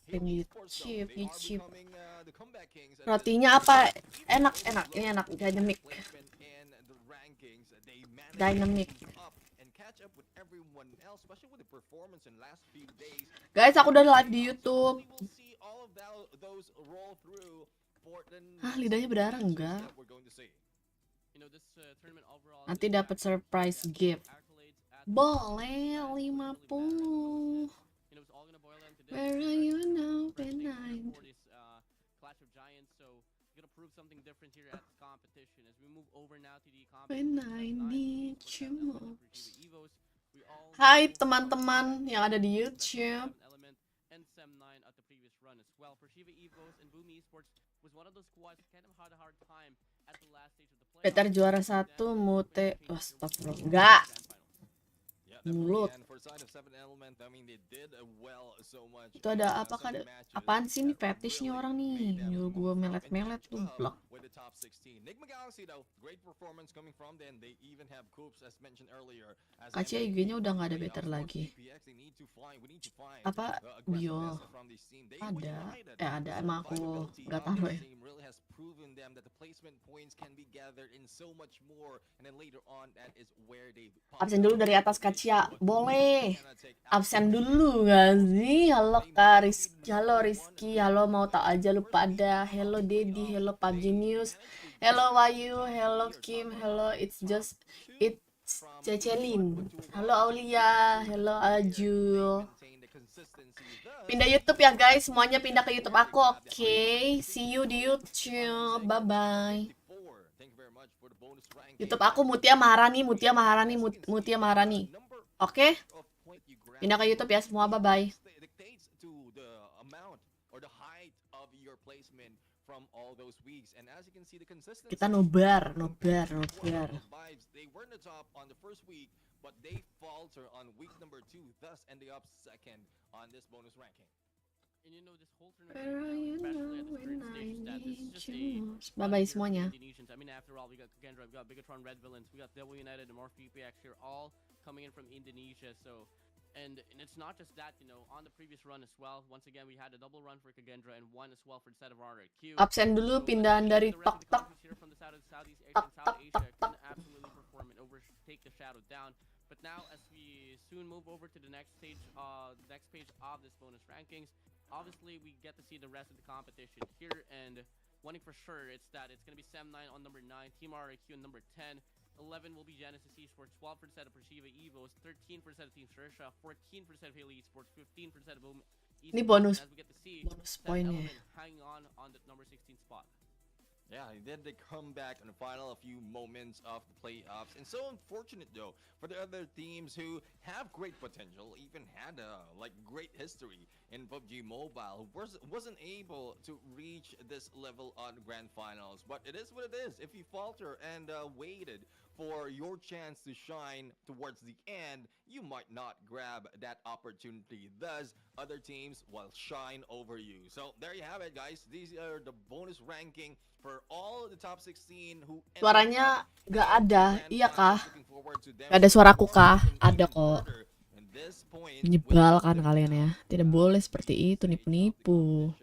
YouTube. Rotinya apa? Enak. Ini enak, dynamic. Guys, aku udah live di YouTube. Lidahnya berdarah enggak? Nanti dapat surprise gift. Boleh 50. Where are you now, benign? When I need you most. Hai teman-teman yang ada di YouTube. Better juara 1 mute. Astagfirullah. Enggak. Mulut. Itu ada apa kan? Apaan sih nih fetish nih orang nih? Nyuruh gue melet-melet tuh blok. Kaca IG-nya udah nggak ada better lagi. Apa bio? Ada emang aku nggak tahu ya. Absen dulu dari atas kaca, boleh. Absen dulu gak sih? Halo Kak Rizky, halo mau tak aja lupa ada. Hello Dedi, hello PUBG News, hello Wayu, hello Kim, hello it's Cecelin, halo Aulia, hello Ajul. Pindah YouTube ya guys, semuanya pindah ke YouTube aku, oke? See you di YouTube, bye bye. YouTube aku Mutia Maharani. Oke? Pindah ke YouTube ya semua, bye bye. Kita nobar. Bye bye semuanya. And it's not just that, on the previous run as well. Once again, we had a double run for Kagendra and one as well for the set of RRQ. Absen dulu, pindahan dari tok. Absolutely perform and overtake the shadow down. But now, as we soon move over to the next page of this bonus rankings, obviously we get to see the rest of the competition here. And one thing for sure, it's gonna be Sem9 on number 9, Team RRQ on number 10. 11 will be Genesis Esports, 12% of Pershiva Evos, 13% of Team Sersha, 14% of Haley Esports, 15% of Boom Esports. Ini bonus poinnya. Hanging on the number 16 spot. Yeah, he did come back in the final few moments of the playoffs, and so unfortunate though for the other teams who have great potential, even had great history in PUBG Mobile, who wasn't able to reach this level on Grand Finals. But it is what it is. If you falter and waited for your chance to shine towards the end, you might not grab that opportunity. Thus, other teams will shine over you. So there you have it, guys. These are the bonus ranking for all the top 16 who. Suaranya gak ada, iya kah? Gak ada suaraku kah? Ada kok. Menyebalkan kalian ya. Tidak boleh seperti itu, nipu-nipu.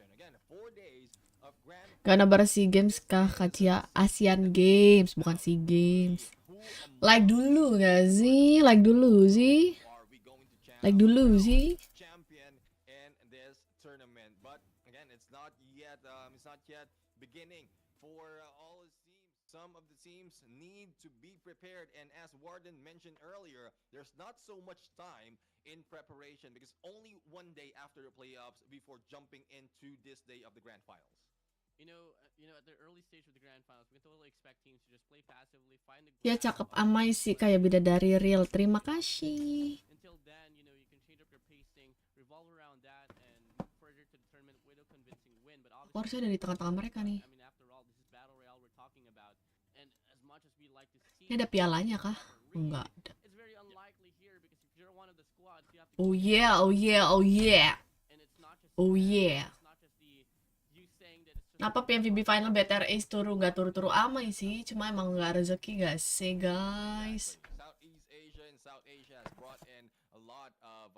Gak nabar SEA Games kah, Kacia? Asian Games, bukan SEA Games. Like dulu gak sih? Like dulu sih. Some of the teams need to be prepared, and as Warden mentioned earlier, there's not so much time in preparation because only one day after the playoffs before jumping into this day of the Grand Finals. You know, at the early stage of the Grand Finals, we can totally expect teams to just play passively, find the. Ya cakep amai sih kayak bidadari real. Terima kasih. Until then, you can change up your pacing, revolve around that, and move further to the tournament with a convincing win. But obviously, harusnya dari tengah-tengah mereka nih. Ini ada pialanya kah? Enggak ada. Oh yeah. Kenapa PMVB final BTR Ace gak turu-turu amai sih? Cuma emang gak rezeki gak sih guys? Southeast Asia and South Asia has brought in a lot of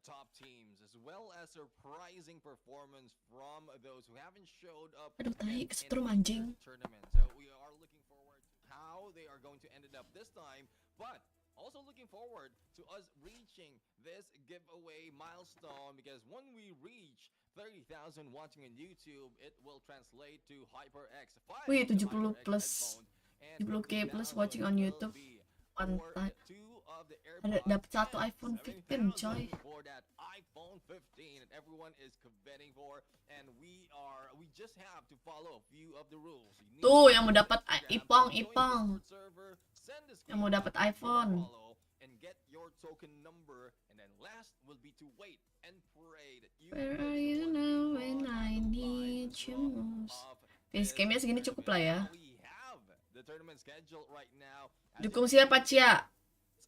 top teams as well as surprising performance from those who haven't showed up Aduh, yet tai in kesetrum future anjing. tournaments. So we are looking forward to how they are going to end it up this time, but also looking forward to us reaching this giveaway milestone, because when we reach 30,000 watching on YouTube, it will translate to HyperX 5 Wih, to 70 HyperX plus. headphones, and 70k plus 50,000 watching on will YouTube. be for Mantap. two of the Ada AirPods dapat satu and iPhone 15, 7,000 coy. for that iPhone 15 that everyone is coveting for. And we just have to follow a few of the rules. You need Tuh, to yang mau use dapat Instagram, Ipong, join the Ipong. Discord server, send a Yang mau dapat screenshot of your iPhone. follow, and get your token number. And then last will be to wait and pray that you Where will are be the you one to now be when drawn I on the live need you draw most? of Facecamnya segini this cukup lah ya. tournament. Now we have the tournament schedule right now. Dukung siapa, Cia?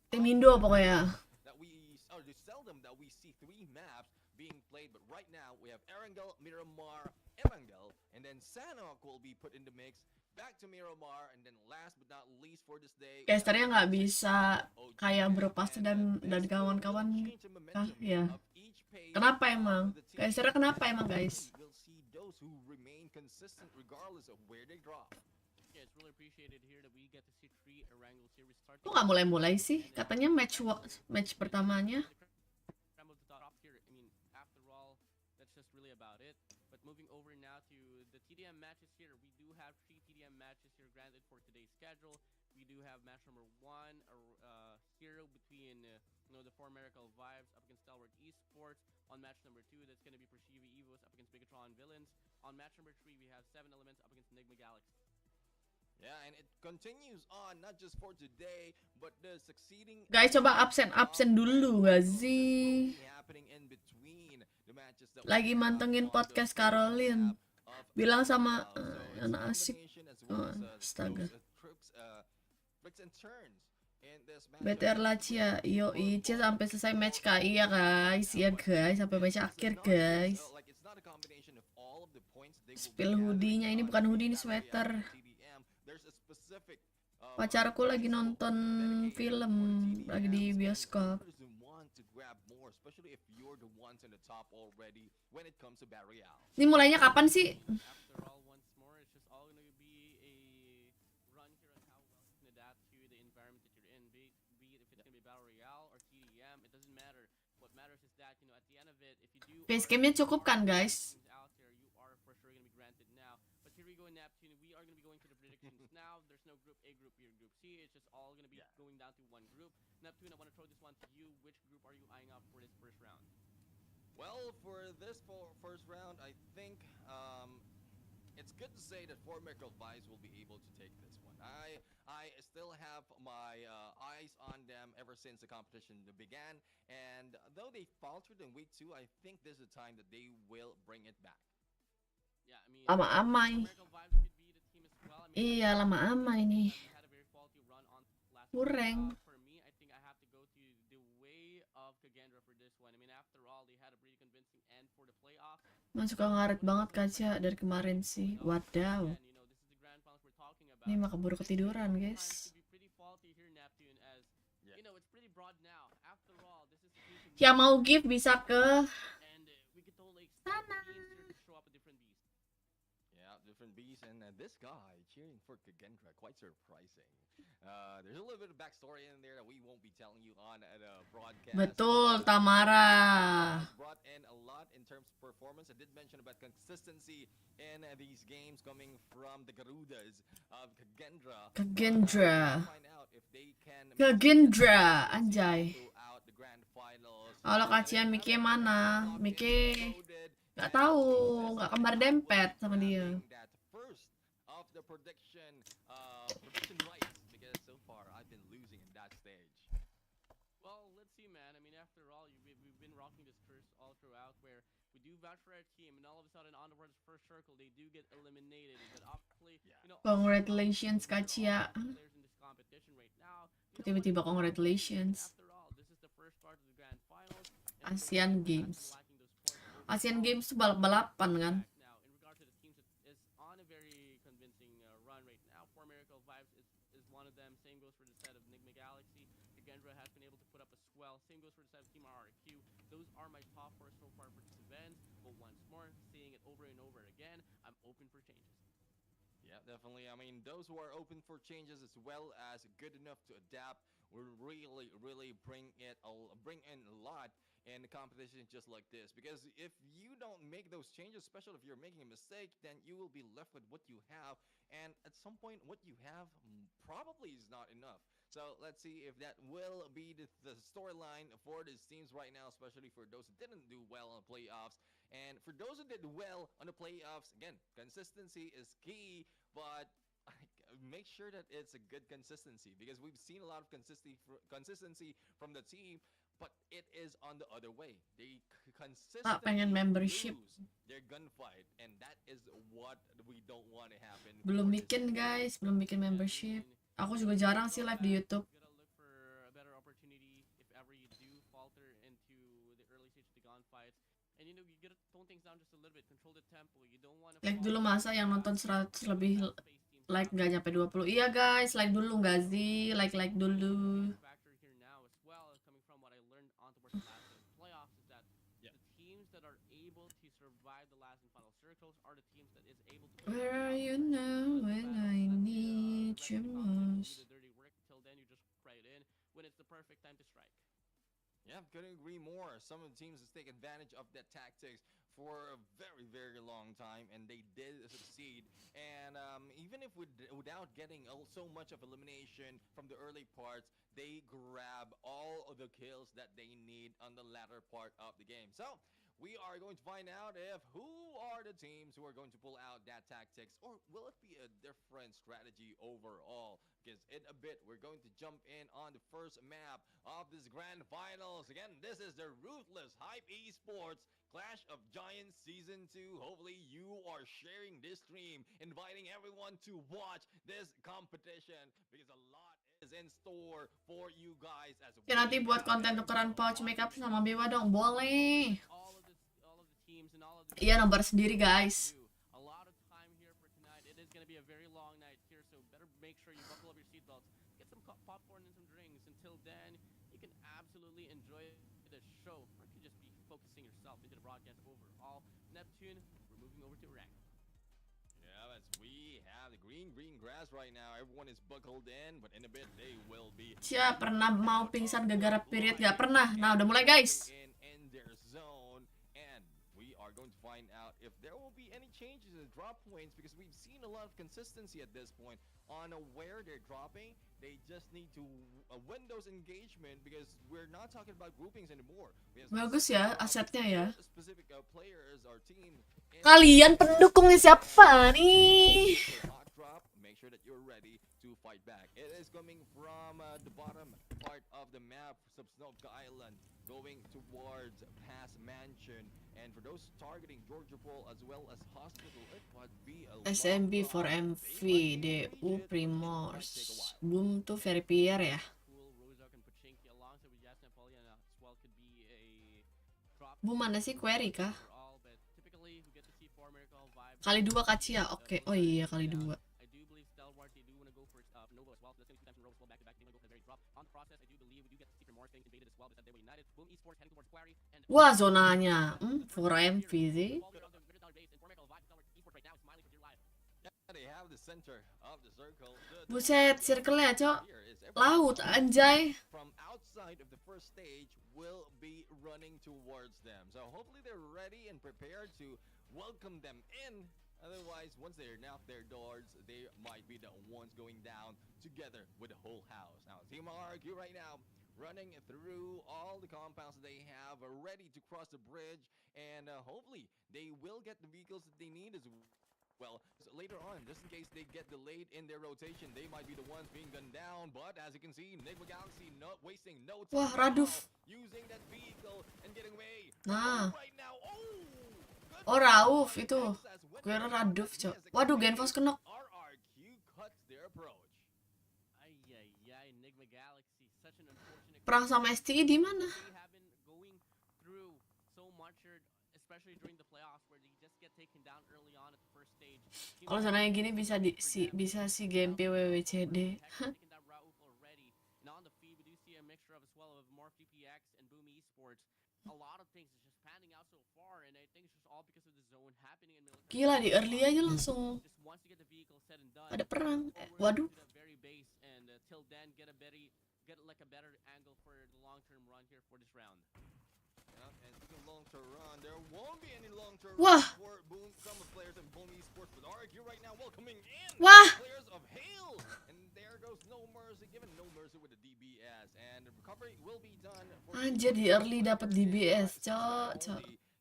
Tim Indo pokoknya. That it's seldom that we see three maps being played, but right now we have Erangel, Miramar, Emangel, and then Sanok will be put in the mix. Back to Miramar, and then last but not least for this day, Casternya nggak bisa kayak Bro Pasti dan kawan-kawan. Ah, ya. Kenapa emang? Casternya kenapa emang, guys? We'll see those who remain consistent regardless of where they drop. Yeah, it's really appreciated here that we get to see 3 Erangel series start. Kok nggak mulai-mulai sih? Katanya match pertamanya. I mean, after all, that's just really about it. But moving over now to the TDM matches here, we do have 3 TDM matches here granted for today's schedule. We do have match number 1, Hero between the 4 Miracle Vibes up against Stalwart Esports. On match number 2, that's going to be Pershivi Evos up against Bigatron Villains. On match number 3, we have 7 Elements up against Enigma Galaxy. Yeah, and it continues on not just for today, but the succeeding. Guys, coba absen dulu gak sih? Lagi mantengin podcast Caroline. Bilang sama anak asik. Oh, astaga. BTR lah Cia. Yoi, Cia sampai selesai match KI ya guys. Iya guys, sampai match akhir guys. Spill hoodie-nya, ini bukan hoodie, ini sweater. Pacarku lagi nonton film, lagi di bioskop. Ini mulainya kapan sih? Facecamnya cukup kan guys? We are going to be going to the predictions now. There's no group A, group B, or group C. It's just all going to be going down to one group. Neptune, I want to throw this one to you. Which group are you eyeing up for this first round? Well, for this first round, I think it's good to say that 4 Miracle Vibes will be able to take this one. I still have my eyes on them ever since the competition began, and though they faltered in week 2, I think this is the time that they will bring it back. Yeah, I mean, lama-amai. Iya, lama-amai nih. Kurang. For me, I think I have to go to the way of Kagendra for this one. I mean, after all, they had a pretty convincing end for the playoff. Suka ngaret banget Kaca dari kemarin sih. Wadaw. Ini mah keburu ketiduran, guys. Yang mau gift bisa ke sana. Different bees, and this guy cheering for Kagendra, quite surprising. There's a little bit of backstory in there that we won't be telling you on the broadcast. Betul, Tamara. Brought in a lot in terms of performance. I did mention about consistency in these games coming from the Garudas of Kagendra. Kagendra. Find out if they can Kagendra, anjay. throughout the grand finals. Kalau kacian Miki mana? Miki nggak tahu, nggak kembar dempet sama dia. The prediction rights, because so far I've been losing in that stage. Well, let's see, man. I mean, after all, we've been rocking this curse all throughout, where we do vouch for our team, and all of a sudden, on the first circle, they do get eliminated. But obviously, Congratulations, Kacia. Tiba-tiba congratulations. After all, this is the first part of the grand finals. Asian Games. Asian Games tuh balap-balapan kan? Same goes for the set of Enigma Galaxy. Kagendra has been able to put up a swell. Same goes for the set of Team RRQ. Those are my top 4 so far for this event. But once more, seeing it over and over again, I'm open for changes. Yeah, definitely. I mean, those who are open for changes as well as good enough to adapt will really, really bring in a lot in the competition just like this. Because if you don't make those changes, especially if you're making a mistake, then you will be left with what you have. And at some point, what you have probably is not enough. So let's see if that will be the storyline for these teams right now, especially for those who didn't do well on playoffs. And for those who did well on the playoffs, again, consistency is key, but make sure that it's a good consistency because we've seen a lot of consistency from the team, but it is on the other way. They Pak pengen consistently membership. lose their gunfight, and that is what we don't want to happen. Belum for this bikin season. guys, belum bikin membership. Aku juga When jarang you sih go live di back, YouTube. you gotta look for a better opportunity if ever you do falter into the early stage Dagon fights. And you gotta tone things down just a little bit, control the tempo. You don't want to Like fall dulu masa yang nonton 100 lebih face teams like out. gak nyampe 20. Iya guys, like dulu gak sih? Like dulu. Factor here now as well, coming from what I learned on towards the last game playoffs, is that Yeah. the teams that are able to survive the last and final circles are the teams that is able to Where are you now when I need you most? do the dirty work. Till then, you just pray it in when it's the perfect time to strike. Yeah, couldn't agree more. Some of the teams has taken advantage of that tactics for a very, very long time, and they did succeed. And even if without getting so much of elimination from the early parts, they grab all of the kills that they need on the latter part of the game. So we are going to find out if who are the teams who are going to pull out that tactics, or will it be a different strategy overall? Because in a bit, we're going to jump in on the first map of this grand finals. Again, this is the Ruthless Hype Esports Clash of Giants Season 2. Hopefully, you are sharing this stream, inviting everyone to watch this competition because a lot is in store for you guys as Ya nanti buat konten tukeran pouch makeup sama Bewa dong, boleh. All of the teams and all of the Iya nobar sendiri guys. a lot of time here for tonight. It is going to be a very long night here, so better make sure you buckle up your seatbelts, get some popcorn and some drinks. Until then, you can absolutely enjoy the show, or you can just be focusing yourself into the broadcast overall. Neptune, we're moving over to rank. Yeah, as we have the green grass right now. Everyone is buckled in, but in a bit they will be. Cia pernah mau pingsan gara-gara period? Gak pernah. Nah udah mulai guys. In their zone, and we are going to find out if there will be any changes in the drop points because we've seen a lot of consistency at this point on where they're dropping. They just need to win those engagement because we're not talking about groupings anymore. Bagus ya asetnya ya. Specific players or team. Kalian pendukungnya siapa nih? Hot drop, make sure that you're ready to fight back. It is coming from the bottom part of the map, Subsnovka Island, going towards Pass Mansion. And for those targeting Georgia Pole as well as Hospital, it would be a SMB for MV, DU Primors. Boom tuh Verifier ya. Cool, Rozak and Pachinki alongside with Yas Napoleon as well could be a drop. Boom mana sih query kah? Overall, but typically we get to see 4 miracle vibes. Kali 2 Kacia, oke. Oh iya kali 2. I do believe Stalwart, they do want to go for Nova as well. So that's going to be 2 times in a row as well, back to back. They want to go for the very drop. On the process, I do believe we do get to see for more things invaded as well. But that they were united. Boom Esports heading towards Quarry. And Wah zonanya, for MV sih. they have the center of the circle. Buset, circle-nya cok. Laut anjay. From outside of the first stage will be running towards them. So hopefully they're ready and prepared to welcome them in. Otherwise, once they're knocked their doors, they might be the ones going down together with the whole house. Now, Team RQ right now running through all the compounds that they have, ready to cross the bridge, and hopefully they will get the vehicles that they need as well. So later on, just in case they get delayed in their rotation, they might be the ones being gunned down. But as you can see, Enigma Galaxy not wasting no time. Wah, Raduf. Using that vehicle and getting away. Nah. Right now, Oh Rauf itu. Gue Raduf cok. Waduh Genfos kenok. RRQ cuts their approach. Enigma Galaxy, such an unfortunate. Perang sama STI di mana? They have been going through so much, especially during the playoffs, where they just get taken down early on at the first stage. Kalau sananya gini bisa si game PWWCD. Taking that Rauf already. And on the feed, we do see a mixture of as well of more PPX and Boom Esports. A lot of zone happening in military. Gila, di early aja langsung Just wants to get the vehicle set and done. ada perang. Forward Waduh. to the very base, and till then get like a better angle for the long-term run here for this round. Yeah, and speaking of long-term run, there won't be any long-term Wah. run for Boom. Some of the players in Boom Esports with RQ right now welcoming in Wah. players of Hail, and there goes No Mercy, given No Mercy with the DBS, and the recovery will be done. Anjir, di early dapat DBS, cok.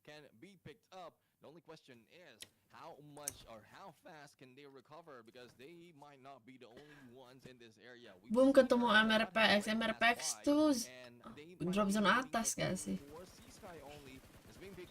Can be picked up. The only question is how much or how fast can they recover, because they might not be the only ones in this area. Boom ketemu MRPX. MRPX tuh drop zone atas gak sih?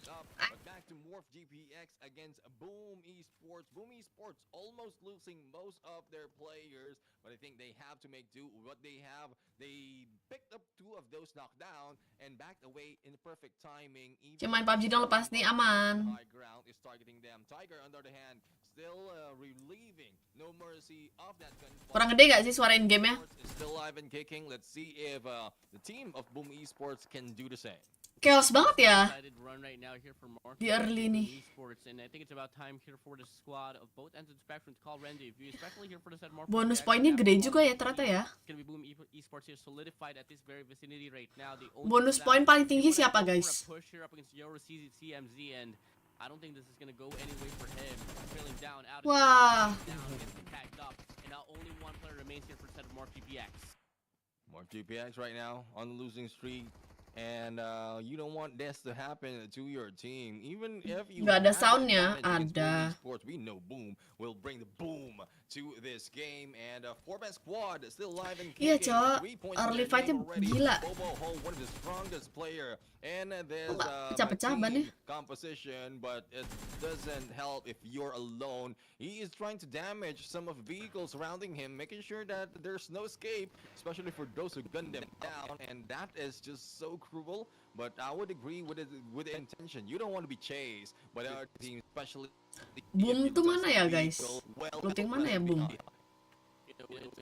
But back to Morph GPX against Boom Esports. Boom Esports almost losing most of their players, but I think they have to make do with what they have. They picked up 2 of those knockdown and backed away in perfect timing. Cuma main PUBG dong, lepas nih aman. High ground is targeting them. Tiger on the other hand still relieving No Mercy of that gun. Kurang gede gak sih suara in game ya? Still alive and kicking. Let's see if the team of Boom Esports can do the same. Chaos banget ya Run right now here for di early nih. Esports, and I think it's about time here for the squad of both ends of the spectrum to call rendezvous, especially here for the set more. Bonus poinnya gede juga ya ternyata ya. It's gonna be Boom Esports here solidified at this very vicinity right now. Bonus poin paling tinggi siapa guys? Push here up against Euro CMZ, and I don't think this is gonna go anyway for him. Trailing down out. Wah. Gets tagged up, and now only one player remains here for the set of Morph GPX. Morph GPX right now on the losing streak. And you don't want this to happen to your team, even if you. Gak ada soundnya, ada. Sports, we know Boom will bring the boom to this game, and 4-man squad still alive and Iya kicking. cok, early fightnya gila. One of the strongest player, and there's pecah-pecah ban ya. composition, but it doesn't help if you're alone. He is trying to damage some of the vehicles surrounding him, making sure that there's no escape, especially for those who gun them down, and that is just so cruel. But I would agree with the intention. You don't want to be chased by our team, especially. Boom tuh mana ya guys? Looting mana ya Boom?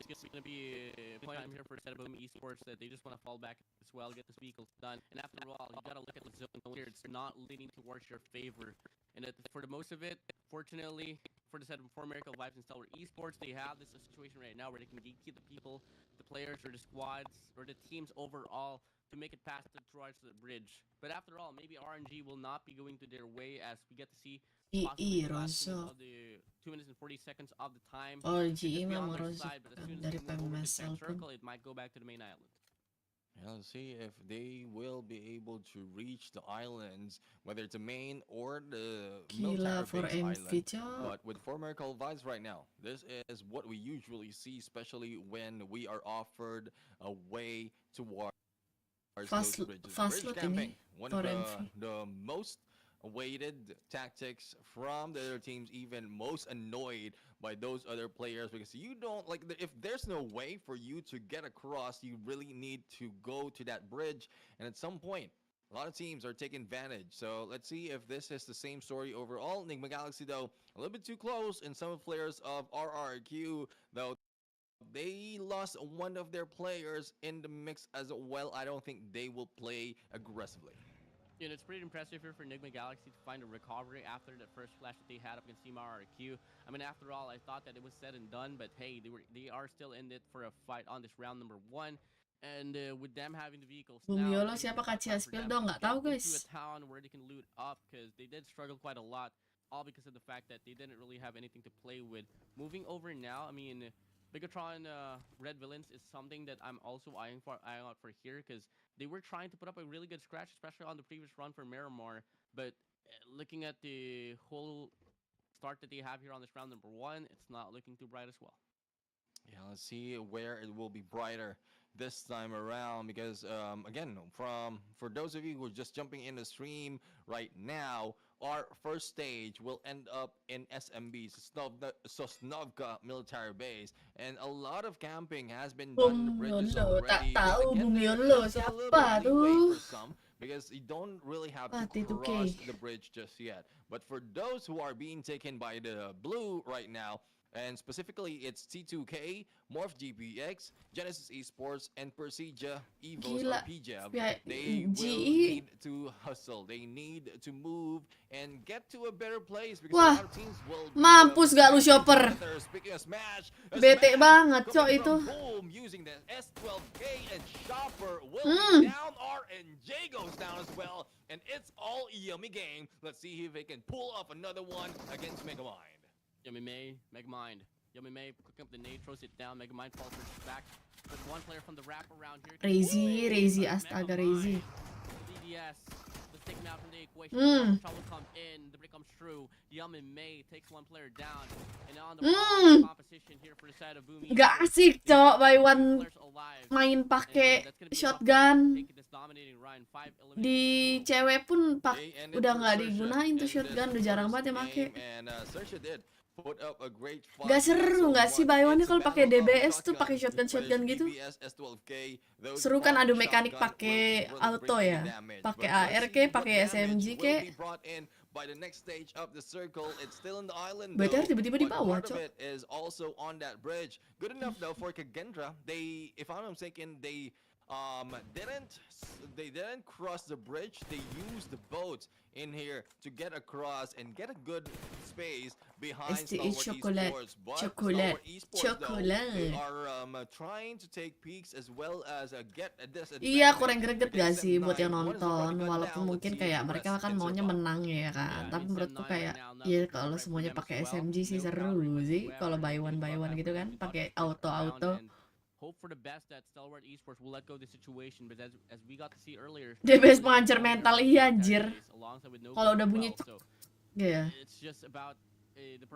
It's gonna be a point I'm here for set of Boom Esports that they just want to fall back as well, get this vehicle done. And after all, you gotta look at the zone here. It's not leaning towards your favor. And for the most of it, fortunately, for the set of 4 Miracle Vibes and Stellar Esports, they have this situation right now where they can keep the people, the players, or the squads, or the teams overall to make it past the towards the bridge. But after all, maybe RNG will not be going to their way, as we get to see possibly the last minute of the 2 minutes and 40 seconds of the time. Oh, GE mah mau Dari PMSL circle, it might go back to the main island. Yeah, let's see if they will be able to reach the islands, whether it's the main or the Gila for military MV island. cok. But with 4 Miracle Vibes right now, this is what we usually see, especially when we are offered a way towards Fast those bridges. load Bridge ini camping, one for of MV. the most awaited tactics from the other teams, even most annoyed by those other players, because you don't like if there's no way for you to get across, you really need to go to that bridge, and at some point a lot of teams are taking advantage. So let's see if this is the same story overall. Enigma Galaxy though a little bit too close, and some players of RRQ though they lost one of their players in the mix as well. I don't think they will play aggressively. You know, it's pretty impressive here for Enigma Galaxy to find a recovery after the first flash that they had up against Team RRQ. I mean, after all, I thought that it was said and done, but hey, they are still in it for a fight on this round number 1. And with them having the vehicles Boom now, YOLO siapa Kacia Spill dong, nggak tahu into guys. a town where they can loot up, because they did struggle quite a lot, all because of the fact that they didn't really have anything to play with. Moving over now, I mean, Bigatron Red Villains is something that I'm also eyeing out for here, because they were trying to put up a really good scratch, especially on the previous run for Miramar. But looking at the whole start that they have here on this round number 1, it's not looking too bright as well. Yeah, let's see where it will be brighter this time around, because again, for those of you who are just jumping in the stream right now, our first stage will end up in SMB, Sosnovka military base, and a lot of camping has been done in the bridges already. Tak tahu Boom YOLO siapa tuh. Because you don't really have to Pati tuh, cross Kay. the bridge just yet. But for those who are being taken by the blue right now, and specifically it's T2K, Morph GPX, Genesis Esports, and Persija Evos or Gila. PJAB. Ya, They will GE. need to hustle. They need to move and get to a better place because Wah, a lot of teams will mampus gak lu shopper. Speaking of Smash, Bete banget cok coming itu. from Boom using the S12K and Chopper will be Hmm. down. RNJ goes down as well, and it's all yummy game. Let's see if they can pull off another one against Megamind. Yummy May, Megamind. Yummy May picking up the nade, throws it down. Megamind falls back. But one player from the wrap around here. Rezi, astaga Rezi. DDS. Let's take him out from the equation. Trouble comes in. The break comes true. Yummy May takes one player down. And on the competition here for the side of Boomy. Gak asik cok by one Players alive. main pakai And that's gonna be shotgun. taking this dominating run. 5 eliminated. Di cewek pun udah nggak digunain tuh shotgun, udah jarang banget ya make. And Sersha did put up a great fight. Gak seru nggak sih Baywannya kalau pakai DBS tuh pakai shotgun gitu? Seru kan adu mekanik pakai auto ya, pakai AR ke, pakai SMG ke. By the next stage of the circle, it's still in the island. BTR tiba-tiba di bawah, Cok. It is also on that bridge. Good enough though for Kagendra. They, if I'm not mistaken, they didn't cross the bridge. They used the boat in here to get across and get a good space behind Stalwart Esports. But Stalwart Esports though, they are trying to take peeks as well as get this. Iya, kurang greget gak sih buat yang nonton, walaupun mungkin kayak mereka kan maunya menang ya kan, tapi menurutku kayak ya kalau semuanya pakai SMG sih seru sih, kalau buy one gitu kan, pakai auto. Hope for the best that Stalwart Esports will let go of the situation, but as we got to see earlier, DBS pengancur mental, iya anjir. Kalau udah bunyi ya.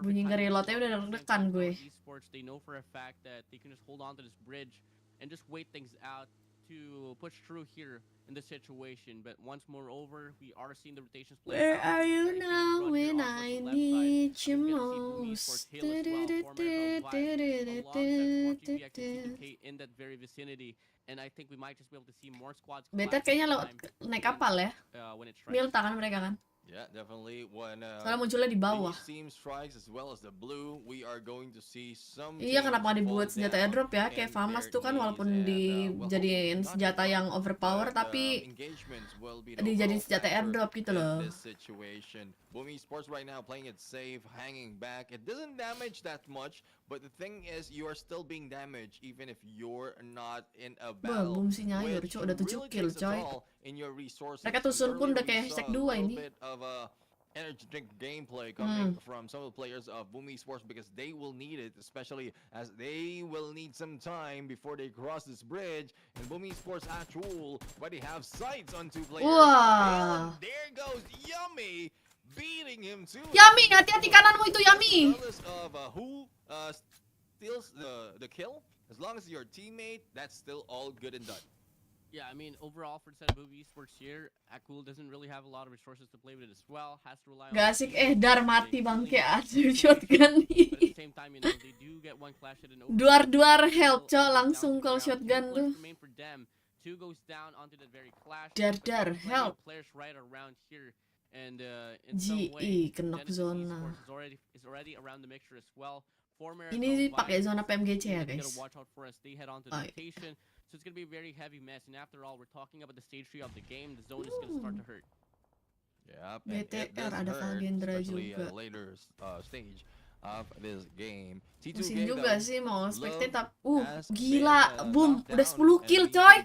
Bunyi nge-reloadnya udah deg-degan gue. Esports, they know for a fact that they can just hold on to this bridge and just wait things out to push through here in this situation. But once more over, we are seeing the rotations play. Where are you now when I need you most? In that very vicinity, and I think we might just be able to see more squads. Beta kayaknya lewat naik kapal ya. Milta kan mereka kan. Yeah, definitely. When soalnya munculnya di bawah. Iya, kenapa dibuat senjata airdrop ya? Kayak Famas tuh kan walaupun dijadiin senjata yang overpower tapi dijadiin senjata airdrop gitu loh. Boomy Sports right now playing it safe, hanging back. It doesn't damage that much, but the thing is you are still being damaged even if you're not in a battle. Boom si Nyayur, coy, udah 7 kill coy. Mereka tusun pun udah kayak hashtag 2 ini. Energy drink gameplay coming from some of the players of Boomy Sports because they will need it, especially as they will need some time before they cross this bridge. And Boomy Sports actual already have sights on 2 players. Wah. And there goes Yummy beating him too. Yummy, hati-hati kananmu itu Yummy. Regardless of who steals the kill, as long as your teammate, that's still all good and done. Yeah, I mean, overall for the set of Boomy Esports here, Akul doesn't really have a lot of resources to play with it as well. Has to rely on. Gak asik Dar mati bangke adu shotgun nih. But at the same time, you know, they do get one clash at an over. Duar help cok langsung kalau shotgun tuh. For them, 2 goes down onto that very clash. Dar help. Players right around here. And GE knock zona. Is already around the mixture as well. Ini pakai zona PMGC ya guys. Watch out for us. They head on to the location. So it's gonna be a very heavy mess. And after all, we're talking about the stage 3 of the game. The zone is gonna start to hurt. Yeah. BTR ada Kagendra juga. Later stage of this game. Pusing juga sih mau spectate tapi gila, boom, udah 10 kill coy.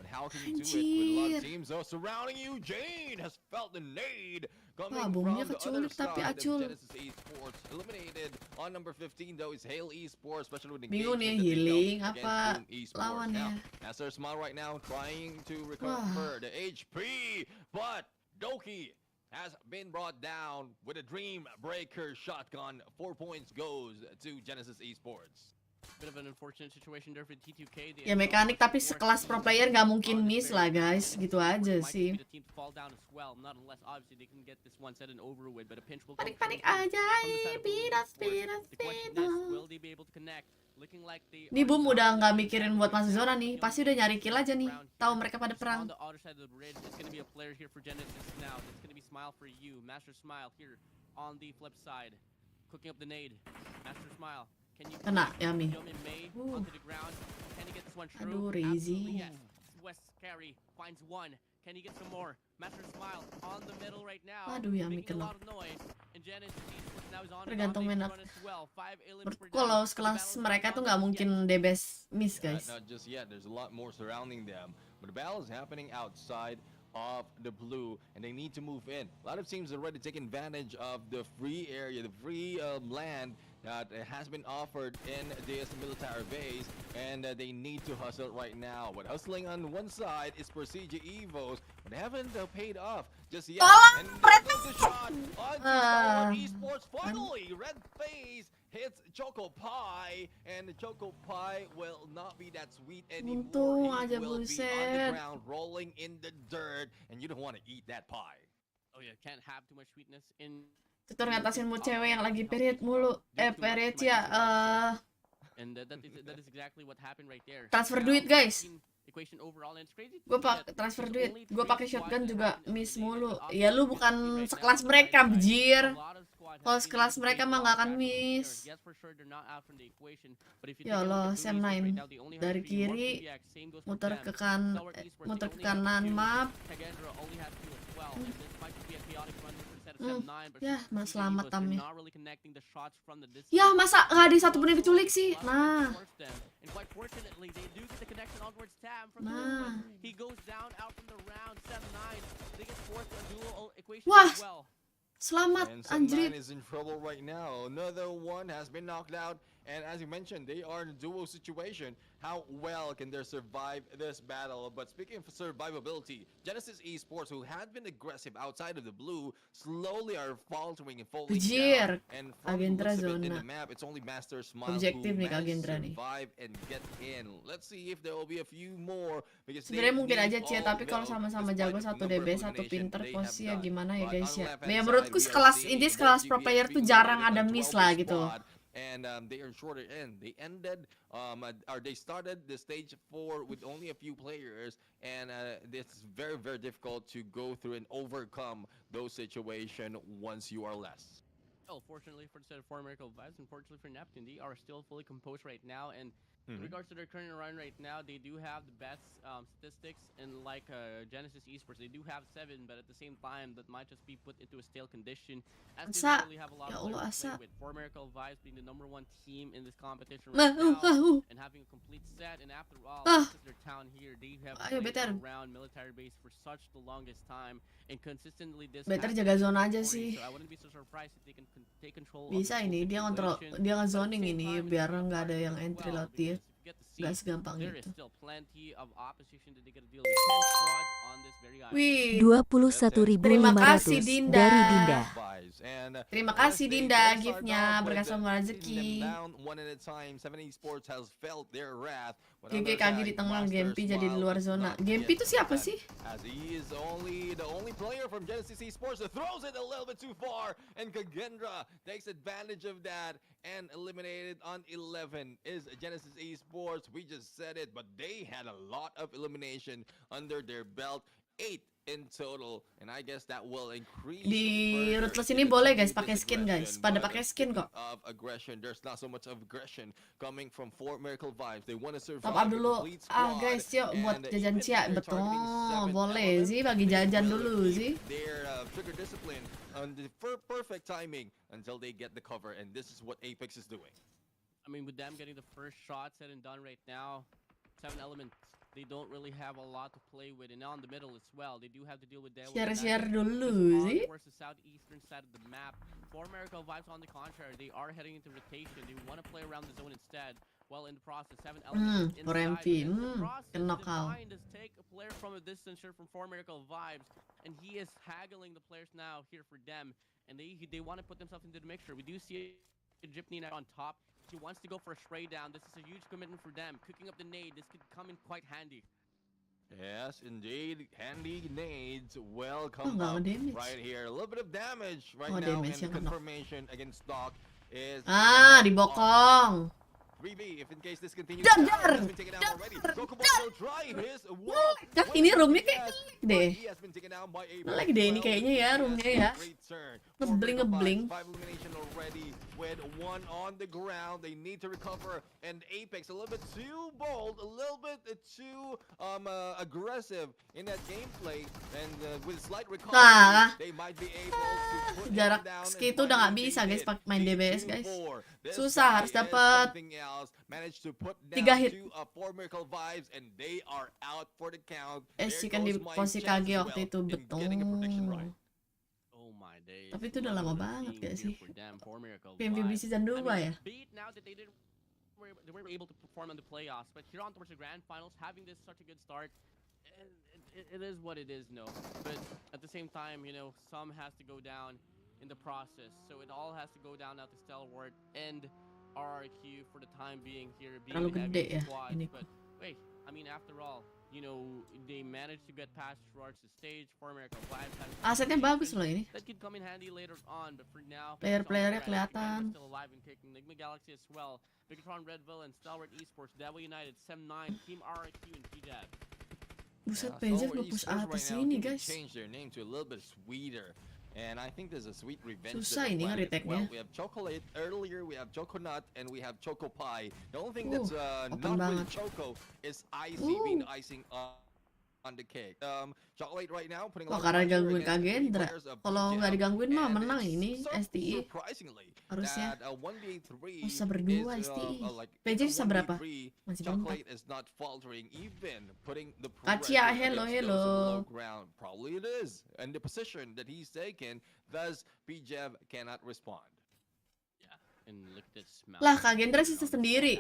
Anjir. Wah, bomnya keculik tapi acul. Bingung nih healing apa lawannya. Wah. Doki has been brought down with a Dream Breaker shotgun. 4 points goes to Genesis Esports. Bit of an unfortunate situation there for T2K. Ya mekanik tapi sekelas pro player nggak mungkin miss lah guys, gitu aja sih. Panik aja, pinas. Nih Boom udah nggak mikirin buat masuk zona nih, pasti udah nyari kill aja nih. Tahu mereka pada perang. cooking up the nade. Master Smile. Can you Kena, Yami. Yomi May onto the ground? Can he get this one true? Aduh, Absolutely Rizy. yes. West carry finds one. Can he get some more? Master Smile on the middle right now. Aduh, Yami Making a kena. lot of noise. And Jangan now is on the Tergantung domination main run as well. 5 elims Menurutku per down. kalau The sekelas battle is mereka not tuh done nggak yet. mungkin DBS miss, guys. Not just yet. There's a lot more surrounding them. But the battle is happening outside of the blue, and they need to move in. A lot of teams already take advantage of the free area, the free land that has been offered in this military base, and they need to hustle right now. But hustling on one side is Procedure Evos, but they haven't paid off just yet. And there goes the shot on Star Esports. Finally, red phase hits Choco Pie, and the Choco Pie will not be that sweet anymore. Untung He aja, will be on the buset. ground, rolling in the dirt, and you don't want to eat that pie. Oh yeah, can't have too much sweetness in. Tutor ngatasin mood cewek yang lagi period mulu. Period ya. And that is exactly what happened right there. Transfer Now, duit, guys. equation overall, and it's crazy to Gue see pak that transfer there's duit. only Gue three pakai squads shotgun that juga have been miss eliminated mulu. off Ya the lu field bukan right now sekelas on the mereka, right side. bjir. A lot of squads Kalau have seen sekelas the mereka big mah nggak loss akan back from the miss. players. Yes, for sure they're not out from the equation. But if you Ya take a look Allah, at Blue Sam Esports right 9 now, they only have dari 3 more kiri PBX. Same goes for muter them. ke Stalwart Esports, muter they ke only have kanan 2. map. Tagendra only has 2 as well. And this might be a chaotic run for set of 7-9, but Ya, mana CJ selamat Evos, they're tamnya. not really connecting the shots from the distance. Ya, masa nggak ada satupun yang diculik sih? Nah. And quite fortunately, they do get the connection onwards Tam from Nah. He goes down out from the round 7-9. They get forced a dual equation Wah. as well. Selamat, And anjrit. Sam9 is in trouble right now. Another one has been knocked out. And as you mentioned, they are in a duo situation. How well can they survive this battle? But speaking of survivability, Genesis Esports, who had been aggressive outside of the blue, slowly are faltering and falling Bujir. down. And from the Kagendra looks of it in zona. the map, it's only Master Smile Objektif who nih managed Kagendra to nih. survive and get in. Let's see if there will be a few more. Because they Sebenarnya mungkin need aja Cia, all tapi kalau milk sama-sama despite jago the satu number of DB satu elimination pinter they posisi have ya done. gimana ya But guys on the ya. left-hand Ya side, menurutku we are sekelas seeing ini both sekelas pro GPS player tuh being jarang eliminated ada by miss 12 lah gitu. squad. And they are shorter in. They ended, or they started the stage 4 with only a few players, and it's very, very difficult to go through and overcome those situations once you are less. Oh, fortunately for the set of 4 Miracle Vibes, unfortunately for Neptune, they are still fully composed right now. And in regards to their current run right now, they do have the best statistics. And like Genesis Esports, they do have 7, but at the same time, that might just be put into a stale condition. As they Asa, really have a lot ya of Allah, players to Asa. play with. 4 Miracle Vibes being the #1 team in this competition right now, and having a complete set. And after all, this is their town here. They have Ayo, played better. around military base for such the longest time, and consistently this. Better has jaga been zona aja victory, sih. so I wouldn't be so surprised if they can take control. Bisa ini dia kontrol, dia ngezoning ini biar nggak ada yang entry laut dia. Gak segampang There is itu. still plenty of opposition that they gotta deal with. 10 squads on this very island. Wih, 21.500 Terima kasih, Dinda. dari Dinda. Terima kasih Dinda giftnya, berkah semua rezeki. GG Kagi di tengah, Gempi jadi di luar zona. Gempi itu siapa sih? As he is the only player from Genesis Esports that throws it a little bit too far, and Kagendra takes advantage of that and eliminated on 11 is Genesis Esports. We just said it, but they had a lot of elimination under their belt. 8 in total, and I guess that will increase. Di further Ruthless if ini they boleh continue guys pakai this skin guys, aggression, pada but pakai skin kok. of aggression, there's not so much of aggression coming from 4 Miracle Vibes. They want to survive Top up a dulu. complete Ah squad, guys, yuk buat and jajan even Cia. if they're targeting Betul, 7 boleh elements, sih bagi they jajan will dulu keep sih. their trigger discipline on the perfect timing until they get the cover, and this is what Apex is doing. I mean, with them getting the first shot said and done right now, 7 elements, they don't really have a lot to play with, and on the middle as well, they do have to deal with that. Share dulu sih. Towards the southeastern side of the map. 4 Miracle Vibes on the contrary, they are heading into rotation. They want to play around the zone instead. While in the process, 7 elements inside. Rempi, In the process, kena kau. Divine does take a player from a distance here from 4 Miracle Vibes, and he is haggling the players now here for them, and they want to put themselves into the mixture. We do see a Gypney now on top. He wants to go for a spray down. This is a huge commitment for them. Cooking up the nade, this could come in quite handy. Yes, indeed. Handy nades will come nggak up damage. right here. A little bit of damage right Oh, now, damage and yang kena. confirmation against Doc is Ah, dibokong. 3v if in case this continues. Dar. Ini roomnya kayak deh. Lagi deh ini kayaknya ya roomnya ya. Ngebling. With one on the ground, they need to recover, and Apex a little bit too bold, a little bit too aggressive in that gameplay, and with slight recovery, they might be able to put jarak segitu udah nggak bisa guys main DBS guys. Susah, harus dapat 3 hit. SC kan di posisi KG waktu itu betul. Tapi itu udah lama banget gak sih? PMVB season 2 ya? They were able to perform in the playoffs, but here on towards the Grandfinals, having this such a good start, it is what it is, no. But at the same time, you know, some has to go down in the process, so it all has to go down now to Stalwart and RRQ for the time being here, being the heavy squads. But wait, I mean, after all, you know, they managed to get past towards the stage. For America, asetnya bagus loh ini. That could come in handy later on, but for now, player-playernya kelihatan. Still alive and kicking. Enigma Galaxy as well. Bigatron, Redville, and Stalwart Esports, Devil United, Sem9, Team RRQ, and PJAB. Buset, PJAB nge-push atas ini guys. And I think there's a sweet revenge. Susah ini nge-retake-nya. We have Chocolate earlier, we have Choconut, and we have Choco Pie. The only thing that's not banget. with Choco is being the icing on the cake. Chocolate right now putting karena gangguin Kagendra. Kalau nggak digangguin mah menang ini STI. Harusnya bisa berdua STI. PJ bisa berapa? Masih berempat. Kacia, hello. Probably it is. And the position that he's taken, thus PJAB cannot respond. Yeah, and look at this. Lah, Kagendra sisa sendiri.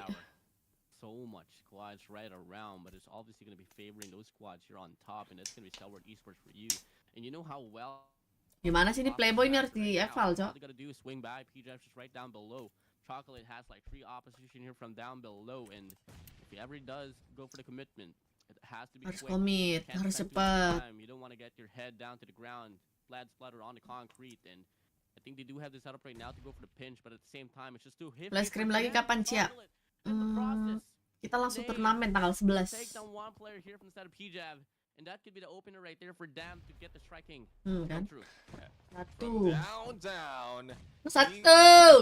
So much squads right around, but it's obviously going to be favoring those squads here on top, and that's going to be Stalwart Esports for you. And you know how well. Gimana sih ini Playboy ini harus di eval, Cok? All they got to do is swing by. PJ's just right down below. Chocolate has like 3 opposition here from down below, and if he ever does go for the commitment, it has to be harus quick. komit, harus cepat. You don't want to get your head down to the ground, splatter on the concrete, and I think they do have the setup right now to go for the pinch, but at the same time, it's just too hit. Flash scream lagi kapan, Cia? Kita langsung turnamen tanggal 11. Take down one player here from the side of PJAB, and that could be the opener right there for Dam to get the striking. Kan? Satu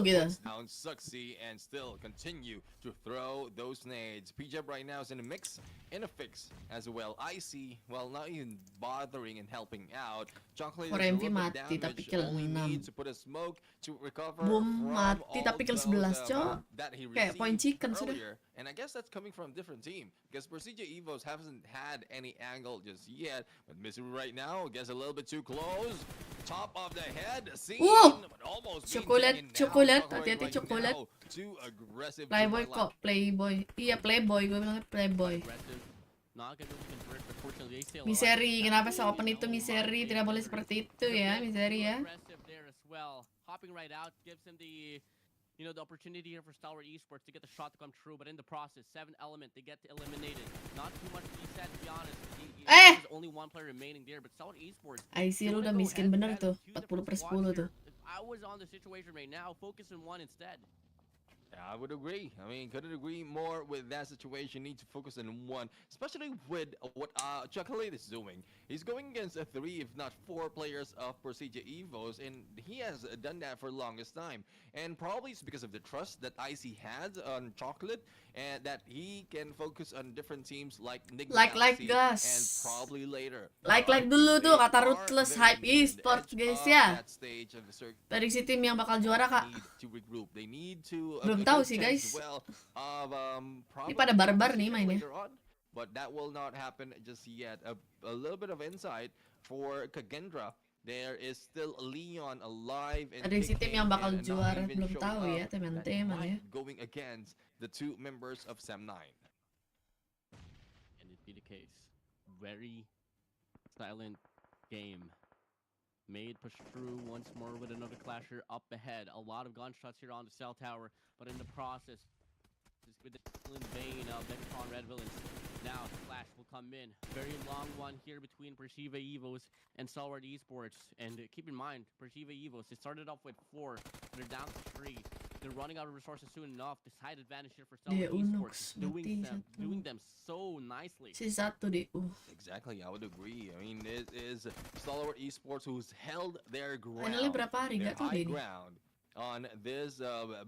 gitu. Down Suxy and still continue to throw those nades. PJAB right now is in a mix, in a fix as well. Icy, well, not even bothering and helping out. Chocolate is a little bit damaged, only needs to put a smoke to recover from mati tapi kill 11, Cok. Kayak point chicken sudah. And I guess that's coming from a different team, because Precision Evos haven't had any angle just yet. But Misery right now gets a little bit too close. Top of the head, seen, but almost chocolate, hati-hati chocolate. Playboy kok, Playboy. Iya Playboy, gue bilang Playboy. Misery, kenapa se-open itu Misery? Tidak boleh seperti itu ya, Misery ya. Hopping right out gives him the, you know, the opportunity here for Stalwart Esports to get the shot to come true, but in the process, 7 element, they get eliminated. Not too much to be said, to be honest. There's only one player remaining there, but Stalwart Esports. IC lu udah miskin bener tuh, 40/10 tuh. I was on the situation right now, focus on one instead. I would agree. I mean, couldn't agree more with that situation. Need to focus on one, especially with what Chocolate is doing. He's going against 3, if not 4 players of Procedure Evos, and he has done that for the longest time. And probably it's because of the trust that IC has on Chocolate, and that he can focus on different teams like Nick Galaxy, Gus. and probably later. Like dulu tuh kata Ruthless hype esports guys ya. Prediksi tim yang bakal juara Kak. Belum tahu sih guys. Ini pada barbar nih mainnya. But that will not happen just yet. A little bit of insight for Kagendra. There is still Leon alive and prediksi tim yang bakal juara belum tahu ya, teman-teman ya. Going against the 2 members of Sem9. And it be the case. Very silent game. Made push through once more with another clasher up ahead. A lot of gunshots here on the cell tower, but in the process, with the in vein of Megatron Red Villains. Now Flash will come in. Very long one here between Persiva Evos and Stalwart Esports. And keep in mind, Persiva Evos, they started off with 4. They're down to 3. They're running out of resources soon enough. This high advantage here for Dia Stalwart Unox Esports, mati doing satu. them so nicely. Si satu deh. Exactly, I would agree. I mean, it is Stalwart Esports who's held their Finalnya ground, berapa hari? their Nggak tahu high deh nih. ground on this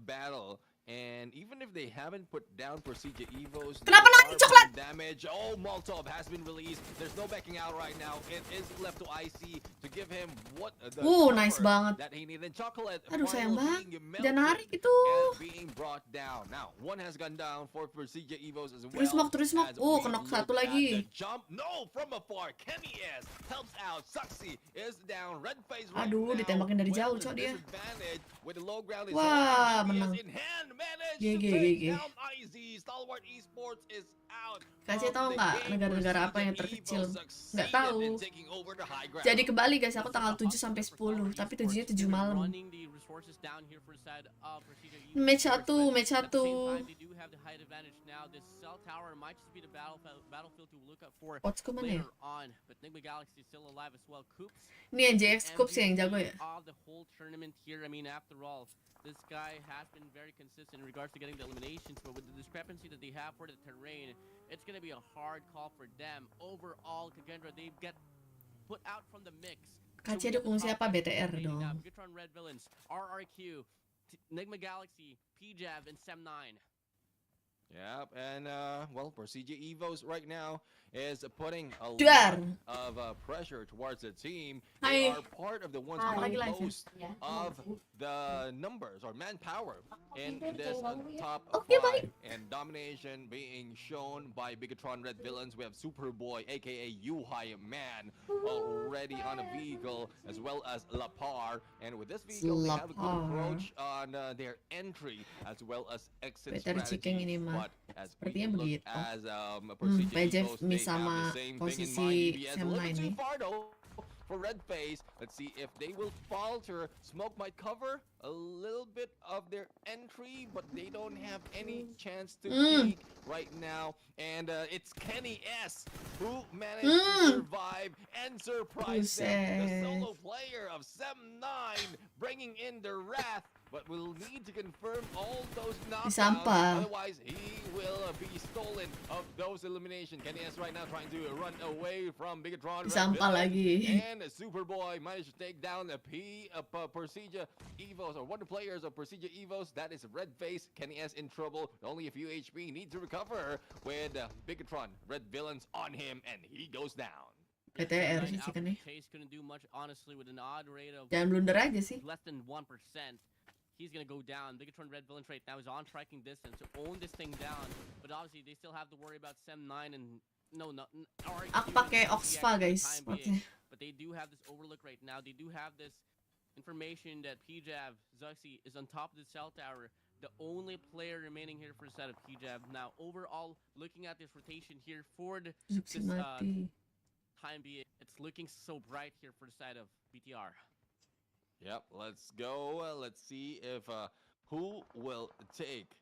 battle. And even if they haven't put down Procedure Evos, they Kenapa are nanti coklat? putting damage. Oh, Molotov has been released. There's no backing out right now. It is left to IC to give him what the Nice cover banget. that he needed. Chocolate Aduh, sayang finally banget. being Jangan narik melted itu. and being brought down. Now, one has gone down for Procedure Evos as well. Terus smoke. as Oh, we kenok look satu at lagi. the jump. No, from afar. Kenny S helps out. Suxy is down. Red face right Aduh, now. ditembakin dari with jauh, the cok dia. disadvantage with the low ground is Wah, on. menang. In hand, managed GG, to take GG. down IZ. Stalwart Esports is out. Kasih tahu from the nggak game. negara-negara apa yang Procedure terkecil? Evo Nggak succeeded tahu. in taking over the high ground. Jadi kembali guys, aku tanggal 7 sampai 10, tapi 7-nya 7 malam. Match 1, match 1. Coachku mana ya? Ini yang JX Scopes yang jago ya? This guy has been very consistent in regards to getting the eliminations, but with the discrepancy that they have for the terrain, it's going to be a hard call for them. Overall, Kagendra, they get put out from the mix. KC dukung siapa? BTR dong. Megatron Red Villains, RRQ, Enigma Galaxy, PJAV, and Sem9. Yep, and well, Procedure Evos right now is putting a Duar. lot of pressure towards the team. Hai. They are part of the ones who lagi are live ya? most of the numbers or manpower in this top Oke, 5. baik. And domination being shown by Bigatron Red Villains. We have Superboy, aka Yuhai Man, already on a vehicle, as well as Lapar. And with this vehicle, they have a good Lapar. approach on their entry, as well as exit Better chicken strategy. ini mah. But as we Sepertinya look begitu. as Procedure PJ Evos, miss they have sama the same thing in posisi mind. EBS a little Sem9 bit too nih. far though for Red Face. Let's see if they will falter. Smoke might cover a little bit of their entry, but they don't have any chance to peek right now. And it's Kenny S who managed to survive and surprise them. The Buset. solo player of Sem9 bringing in the wrath. But we'll need to confirm all those knockdowns. Disampah. Otherwise, he will be stolen of those eliminations. Kenny S right now trying to run away from Bigatron. Red Disampah Villain. lagi. And Superboy managed to take down the Procedure Evos, or one of the players of Procedure Evos. That is Red Face. Kenny S in trouble. Only a few HP. Need to recover with Bigatron Red Villains on him, and he goes down. BTR sih chicken nih. Chase couldn't do much, honestly, with an odd rate of Jangan blunder aja sih. less than 1%. He's gonna go down. Bigatron Red Villains right now is on striking distance to own this thing down, but obviously they still have to worry about Sem9 and Aku pakai Oxfa guys. Spotnya. But they do have this overlook right now. They do have this information that PJAV Zuxi is on top of the cell tower, the only player remaining here for the side of PJAV. Now overall, looking at this rotation here for this Zuxi mati. time being, it's looking so bright here for the side of BTR. Yep, let's go. Let's see if who will take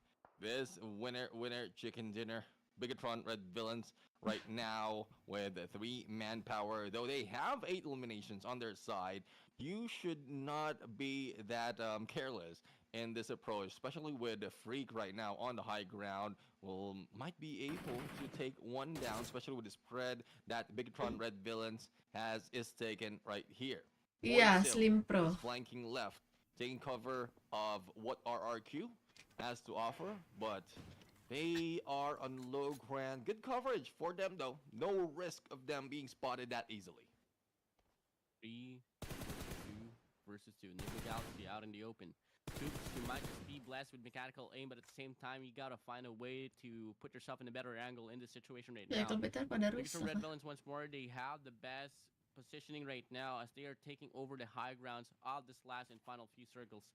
this winner chicken dinner. Bigatron Red Villains right now with 3 manpower. Though they have 8 eliminations on their side, you should not be that careless in this approach, especially with the Freak right now on the high ground. Might be able to take one down, especially with the spread that Bigatron Red Villains is taken right here. Iya, Slim Pro. Flanking left, taking cover of what RRQ has to offer, but they are on low ground. Good coverage for them though. No risk of them being spotted that easily. 3 versus 2. Enigma Galaxy out in the open. Scoops, you might just be blessed with mechanical aim, but at the same time, you gotta find a way to put yourself in a better angle in this situation right Ya now. itu betul pada Bigatron rusuh. Red Villains once more, they have the best positioning right now as they are taking over the high grounds of this last and final few circles.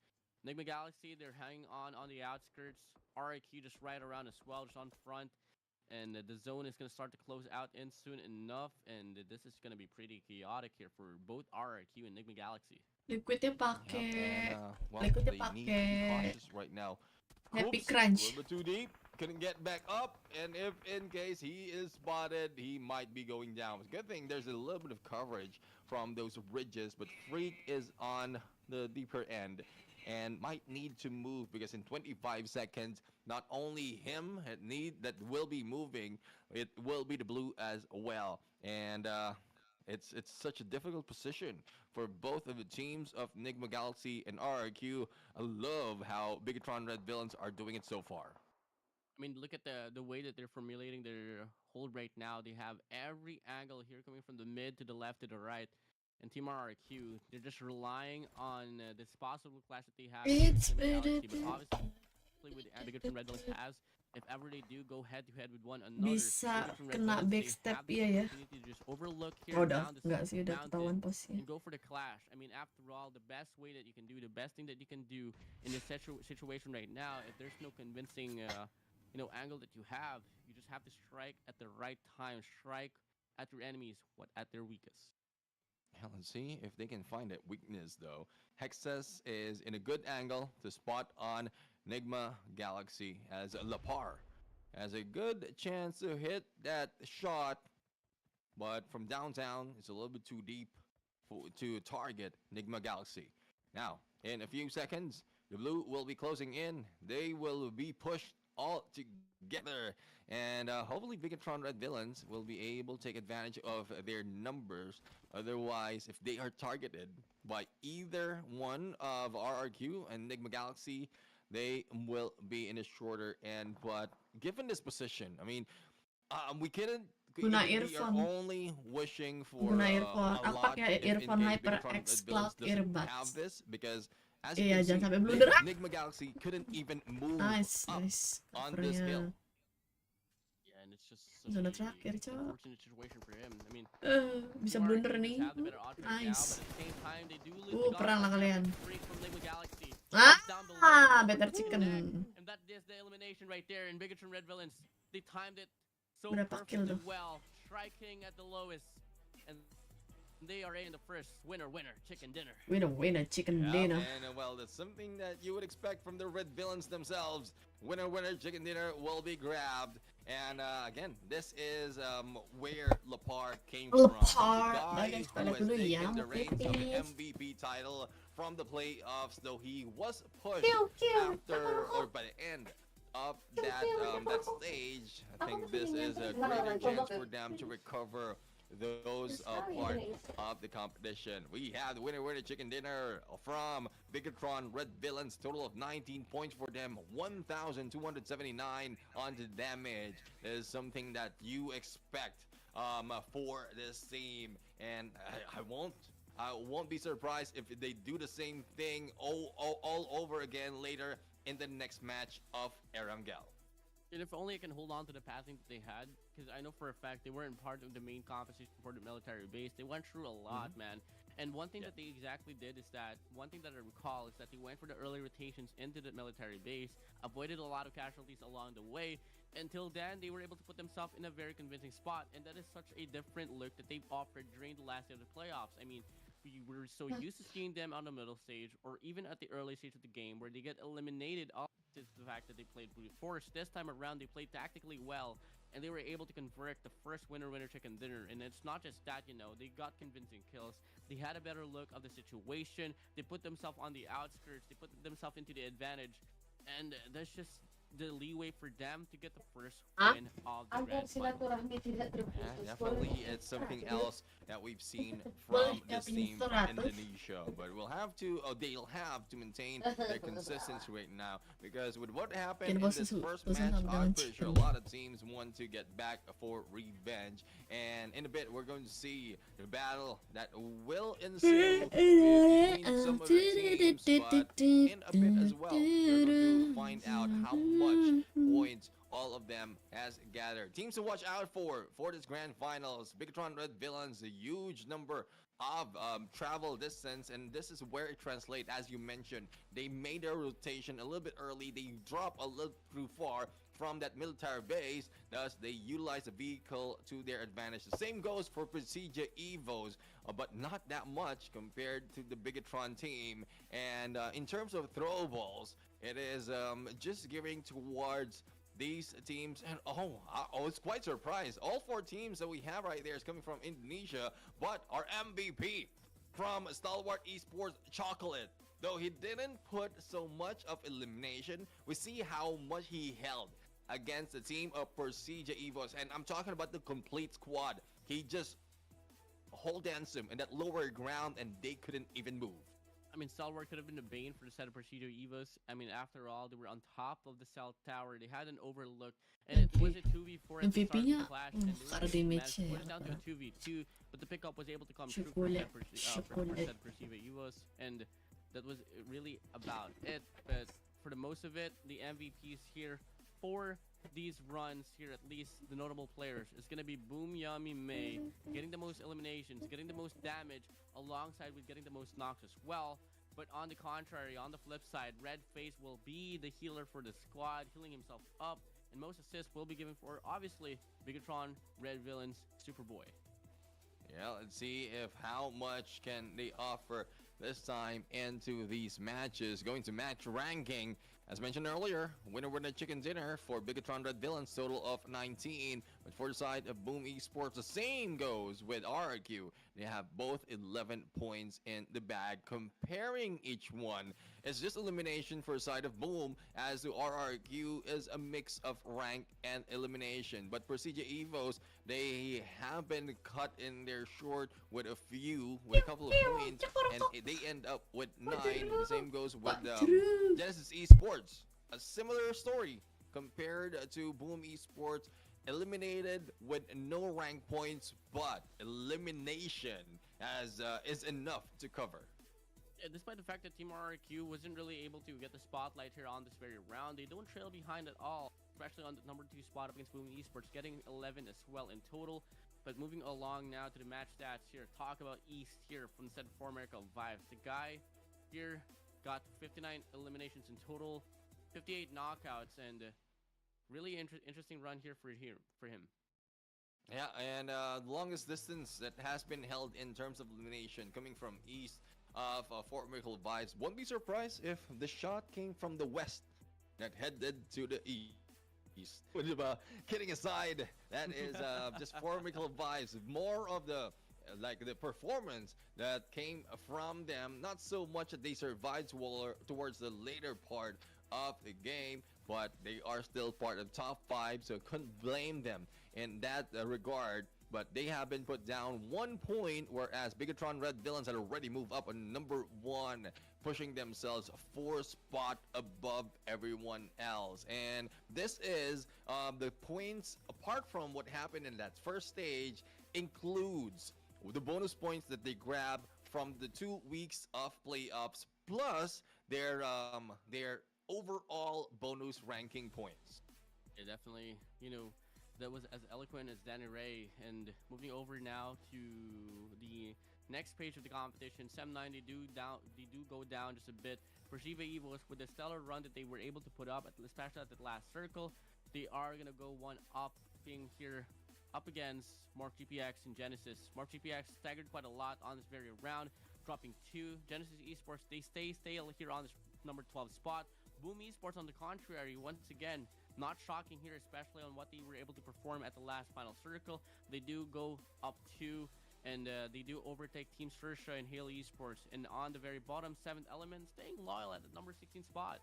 Enigma Galaxy, they're hanging on the outskirts. RIQ just right around as well, just on front. And the zone is going to start to close out in soon enough. And this is going to be pretty chaotic here for both RIQ and Enigma Galaxy. Liquidnya Yep, pakai and, well, Liquidnya they need to be pakai cautious right now. Happy Oops, Crunch. a little bit too deep. couldn't get back up, and if in case he is spotted, he might be going down. It's a good thing there's a little bit of coverage from those ridges, but Freak is on the deeper end and might need to move because in 25 seconds, not only him that will be moving, it will be the blue as well. And it's such a difficult position for both of the teams of Nigma Galaxy and RRQ. I love how Bigatron Red Villains are doing it so far. I mean, look at the way that they're formulating their hold right now. They have every angle here coming from the mid to the left to the right. And Team RRQ, they're just relying on this possible clash that they have. It's Galaxy, but obviously, with Bigatron Red Villains has, if ever they do go head to head with one another, Bisa kena backstep ya. Just overlook Oh, here udah enggak sih, udah ketahuan posnya. and go for the clash. I mean, after all, the best way that you can do, the best thing that you can do in this situation right now, if there's no convincing angle that you have, you just have to strike at the right time, strike at your enemies at their weakest. Yeah, let's see if they can find that weakness though. Hexus is in a good angle to spot on Nigma Galaxy as Lapar has a good chance to hit that shot, but from downtown it's a little bit too deep to target Nigma Galaxy. Now, in a few seconds, the blue will be closing in. They will be pushed all together, and hopefully Bigatron Red Villains will be able to take advantage of their numbers. Otherwise, if they are targeted by either one of RRQ and Nigma Galaxy, they will be in a shorter end. But given this position, I mean, we couldn't. Guna We are earphone. only wishing for Guna earphone. a Aku lot pakai earphone HyperX Cloud have earbuds. this because as Iya, you can jangan see, sampai blunder. Nigma Galaxy couldn't even move Nice, up nice. on this hill. Yeah, and it's just Zona such terakhir, Cok. unfortunate situation for him. I mean, Bisa blunder nih. have the better odds right now, Nice. but at the same time, they do lose the Perang lah Godfather kalian. Freak from Nigma Galaxy. Ah, Down below. better chicken. And that is the elimination right there. And Bigatron Red Villains, they timed it so Berapa kill perfectly tuh? well, striking at the lowest, and they are in the first winner, chicken dinner. Winner, chicken Yeah, dinner. and well, that's something that you would expect from the Red Villains themselves. Winner, chicken dinner will be grabbed. And again, this is where Lapar came from. Lapar. The guy Bagus, who has dulu ya, taken the reins of the Pipis. MVP title from the playoffs, though he was pushed Pew, pew. after or by the end of that stage. I think this is a greater chance for them to recover those part of the competition. We have the winner chicken dinner from Bigatron Red Villains. Total of 19 points for them, 1,279 on the damage. That is something that you expect for this team, and I won't be surprised if they do the same thing all over again later in the next match of Erangel. And if only I can hold on to the passing that they had, because I know for a fact they weren't part of the main competition for the military base. They went through a lot, man. And one thing that they exactly did is that, one thing that I recall is that they went for the early rotations into the military base, avoided a lot of casualties along the way. Until then, they were able to put themselves in a very convincing spot, and that is such a different look that they've offered during the last day of the playoffs. I mean, we were so used to seeing them on the middle stage, or even at the early stage of the game, where they get eliminated off to the fact that they played brute force. This time around, they played tactically well, and they were able to convert the first winner chicken dinner. And it's not just that, they got convincing kills. They had a better look of the situation. They put themselves on the outskirts. They put themselves into the advantage, and that's just the leeway for them to get the first win of the Grand Final. Yeah, definitely, it's something else that we've seen from this team in Indonesia. But they'll have to maintain their consistency right now, because with what happened in this first match, I'm pretty sure a lot of teams want to get back for revenge. And in a bit, we're going to see the battle that will ensue between some of the teams. But in a bit as well, we're going to find out how much points all of them has gathered. Teams to watch out for this grand finals. Bigatron Red Villains, a huge number of travel distance, and this is where it translates. As you mentioned, they made their rotation a little bit early. They dropped a little too far from that military base, thus they utilize the vehicle to their advantage. The same goes for Prestigia Evos, but not that much compared to the Bigatron team. And in terms of throw balls, it is just gearing towards these teams, and I was quite surprised. All 4 teams that we have right there is coming from Indonesia, but our MVP from Stalwart Esports, Chocolate, though he didn't put so much of elimination, we see how much he held against the team of Persija Evos, and I'm talking about the complete squad. He just hold danced him in that lower ground, and they couldn't even move. I mean, Stalwart could have been the bane for the set of Presidio Evos. I mean, after all, they were on top of the cell tower. They had an overlook, and it was a 2v4 at the start of the clash, and they managed to put it down to a 2v2, but the pickup was able to come through for set Presidio Evos, and that was really about it. But for the most of it, the MVPs here for these runs here, at least the notable players, is going to be Boom Yummy May, getting the most eliminations, getting the most damage, alongside with getting the most knocks as well. But on the contrary, on the flip side, Red Face will be the healer for the squad, healing himself up, and most assists will be given for, obviously, Bigatron, Red Villains, Superboy. Yeah, let's see if how much can they offer this time into these matches. Going to match ranking. As mentioned earlier, winner chicken dinner for Bigatron Red Villains, total of 19. But for the side of Boom Esports, the same goes with RRQ. They have both 11 points in the bag. Comparing each one, it's just elimination for the side of Boom, as the RRQ is a mix of rank and elimination. But Persija Evos, they have been cut in their short with a couple of points, and they end up with 9. The same goes with Genesis Esports. A similar story compared to Boom Esports, eliminated with no rank points, but elimination is enough to cover. Despite the fact that Team RRQ wasn't really able to get the spotlight here on this very round, they don't trail behind at all, especially on the number 2 spot up against Boom Esports, getting 11 as well in total. But moving along now to the match stats here, talk about East here from the set for America Vibes. The guy here got 59 eliminations in total, 58 knockouts, and really interesting run here for him. Yeah, and the longest distance that has been held in terms of elimination coming from East of Fort Miracle Vibes. Won't be surprised if the shot came from the west that headed to the east. Kidding aside, that is just Fort Miracle Vibes. More of the the performance that came from them. Not so much that they survived towards the later part of the game, but they are still part of top 5, so couldn't blame them in that regard. But they have been put down 1 point, whereas Bigatron Red Villains had already moved up on number 1, pushing themselves 4 spot above everyone else. And this is the points, apart from what happened in that first stage, includes the bonus points that they grab from the 2 weeks of playoffs, plus their overall bonus ranking points. Yeah, definitely, that was as eloquent as Danny Ray. And moving over now to the next page of the competition, Sem9, they do go down just a bit. Persija Evos, with the stellar run that they were able to put up, especially at the last circle, they are gonna go one up being here up against Mark GPX and Genesis. Mark GPX staggered quite a lot on this very round, dropping 2. Genesis Esports, they stay here on this number 12 spot. Boom Esports, on the contrary, once again, not shocking here, especially on what they were able to perform at the last final circle. They do go up 2, and they do overtake Team Sersha and Halo Esports. And on the very bottom, 7th Element, staying loyal at the number 16 spot.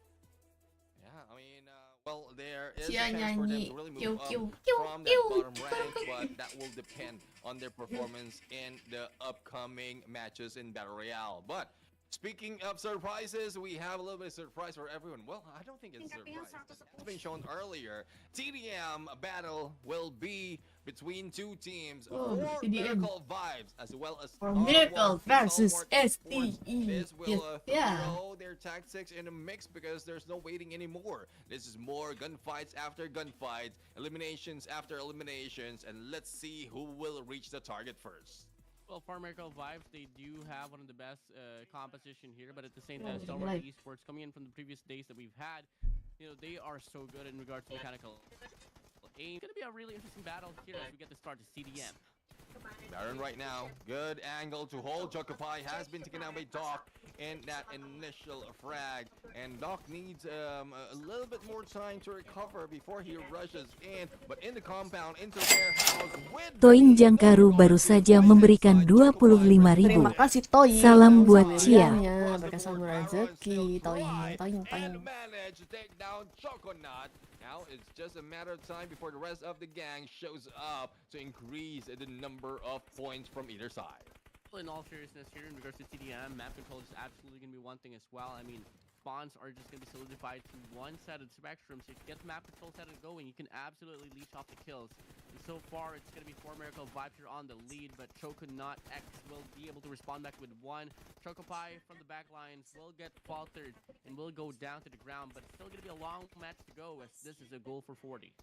Yeah, I mean, well, there is a chance for them to really move up from that bottom rank, but that will depend on their performance in the upcoming matches in Battle Royale. But speaking of surprises, we have a little bit of surprise for everyone. Well, I don't think it's a surprise. It's been shown earlier. TDM battle will be between 2 teams. For Miracle Vibes, as well as Miracle versus STE. This will throw their tactics in a mix because there's no waiting anymore. This is more gunfights after gunfights, eliminations after eliminations, and let's see who will reach the target first. Well, for Miracle Vibes, they do have one of the best composition here, but at the same time, Stalwart Esports, coming in from the previous days that we've had, they are so good in regards to mechanical aim. It's going to be a really interesting battle here as we get to start the CDM. Baron right now, good angle to hold. Chocopai has been taken out by Doc in that initial frag, and Doc needs a little bit more time to recover before he rushes in. But in the compound, into warehouse with Toing Jangkaru baru saja memberikan 25.000. Terima kasih Toying. Salam buat Cia. Hadiahnya, berkah sama rezeki. Toying. and manage to take down Choconut. Now it's just a matter of time before the rest of the gang shows up to increase the number of points from either side. In all seriousness, here in regards to TDM, map control is absolutely going to be one thing as well. I mean, spawns are just going to be solidified to one side of the spectrum. So if you get the map control set going, you can absolutely leech off the kills. And so far, it's going to be 4 Miracle Vibes here on the lead, but Choconut X will be able to respond back with one. Chocopai from the back lines will get faltered and will go down to the ground, but it's still going to be a long match to go as this is a goal for 40.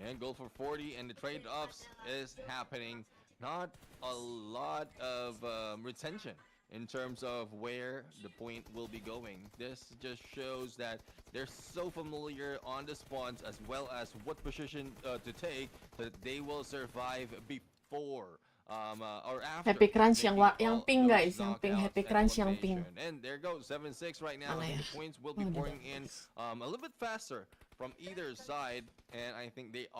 And goal for 40, and the trade-offs is happening. Not a lot of retention in terms of where the point will be going. This just shows that they're so familiar on the spawns as well as what position to take that they will survive before or after. Happy Crunch making yang all pink those guys, yang pink knockouts Happy and Crunch yang pink. elimination. And there goes 7-6 right now. Mana I think ya? the points will be Oh, di pouring bawah. in a little bit faster from either side, and I think they've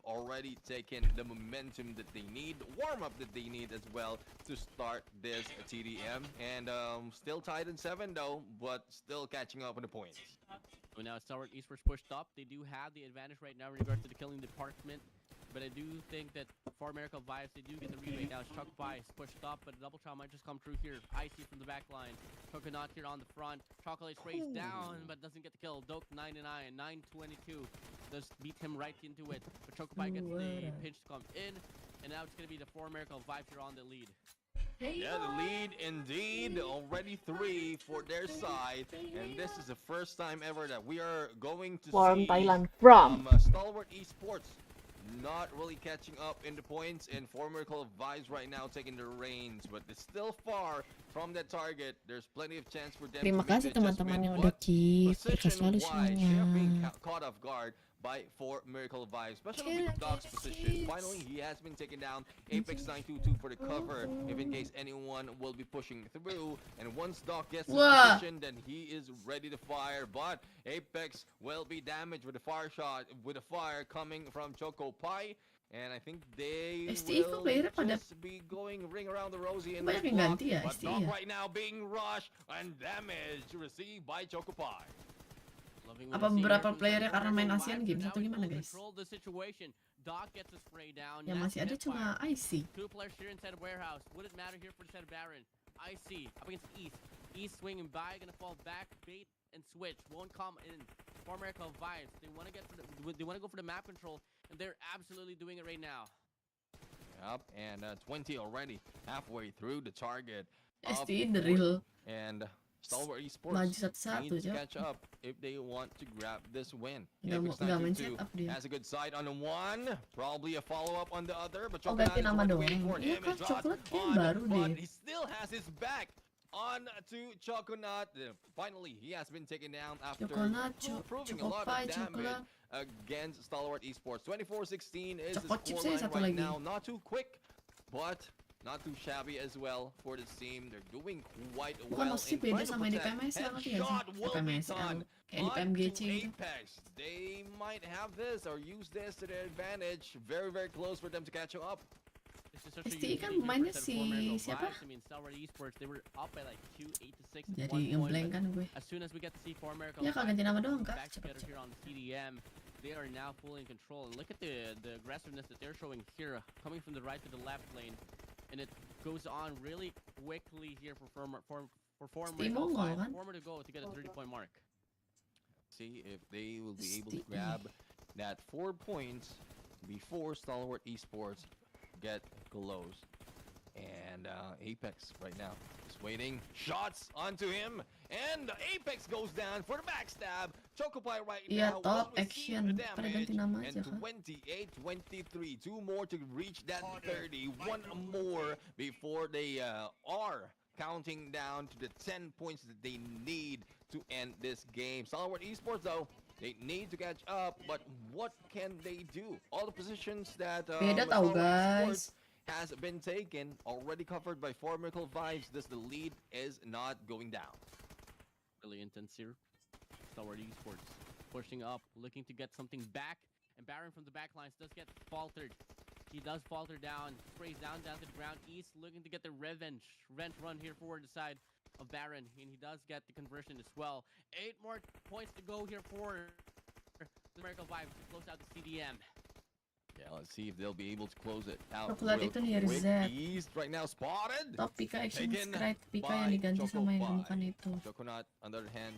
already taken the momentum that they need, warm up that they need as well to start this TDM, and still tied in 7 though, but still catching up on the points. So now Star Wars Esports pushed up. They do have the advantage right now in regards to the killing department. But I do think that for Miracle Vibes, they do get the rebate. Now Chocopai is pushed up, but a double trial might just come through here. Icy from the back line. Coconut here on the front. Chocolate sprays down, but doesn't get the kill. Doke 99, 922. Does beat him right into it. But Chocopai gets the pinch to come in. And now it's going to be the 4 Miracle Vibes here on the lead. Yeah, the lead indeed. Already 3 for their side. And this is the first time ever that we are going to From see Thailand. From Stalwart Esports not really catching up in the points, and 4 Miracle Vibes right now taking the reins, but it's still far from that target. There's plenty of chance for them Terima to make kasih the adjustment, teman-teman yang but udah keep. Berkah selalu position-wise, they are being semuanya. caught off guard by 4 Miracle Vibes, especially with Doc's position. Finally, he has been taken down. Apex 922 for the cover, if in case anyone will be pushing through. And once Doc gets his Wah. position, then he is ready to fire. But Apex will be damaged with a fire shot, with a fire coming from Chocopai. And I think they STI kok will playernya pada just be going ring around the rosy in banyak the yang block. ganti ya But STI Doc ya. right now being rushed and damage received by Chocopai. Loving Apa what I see beberapa here from playernya Star karena Wars main Miracle Asian Vibes, Games but atau now he gimana will guys? control the situation. Doc gets a spray down. Yang masih ada cuma IC. 2 players here inside of warehouse. Wouldn't matter here for the side of Baron. IC up against East. East swinging by, gonna fall back, bait and switch. Won't come in. 4 Miracle Vibes. They want to go for the map control, and they're absolutely doing it right now. Yep, and 20 already halfway through the target. STI the real And Stalwart Esports maju satu-satu needs to aja. catch up if they want to grab this win. Nggak main Apex 922 setup dia. has a good side on the one, probably a follow-up on the other, but Oh, Chocolat ganti is nama already doang. waiting for Iya him. kan, His shots Coklat kan on, baru but deh. he still has his back on to Choconut. Finally, he has been taken down after Choconut, proving a lot Chocopai, of damage Chocolat. against Stalwart Esports. 24-16 is the Coklat chips scoreline aja satu right lagi. now. Not too quick, but not too shabby as well for the team. They're doing quite Bukan well maksudnya in beda trying to sama di protect. PMS ya, ngerti gak Headshot sih? will be PMS done kayak di onto PMGC gitu. Apex. They might have this or use this to their advantage. Very, very close for them to catch up. This is such a STI unique kan game mainnya for si 4 Miracle siapa? Vibes. I mean, Star Wars Esports, they were up by like 2, 8-6 at Jadi one point, ngeblank but kan gue. as soon as we get to see 4 Miracle Ya kalau ganti nama doang kak. back together here on the TDM, they are now fully in control. And look at the aggressiveness that they're showing here, coming from the right to the left lane, and it goes on really quickly here for 4 Miracle Mongol, Vibes. kan? 4 more to go to get a 30-point mark. See if they will be able to STI. grab that 4 points before Stalwart Esports get close. And Apex right now is waiting. Shots onto him. And Apex goes down for the backstab. Chocopai right Iya, now top will receive action. the Pada damage. ganti nama And aja kak. 28-23. 2 more to reach that 30. 1 more before they are counting down to the 10 points that they need to end this game. Stalwart Esports though, they need to catch up, but what can they do? All the positions that Beda tau Stalwart Esports guys. has been taken, already covered by Formical Vibes. Thus the lead is not going down. Really intense here. Stalwart Esports pushing up, looking to get something back. And Baron from the back lines does get faltered. He does falter down, sprays down to the ground. East looking to get the revenge run here forward the side of Baron, and he does get the conversion as well. 8 more points to go here for the Miracle Vibes to close out the CDM. Yeah, let's see if they'll be able to close it out. Coklat itu nih Quick. Rizet. East right now spotted. Top Pika Action Taken Sprite Pika by yang diganti sama yang Choco bukan itu. Choconut, on the other hand,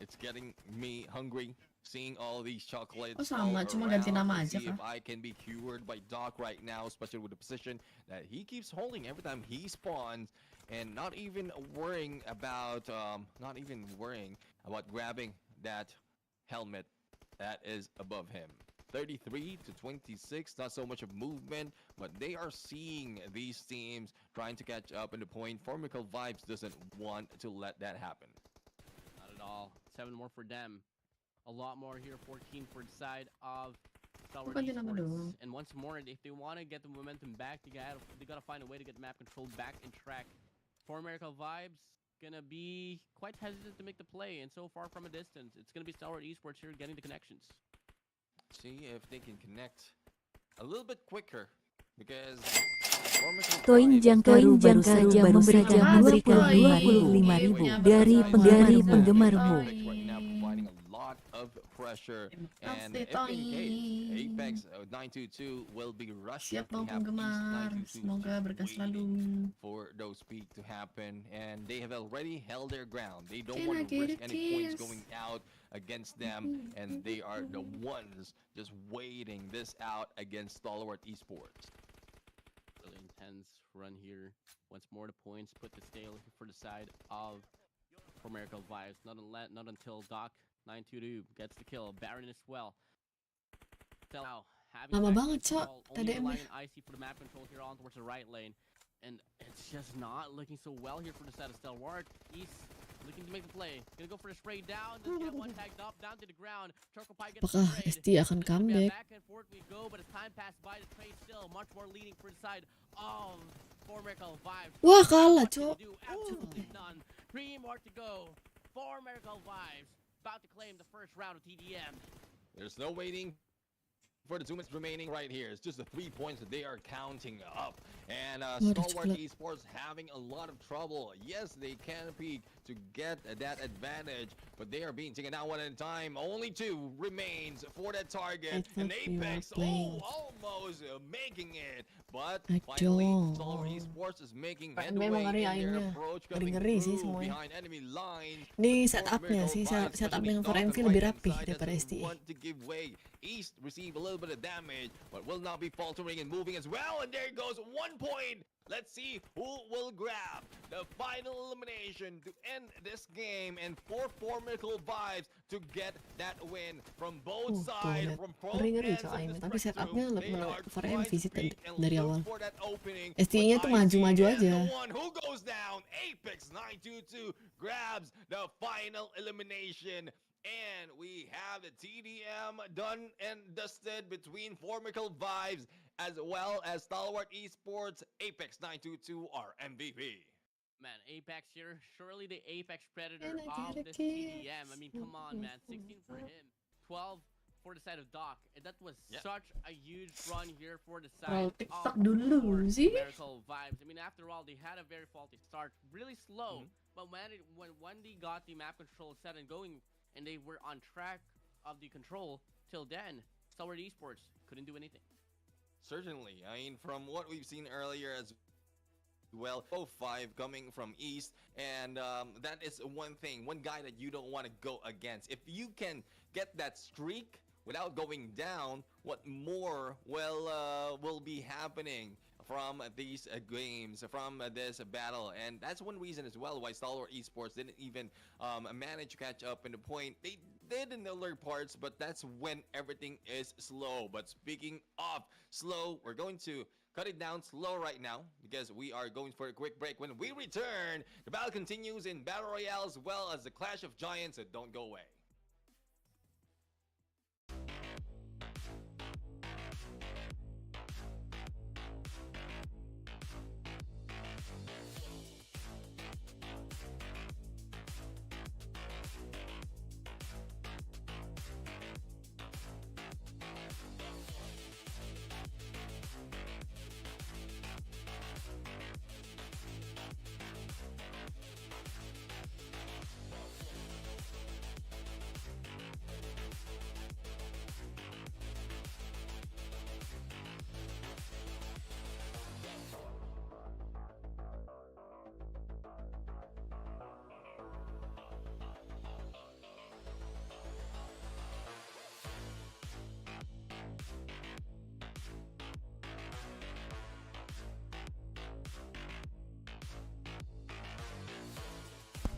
it's getting me hungry. Seeing all these chocolates Oh sama, all cuma around. ganti nama Let's aja see kah? if I can be cured by Doc right now, especially with the position that he keeps holding every time he spawns, and not even worrying about grabbing that helmet that is above him. 33 to 26, not so much of movement, but they are seeing these teams trying to catch up in the point. Formical Vibes doesn't want to let that happen. Not at all. 7 more for them. A lot more here. 14 for the side of Stalwart Bukan dia nama doang. Esports. And once more, if they want to get the momentum back, they gotta find a way to get map control back in track. For Miracle Vibes, gonna be quite hesitant to make the play, and so far from a distance, it's gonna be Stalwart Esports here getting the connections. See if they can connect a little bit quicker, because Koin Jangkaru baru saja memberikan 25.000 dari penggemarmu. Providing a lot of pressure, and if in case Apex 922 will be rushing, Siap dong penggemar, semoga berkah selalu. For those peak to happen, and they have already held their ground. They don't Can want I to get risk a any points kiss? going out against them, and they are the ones just waiting this out against Stalwart Esports. Really intense run here. Once more, the points put the stale for the side of for Miracle Vibes. Not until Doc 922 gets the kill. Baron as well. Now, having Lama map banget, Cok, control, only TDM-nya. relying on IC for the map control here on towards the right lane. And it's just not looking so well here for the side of Stalwart. He's looking to make the play. Gonna go for the spray down. Doesn't get one tagged up, down to the ground. Chocopi gets Apakah sprayed. ST akan It's gonna be a comeback? back and forth we go, but as time passes by, the trade still much more leading for the side of For Miracle Vibes. Wah kalah, Cok. Do absolutely none. 3 more to go. For Miracle Vibes about to claim the first round of TDM. There's no waiting for the 2 minutes remaining right here. It's just the 3 points that they are counting up. And Stalwart Esports having a lot of trouble. Yes, they can peak to get that advantage, but they are being taken out one at a time. Only 2 remains for that target. And Apex, almost making it. But finally, Stalwart Esports is making headway in their approach, coming through behind enemy lines. Ini setupnya sih, setupnya for MV lebih rapi daripada STE. Want to give way. East receive a little bit of damage, but will not be faltering and moving as well. And there goes 1 point. Let's see who will grab the final elimination to end this game, and for Formical Vibes to get that win from both sides. From Ngeri coy, tapi setupnya for MV sih dari awal. STE-nya tuh maju-maju aja. Who goes down? Apex 922 grabs the final elimination. And we have the TDM done and dusted between Formical Vibes as well as Stalwart Esports. Apex 922 are MVP. Man, Apex here, surely the Apex Predator of this TDM. I mean, come on, man. 16 for him, 12 for the side of Doc. And that was such a huge run here for the side of Miracle Vibes. I mean, after all, they had a very faulty start, really slow. But when they got the map control set and going, and they were on track of the control till then, Stalwart Esports couldn't do anything. Certainly. I mean, from what we've seen earlier as well, 5 coming from East, and that is one thing, one guy that you don't want to go against. If you can get that streak without going down, what more will be happening from these games, from this battle? And that's one reason as well why Stalwart Esports didn't even manage to catch up in the point. They did in the earlier parts, but that's when everything is slow. But speaking of slow, we're going to cut it down slow right now because we are going for a quick break. When we return, the battle continues in Battle Royale as well as the Clash of Giants, so don't go away.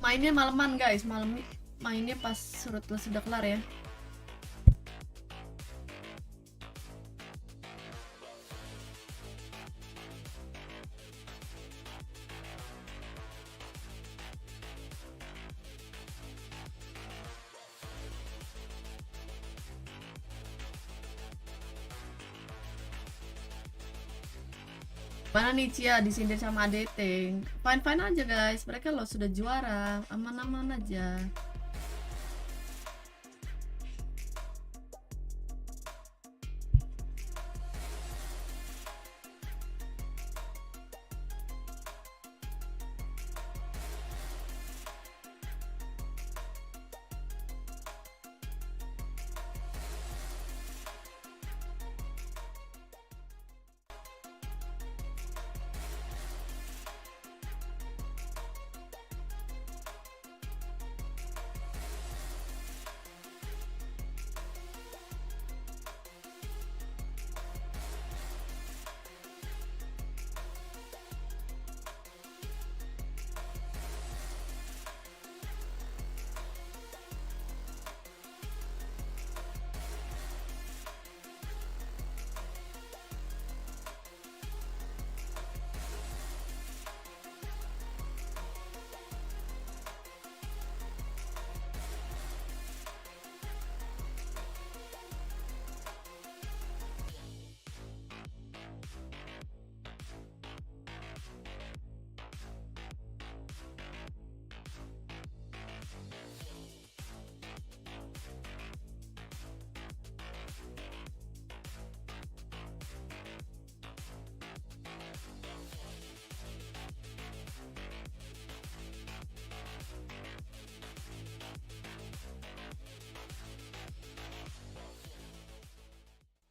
Mainnya maleman guys, mainnya pas Ruthless sudah kelar ya. Mana nih Cia disindir sama ADT? Fine aja guys, mereka lo sudah juara, aman-aman aja.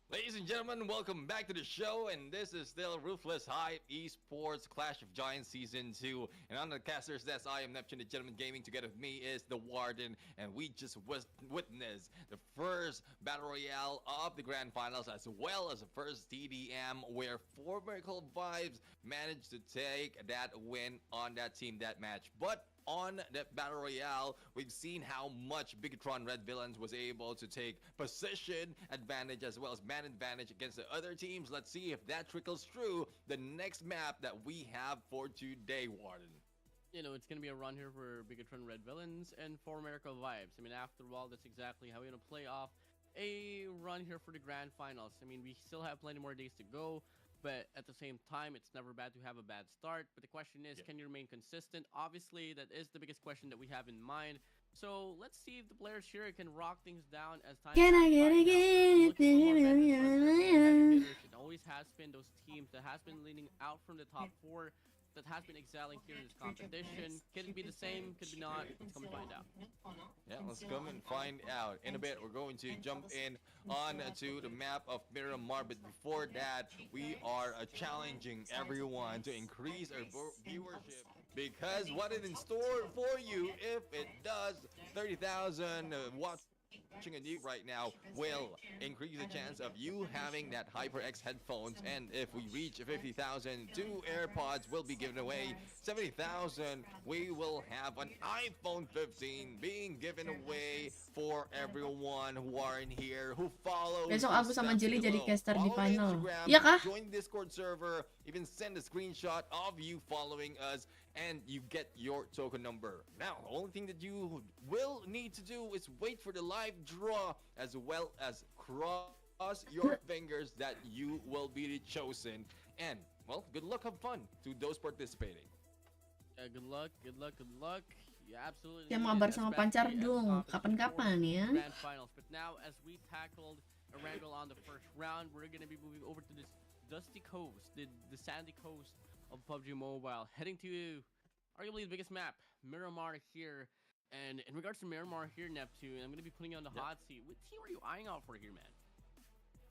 Ladies and gentlemen, welcome back to the show, and this is still Ruthless Hype Esports Clash of Giants Season 2. And on the caster's desk, I am Neptune, the Gentleman Gaming. Together with me is the Warden, and we just witnessed the first Battle Royale of the Grand Finals, as well as the first TDM, where 4Miracle Vibes managed to take that win on that team that match. But on that Battle Royale, we've seen how much Bigatron Red Villains was able to take position advantage as well as man advantage against the other teams. Let's see if that trickles through the next map that we have for today, Warden. You know, it's going to be a run here for Bigatron Red Villains and 4Miracle Vibes. I mean, after all, that's exactly how we're going to play off a run here for the Grand Finals. I mean, we still have plenty more days to go. But at the same time, it's never bad to have a bad start. But the question is, can you remain consistent? Obviously, that is the biggest question that we have in mind. So let's see if the players here can rock things down as time Can I passes get by. again? It always has been those teams that has been leaning out from the top 4, that has been excelling here in this competition. Could it be the same? Could be not? Let's come and find out. Yeah, let's come and find out. In a bit, we're going to jump in on to the map of Miramar, but before that, we are challenging everyone to increase our viewership, because what is in store for you, if it does 30,000 watch watching you right now will increase the chance of you having that HyperX headphones. And if we reach 50,000, 2 AirPods will be given away. 70,000, we will have an iPhone 15 being given away for everyone who are in here, who follows. Besok aku sama Jelly jadi caster di Follow final. Instagram, Iya kah? join Discord server, even send a screenshot of you following us, and you get your token number. Now, the only thing that you will need to do is wait for the live draw, as well as cross your fingers that you will be the chosen. And, well, good luck, have fun to those participating. Good luck, good luck, good luck. Yeah, absolutely. Ya mabar sama Pancar dong, kapan-kapan ya. Grand Finals. But now, as we tackled a wrangle on the first round, we're going to be moving over to this dusty coast, the sandy coast of PUBG Mobile, heading to arguably the biggest map, Miramar here. And in regards to Miramar here, Neptune, I'm going to be putting you on the hot seat. What team are you eyeing out for here, man?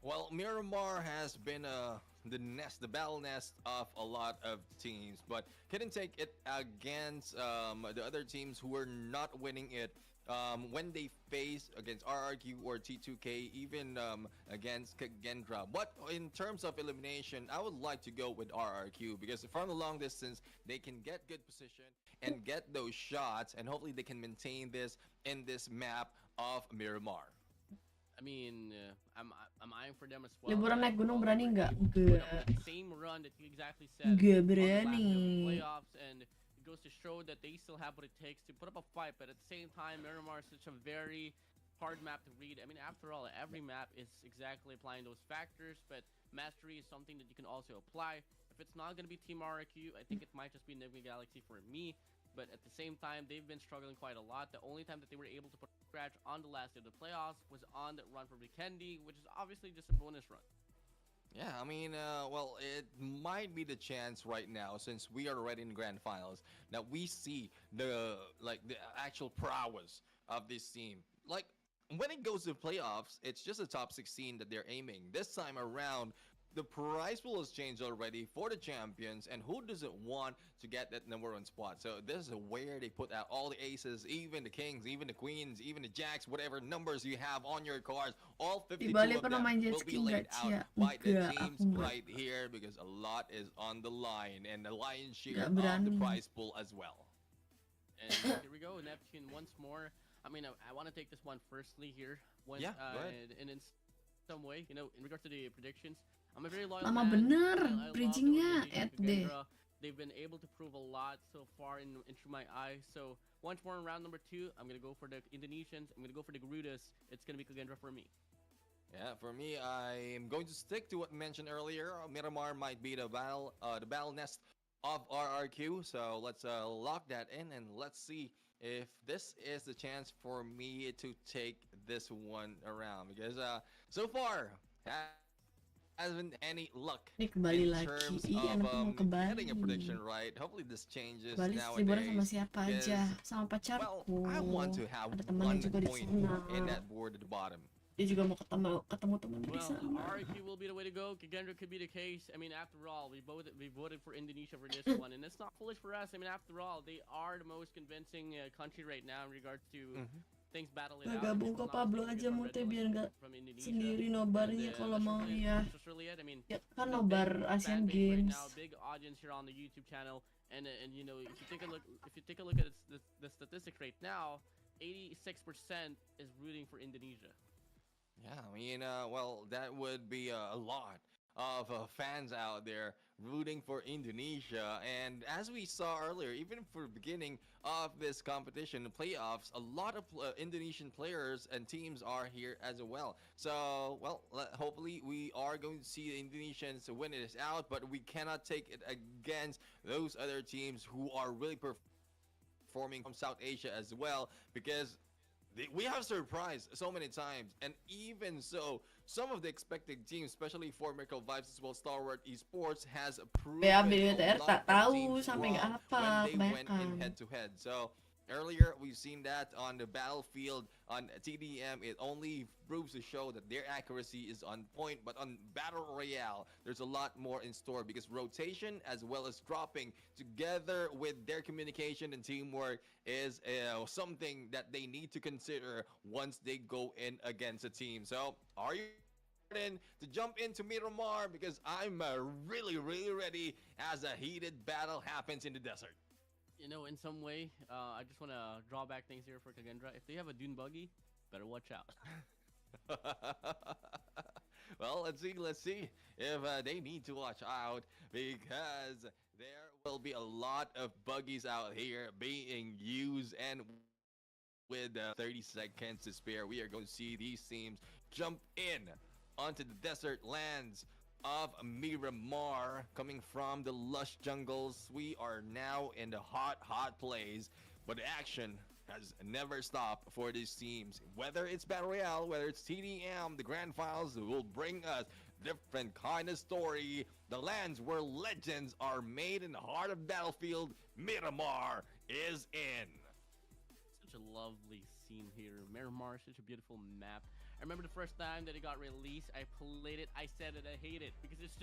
Well, Miramar has been the battle nest of a lot of teams, but couldn't take it against the other teams who were not winning it when they face against RRQ or T2K, even against Gendra. But in terms of elimination, I would like to go with RRQ, because from the long distance, they can get good position and get those shots, and hopefully they can maintain this in this map of Miramar. I mean, I'm eyeing for them as well. Liburan naik gunung Well, berani they were nggak? able to put up Nggak. the same run that you exactly said Nggak on the last berani. year of the playoffs, and it goes to show that they still have what it takes to put up a fight. But at the same time, Miramar is such a very hard map to read. I mean, after all, every map is exactly applying those factors, but mastery is something that you can also apply. If it's not going to be Team RRQ, I think it might just be Nebula Galaxy for me. But at the same time, they've been struggling quite a lot. The only time that they were able to put a scratch on the last day of the playoffs was on that run for Vikendi, which is obviously just a bonus run. Yeah, I mean, well, it might be the chance right now, since we are already in grand finals, that we see the actual prowess of this team. Like, when it goes to playoffs, it's just a top 16 that they're aiming. This time around, the prize pool has changed already for the champions, and who doesn't want to get that #1 spot? So this is where they put out all the aces, even the kings, even the queens, even the jacks, whatever numbers you have on your cards, all 52 Di Bali of pernah them main jet will be ski laid nggak, out Cia? by the Nggak, teams aku nggak. right here, because a lot is on the line, and the lion's share Nggak of the berani. prize pool as well. And here we go, Neptune once more. I mean, I want to take this one firstly here. When, Yeah, go ahead. and in some way, you know, in regards to the predictions, I'm a very loyal Lama fan. bener I love the bridgingnya, organization of deh. Kagendra. They've been able to prove a lot so far in through my eyes. So once more in round number 2, I'm gonna go for the Indonesians. I'm gonna go for the Garudas. It's gonna be Kagendra for me. Yeah, for me, I am going to stick to what mentioned earlier. Miramar might be the battle nest of RRQ. So let's lock that in, and let's see if this is the chance for me to take this one around. Because so far, hasn't any luck Ini ke Bali in lagi. terms Iya, of anakku mau ke Bali. getting a prediction right. Hopefully this changes Bali liburan sama nowadays. siapa aja? because, Sama pacarku. Well, I want to have Ada temannya one juga di point sana. in that board at the bottom. Dia juga mau ketemu teman di Well, sana. RQ will be the way to go. Kagendra could be the case. I mean, after all, we voted for Indonesia for this one, and it's not foolish for us. I mean, after all, they are the most convincing country right now in regards to things battle it Nah, out. gabung If ke it's not Pablo something aja from mute Red biar Bull nggak from Indonesia. sendiri And, nobarnya kalau mau ya. that's just really it. I mean, Ya kan the nobar big Asian fan base right Games. now, big audience here on the YouTube channel, and you know, if you take a look at the statistics right now, 86% is rooting for Indonesia. Yeah, I mean, well, that would be a lot of fans out there rooting for Indonesia. And as we saw earlier, even for the beginning of this competition, the playoffs, a lot of Indonesian players and teams are here as well. So, well, hopefully we are going to see the Indonesians win it out, but we cannot take it against those other teams who are really performing from South Asia as well, because we have surprised so many times, and even so, some of the expected teams, especially for Miracle Vibes as well, Stalwart Esports, has proven BAB a WTR lot tak of tahu teams sampai nggak wrong hafal, when they went in kebanyakan. head-to-head. So earlier, we've seen that on the battlefield on TDM. It only proves to show that their accuracy is on point, but on Battle Royale, there's a lot more in store, because rotation as well as dropping together with their communication and teamwork is something that they need to consider once they go in against a team. So, are you ready to jump into Miramar? Because I'm really, really ready as a heated battle happens in the desert. You know, in some way, I just want to draw back things here for Kagendra. If they have a dune buggy, better watch out. Well, let's see if they need to watch out, because there will be a lot of buggies out here being used, and with 30 seconds to spare, we are going to see these teams jump in onto the desert lands of Miramar, coming from the lush jungles. We are now in the hot place, but the action has never stopped for these teams. Whether it's Battle Royale, whether it's TDM, the Grand Finals will bring us different kind of story. The lands where legends are made in the heart of battlefield, Miramar is in. Such a lovely scene here. Miramar, such a beautiful map. I remember the first time that it got released, I played it, I said it, I hate it, because there's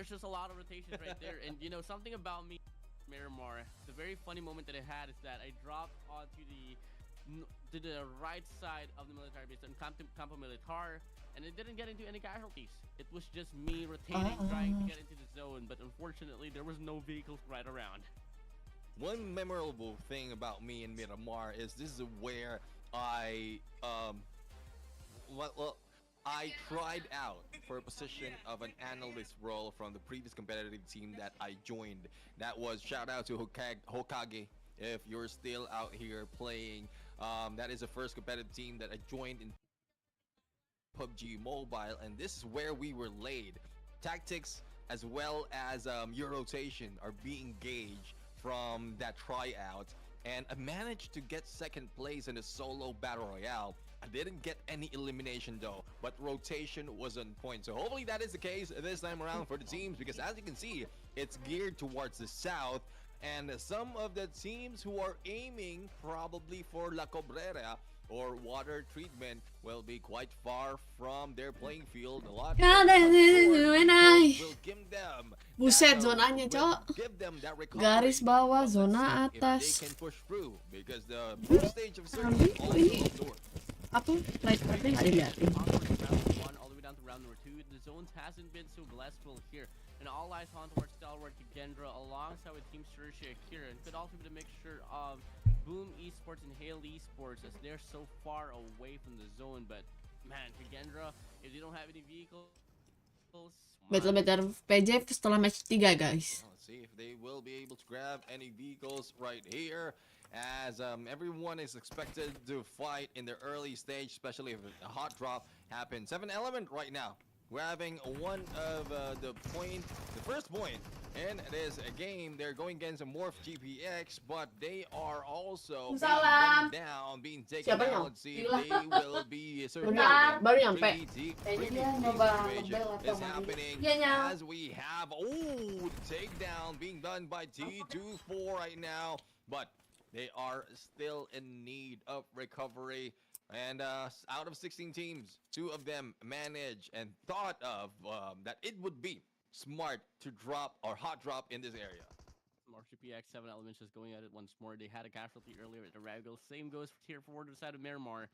just a lot of rotations right there. And you know, something about me, Miramar, the very funny moment that I had is that I dropped onto the right side of the military base in Campo Militar, and it didn't get into any casualties. It was just me rotating, trying to get into the zone, but unfortunately there was no vehicles right around. one memorable thing about me in Miramar is this is where I well, I tried out for a position of an analyst role from the previous competitive team that I joined. That was shout out to Hokage. If you're still out here playing, that is the first competitive team that I joined in PUBG Mobile, and this is where we were laid. Tactics as well as your rotation are being gauged from that tryout, and I managed to get second place in a solo battle royale. I didn't get any elimination though, but rotation was on point. So hopefully that is the case this time around for the teams, because as you can see, it's geared towards the south, and some of the teams who are aiming probably for La Cobrera or water treatment will be quite far from their playing field. A lot will give them Buset, zonanya, Cok. Garis bawah, zona atas. they can push through, because the first stage of circle is also outdoors. Apa? Light trapnya nggak diliatin. Round 1 all the way down to round number 2. The zones hasn't been so blissful here. And all eyes on towards Stalwart Gendra alongside with Team Sersha here. And could also be the mixture of Boom Esports and Hale Esports, as they're so far away from the zone. But man, Gendra, if they don't have any vehicles, Better PJ setelah match 3 guys. Let's see if they will be able to grab any vehicles right here, as everyone is expected to fight in the early stage, especially if a hot drop happens. 7-Element right now grabbing one of the first point in this game. They're going against a Morph GPX, but they are also being taken down. Let's see if they will be Baru nyampe. is happening as we have takedown being done by T24 right now, but they are still in need of recovery. And out of 16 teams, 2 of them managed and thought of that it would be smart to drop or hot drop in this area. More GPX 7-Element just going at it once more. They had a casualty earlier at the Raggle. Same goes for tier 4 to the side of Miramar.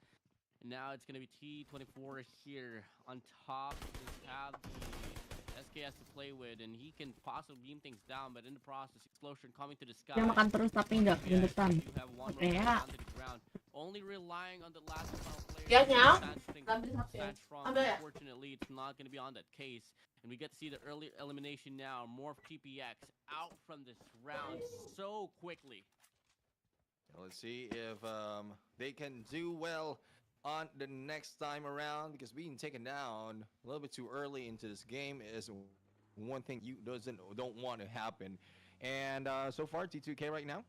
And now it's going to be T24 here on top. Just have the SKS to play with, and he can possibly beam things down, but in the process, explosion coming to the sky. Dia makan terus tapi nggak gendutan. You have one Oke, rocket ya. onto the ground. Only relying on the last final player. Ya, Nyam. Stand strong. Ambil ya. Unfortunately, it's not going to be on that case. And we get to see the early elimination now. Morph TPX out from this round so quickly. Let's see if they can do well on the next time around, because being taken down a little bit too early into this game is one thing you don't want to happen. And so far, T2K right now,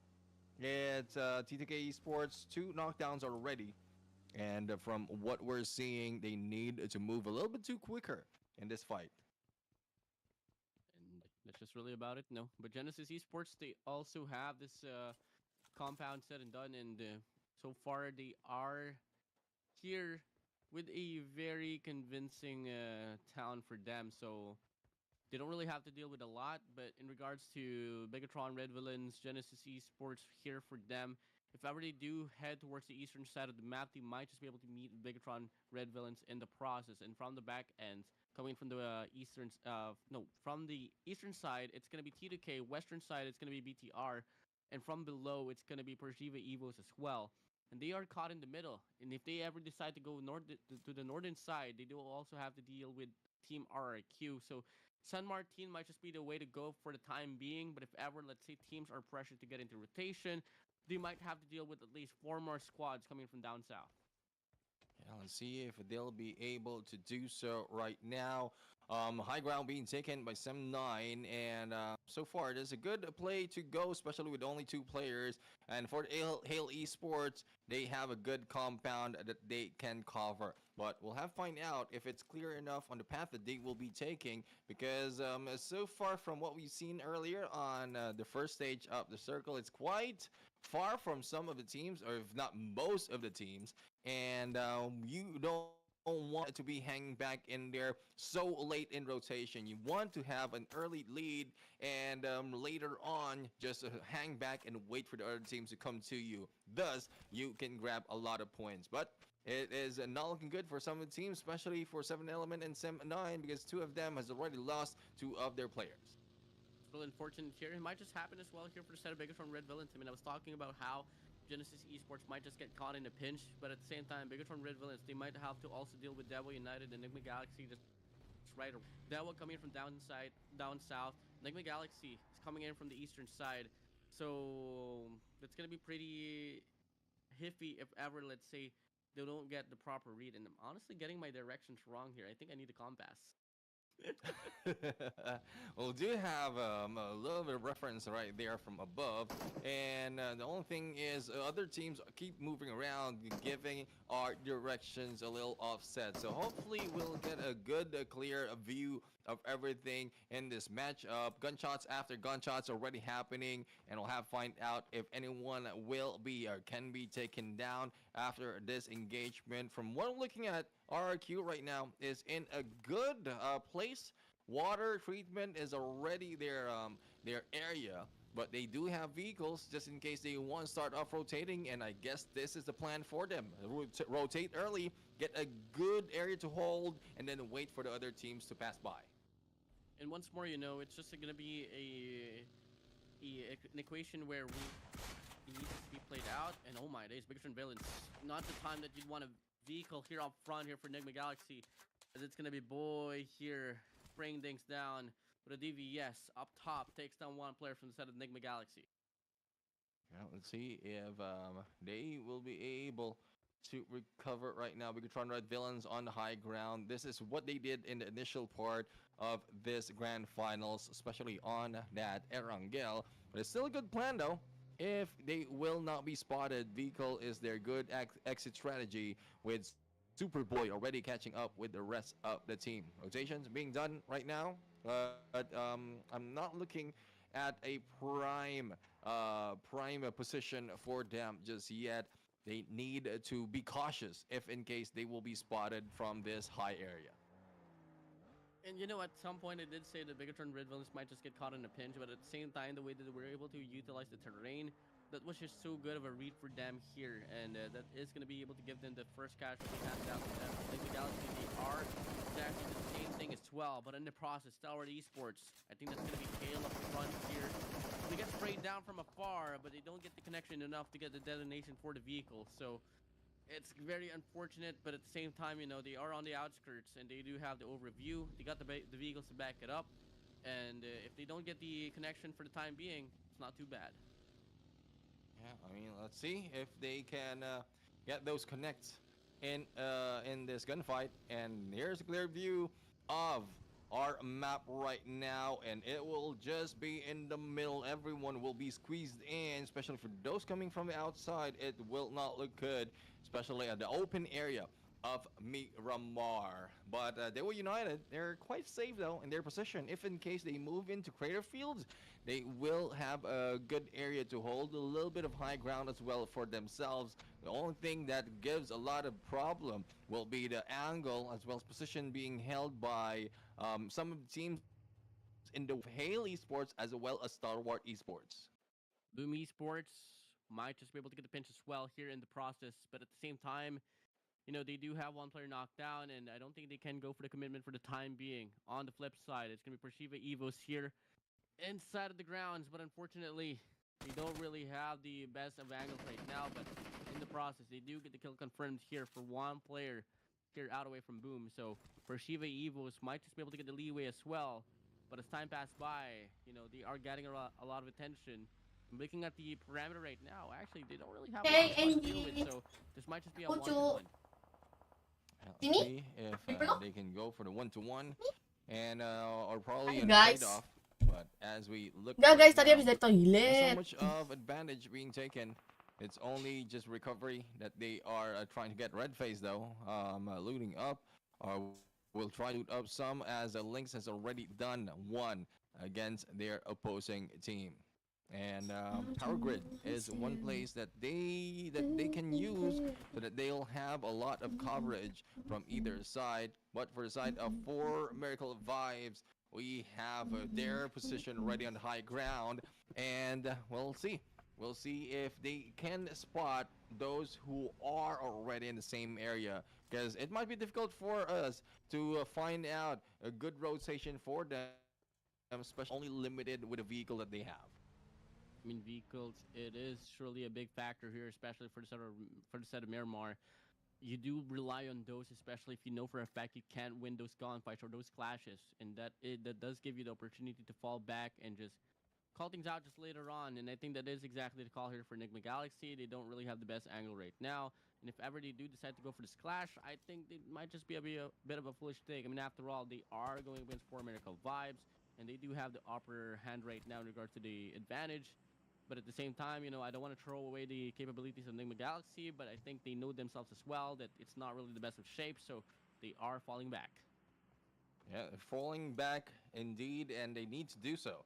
it's T2K Esports 2 knockdowns already, and from what we're seeing, they need to move a little bit too quicker in this fight. And that's just really about it. No, but Genesis Esports, they also have this compound said and done, and so far they are here with a very convincing town for them. So they don't really have to deal with a lot, but in regards to Megatron Red Villains, Genesis Esports here for them, if ever they do head towards the eastern side of the map, they might just be able to meet Megatron Red Villains in the process. And from the back end, coming from the from the eastern side, it's going to be T2K, western side, it's going to be BTR, and from below, it's going to be Persiva Evos as well. And they are caught in the middle. And if they ever decide to go to the northern side, they do also have to deal with Team RRQ. So San Martin might just be the way to go for the time being, but if ever, let's say, teams are pressured to get into rotation, they might have to deal with at least 4 more squads coming from down south. Yeah, let's see if they'll be able to do so right now. High ground being taken by Sem9, and so far it is a good play to go, especially with only 2 players. And for Hale Esports, they have a good compound that they can cover. But we'll have to find out if it's clear enough on the path that they will be taking, because so far from what we've seen earlier on the first stage of the circle, it's quite far from some of the teams, or if not most of the teams, and you don't want to be hanging back in there so late in rotation. You want to have an early lead, and later on just hang back and wait for the other teams to come to you. Thus, you can grab a lot of points. But it is not looking good for some of the teams, especially for 7-Element and Sem9, because 2 of them has already lost 2 of their players. really unfortunate here. It might just happen as well here for the set of Biggotron Red Villains. I mean, I was talking about how Genesis Esports might just get caught in a pinch, but at the same time, Biggotron Red Villains, they might have to also deal with Devil United and Enigma Galaxy just right. Devil coming from down south. Enigma Galaxy is coming in from the eastern side. So it's gonna be pretty iffy if ever, let's say, they don't get the proper read. And I'm honestly getting my directions wrong here. I think I need a compass. Well, do have a little bit of reference right there from above, and the only thing is other teams keep moving around, giving our directions a little offset. So hopefully we'll get a good, clear view of everything in this matchup. Gunshots after gunshots already happening, and we'll have find out if anyone will be or can be taken down after this engagement. From what I'm looking at, RRQ right now is in a good place. Water treatment is already their area, but they do have vehicles just in case they want to start off rotating, and I guess this is the plan for them. Rotate early, get a good area to hold, and then wait for the other teams to pass by. And once more, you know, it's just going to be an equation where we need this to be played out. And oh my days, Biggotron Villains, not the time that you'd want a vehicle here up front here for Enigma Galaxy, as it's going to be Boy here spraying things down with a DVS up top, takes down one player from the set of Enigma Galaxy. Yeah, let's see if they will be able to recover right now. Biggotron Red Villains on the high ground. This is what they did in the initial part of this grand finals, especially on that Erangel. But it's still a good plan though. If they will not be spotted, vehicle is their good exit strategy, with Superboy already catching up with the rest of the team. Rotations being done right now, but I'm not looking at a prime position for them just yet. They need to be cautious if in case they will be spotted from this high area. And you know, at some point I did say that Biggotron Red Villains might just get caught in a pinch, but at the same time, the way that we're able to utilize the terrain, that was just so good of a read for them here, and that is going to be able to give them the first casualty hand down to them. I think the Galaxy, they are exactly the same thing as well, but in the process, Stalwart Esports, I think that's going to be Kale up front here. They get sprayed down from afar, but they don't get the connection enough to get the detonation for the vehicle, so it's very unfortunate. But at the same time, you know, they are on the outskirts, and they do have the overview. They got the vehicles to back it up, and if they don't get the connection for the time being, it's not too bad. Yeah, I mean, let's see if they can get those connects in this gunfight. And here's a clear view of our map right now, and it will just be in the middle. Everyone will be squeezed in, especially for those coming from the outside. It will not look good, especially at the open area of Miramar. But they were united. They're quite safe though in their position. If in case they move into crater fields, they will have a good area to hold, a little bit of high ground as well for themselves. The only thing that gives a lot of problem will be the angle as well as position being held by some of the teams in the Hale Esports as well as Stalwart Esports. Boom Esports might just be able to get the pinch as well here in the process, but at the same time, you know, they do have one player knocked down, and I don't think they can go for the commitment for the time being. On the flip side, it's going to be Pershiva Evos here inside of the grounds, but unfortunately, they don't really have the best of angles right now, but in the process, they do get the kill confirmed here for one player here out away from Boom. So Pershiva Evos might just be able to get the leeway as well, but as time passed by, you know, they are getting a lot of attention. I'm looking at the parameter right now. Actually, they don't really have a lot to deal with, so this might just be a one-to-one. Let's see if they can go for the one-to-one, and or probably in guys. trade-off. But as we look, Enggak guys, tadi now, habis dari there's so toilet. much of advantage being taken. It's only just recovery that they are trying to get. Red Face though, looting up, or will try to loot up some, as Lynx has already done one against their opposing team. And Power Grid is one place that they can use so that they'll have a lot of coverage from either side. But for the side of 4 Miracle Vibes, we have their position ready on the high ground, and we'll see if they can spot those who are already in the same area, because it might be difficult for us to find out a good rotation for them especially only limited with a vehicle that they have. I mean, vehicles, it is surely a big factor here, especially for the set of Miramar. You do rely on those, especially if you know for a fact you can't win those gunfights or those clashes, and that does give you the opportunity to fall back and just call things out just later on. And I think that is exactly the call here for Enigma Galaxy. They don't really have the best angle right now, and if ever they do decide to go for this clash, I think it might just be a bit of a foolish take. I mean, after all, they are going against 4 Miracle Vibes, and they do have the upper hand right now in regards to the advantage. But at the same time, I don't want to throw away the capabilities of Enigma Galaxy, but I think they know themselves as well that it's not really the best of shape, so they are falling back. Yeah, falling back indeed, and they need to do so.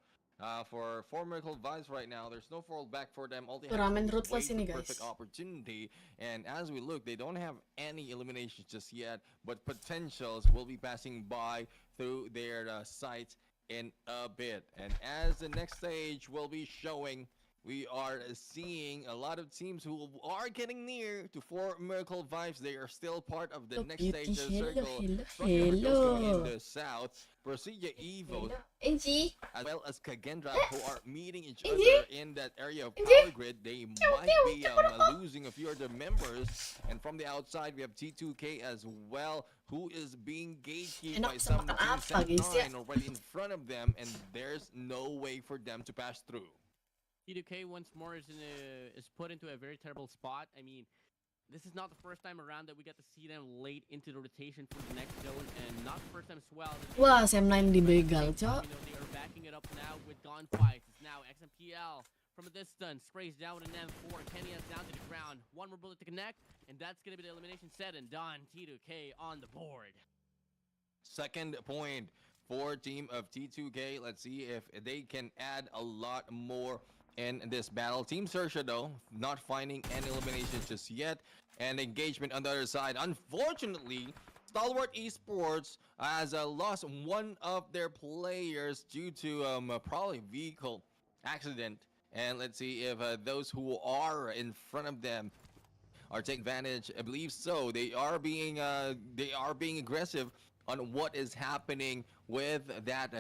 For Miracle Vibes right now, there's no fall back for them. All they have to Ramen do is Ruthless wait ini for guys. perfect opportunity. And as we look, they don't have any eliminations just yet, but potentials will be passing by through their sights in a bit. And as the next stage will be showing, we are seeing a lot of teams who are getting near to 4 Miracle Vibes. They are still part of the Look, next stage of the hello, circle. hello, Structure for those coming in hello. the south. Procedure Evo, Angie, as well as Kagendra, who are meeting each Angie? other in that area of power grid. They might be losing a few of their members. And from the outside, we have T2K as well, who is being gatekeeped Enak by bisa some makan teams apa, guys, ya? already in front of them, and there's no way for them to pass through. T2K once more is put into a very terrible spot. I mean, this is not the first time around that we get to see them late into the rotation for the next zone, and not the first time as well. Wah, Sam9 dibegal, cok. They are backing it up now with gunfights. It's now XMPL from a distance, sprays down with an M4. Kenny has down to the ground. One more bullet to connect, and that's going to be the elimination set and done. T2K on the board. Second point for team of T2K. Let's see if they can add a lot more in this battle. Team Sersha, though, not finding any eliminations just yet. And engagement on the other side. Unfortunately, Stalwart Esports has lost one of their players due to probably vehicle accident. And let's see if those who are in front of them are taking advantage. I believe so. They are being aggressive on what is happening with that,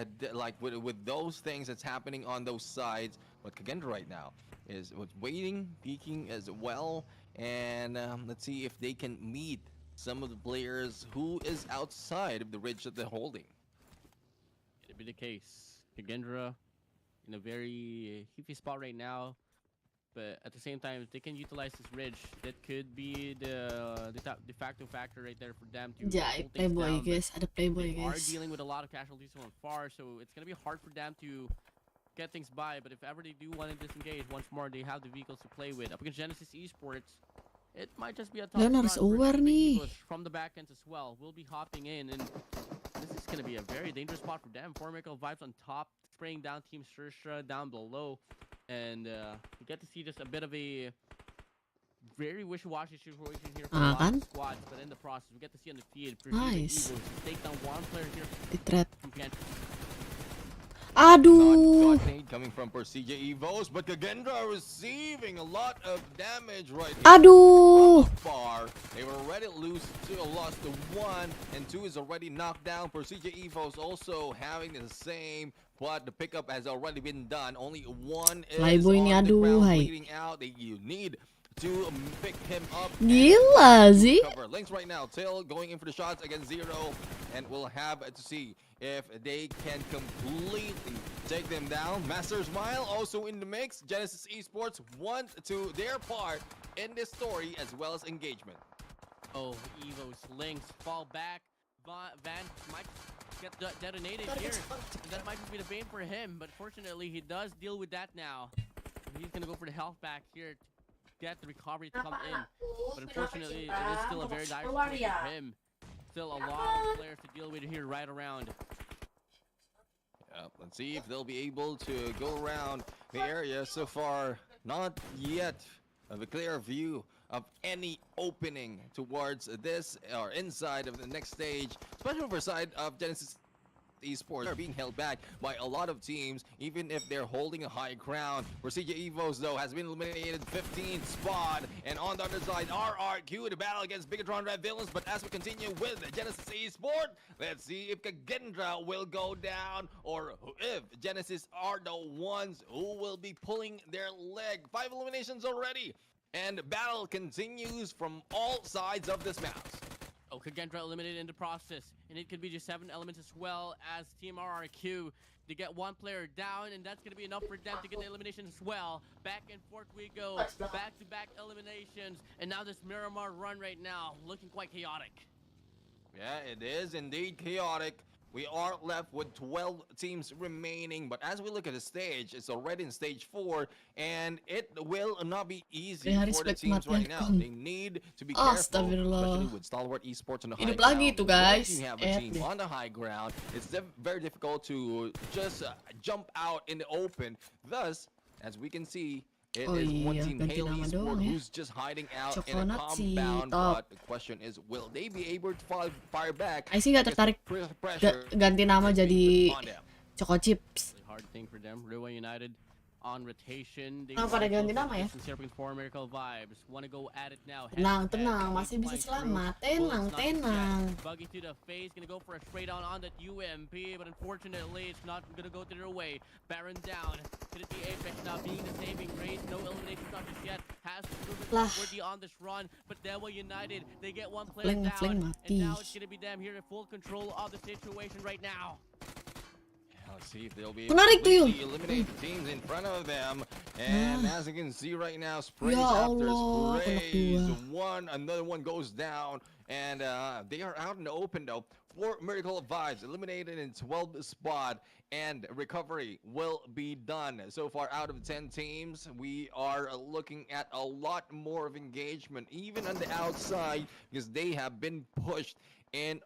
with those things that's happening on those sides. But Kagendra right now is waiting, peeking as well, and let's see if they can meet some of the players who is outside of the ridge that they're holding. It'll be the case. Kagendra in a very heavy spot right now, but at the same time, if they can utilize this ridge, that could be the de facto factor right there for them to Ja, hold things playboy down. guys, ada playboy They are guys. dealing with a lot of casualties from far, so it's gonna be hard for them to get things by. But if ever they do want to disengage, once more they have the vehicles to play with. Up against Genesis Esports, it might just be a tough Dan run harus for aware keeping nih. Eagles from the back ends as well. We'll be hopping in, and this is gonna be a very dangerous spot for them. 4 Miracle Vibes on top, spraying down Team Sersha down below, and we get to see just a bit of a very wishy-washy situation here for a lot kan? of squads. But in the process, we get to see on the field Nice. Eagles take down one player here Di trap. from Kent. Aduh. Not nade coming from Persija Evos, but Kagendra receiving a lot of damage right here. Aduh. Far. They were already lost to 1, and 2 is already knocked down. Persija Evos also having the same, but the pickup has already been done. Only 1 is Playboy on ini, the aduh, ground hai. bleeding out. You need to pick him up. Gila sih. Cover. Lynx right now, Till going in for the shots against Zero, and we'll have to see if they can completely take them down. Master Smile also in the mix. Genesis Esports want to their part in this story as well as engagement. Oh, Evo's Lynx fall back. Van might get detonated here. And that might just be the bane for him, but fortunately he does deal with that now. And he's gonna go for the health back here to get the recovery to come in. But unfortunately, it is still a very dire situation for him. Still a lot of players to deal with here right around. Let's see if they'll be able to go around the area. So far, not yet of a clear view of any opening towards this or inside of the next stage, especially for side of Genesis Esports are being held back by a lot of teams, even if they're holding a high ground. Prestigia Evos, though, has been eliminated 15th spot. And on the other side, RRQ, the battle against Bigatron Red Villains. But as we continue with Genesis Esports, let's see if Kagendra will go down or if Genesis are the ones who will be pulling their leg. 5 eliminations already. And battle continues from all sides of this map. Oh, Kagendra eliminated in the process, and it could be just 7 elements as well as Team RRQ to get 1 player down, and that's going to be enough for them to get the elimination as well. Back and forth we go, back-to-back eliminations, and now this Miramar run right now looking quite chaotic. Yeah, it is indeed chaotic. We are left with 12 teams remaining, but as we look at the stage, it's already in stage 4, and it will not be easy for the teams right now. They need to be careful, especially with Stalwart Esports on the high ground. Once you have a team on the high ground, it's very difficult to just jump out in the open. Thus, as we can see, it is one team, Halo Esports, who's just hiding out in a compound. But the question is, will they be able to fire back? I sih nggak tertarik ganti nama jadi Choco Chips. Hard thing for them. Rewa United on rotation. Pada ganti nama ya? Tenang, masih bisa selamat. Tenang. Buggy to the face, gonna go for a straight on that UMP, but unfortunately it's not gonna go their way. Baron down. Hit the Apex now being the saving grace. No elimination not just yet. Has to prove it worthy on this run, but Rewa United, they get 1 player down, and now it's gonna be them here in full control of the situation right now. Let's see if they'll be able to eliminate the teams in front of them. And as you can see right now, sprays after sprays. Another one goes down. And they are out in the open though. 4 Miracle Vibes eliminated in 12th spot. And recovery will be done. So far out of 10 teams, we are looking at a lot more of engagement, even on the outside, because they have been pushed in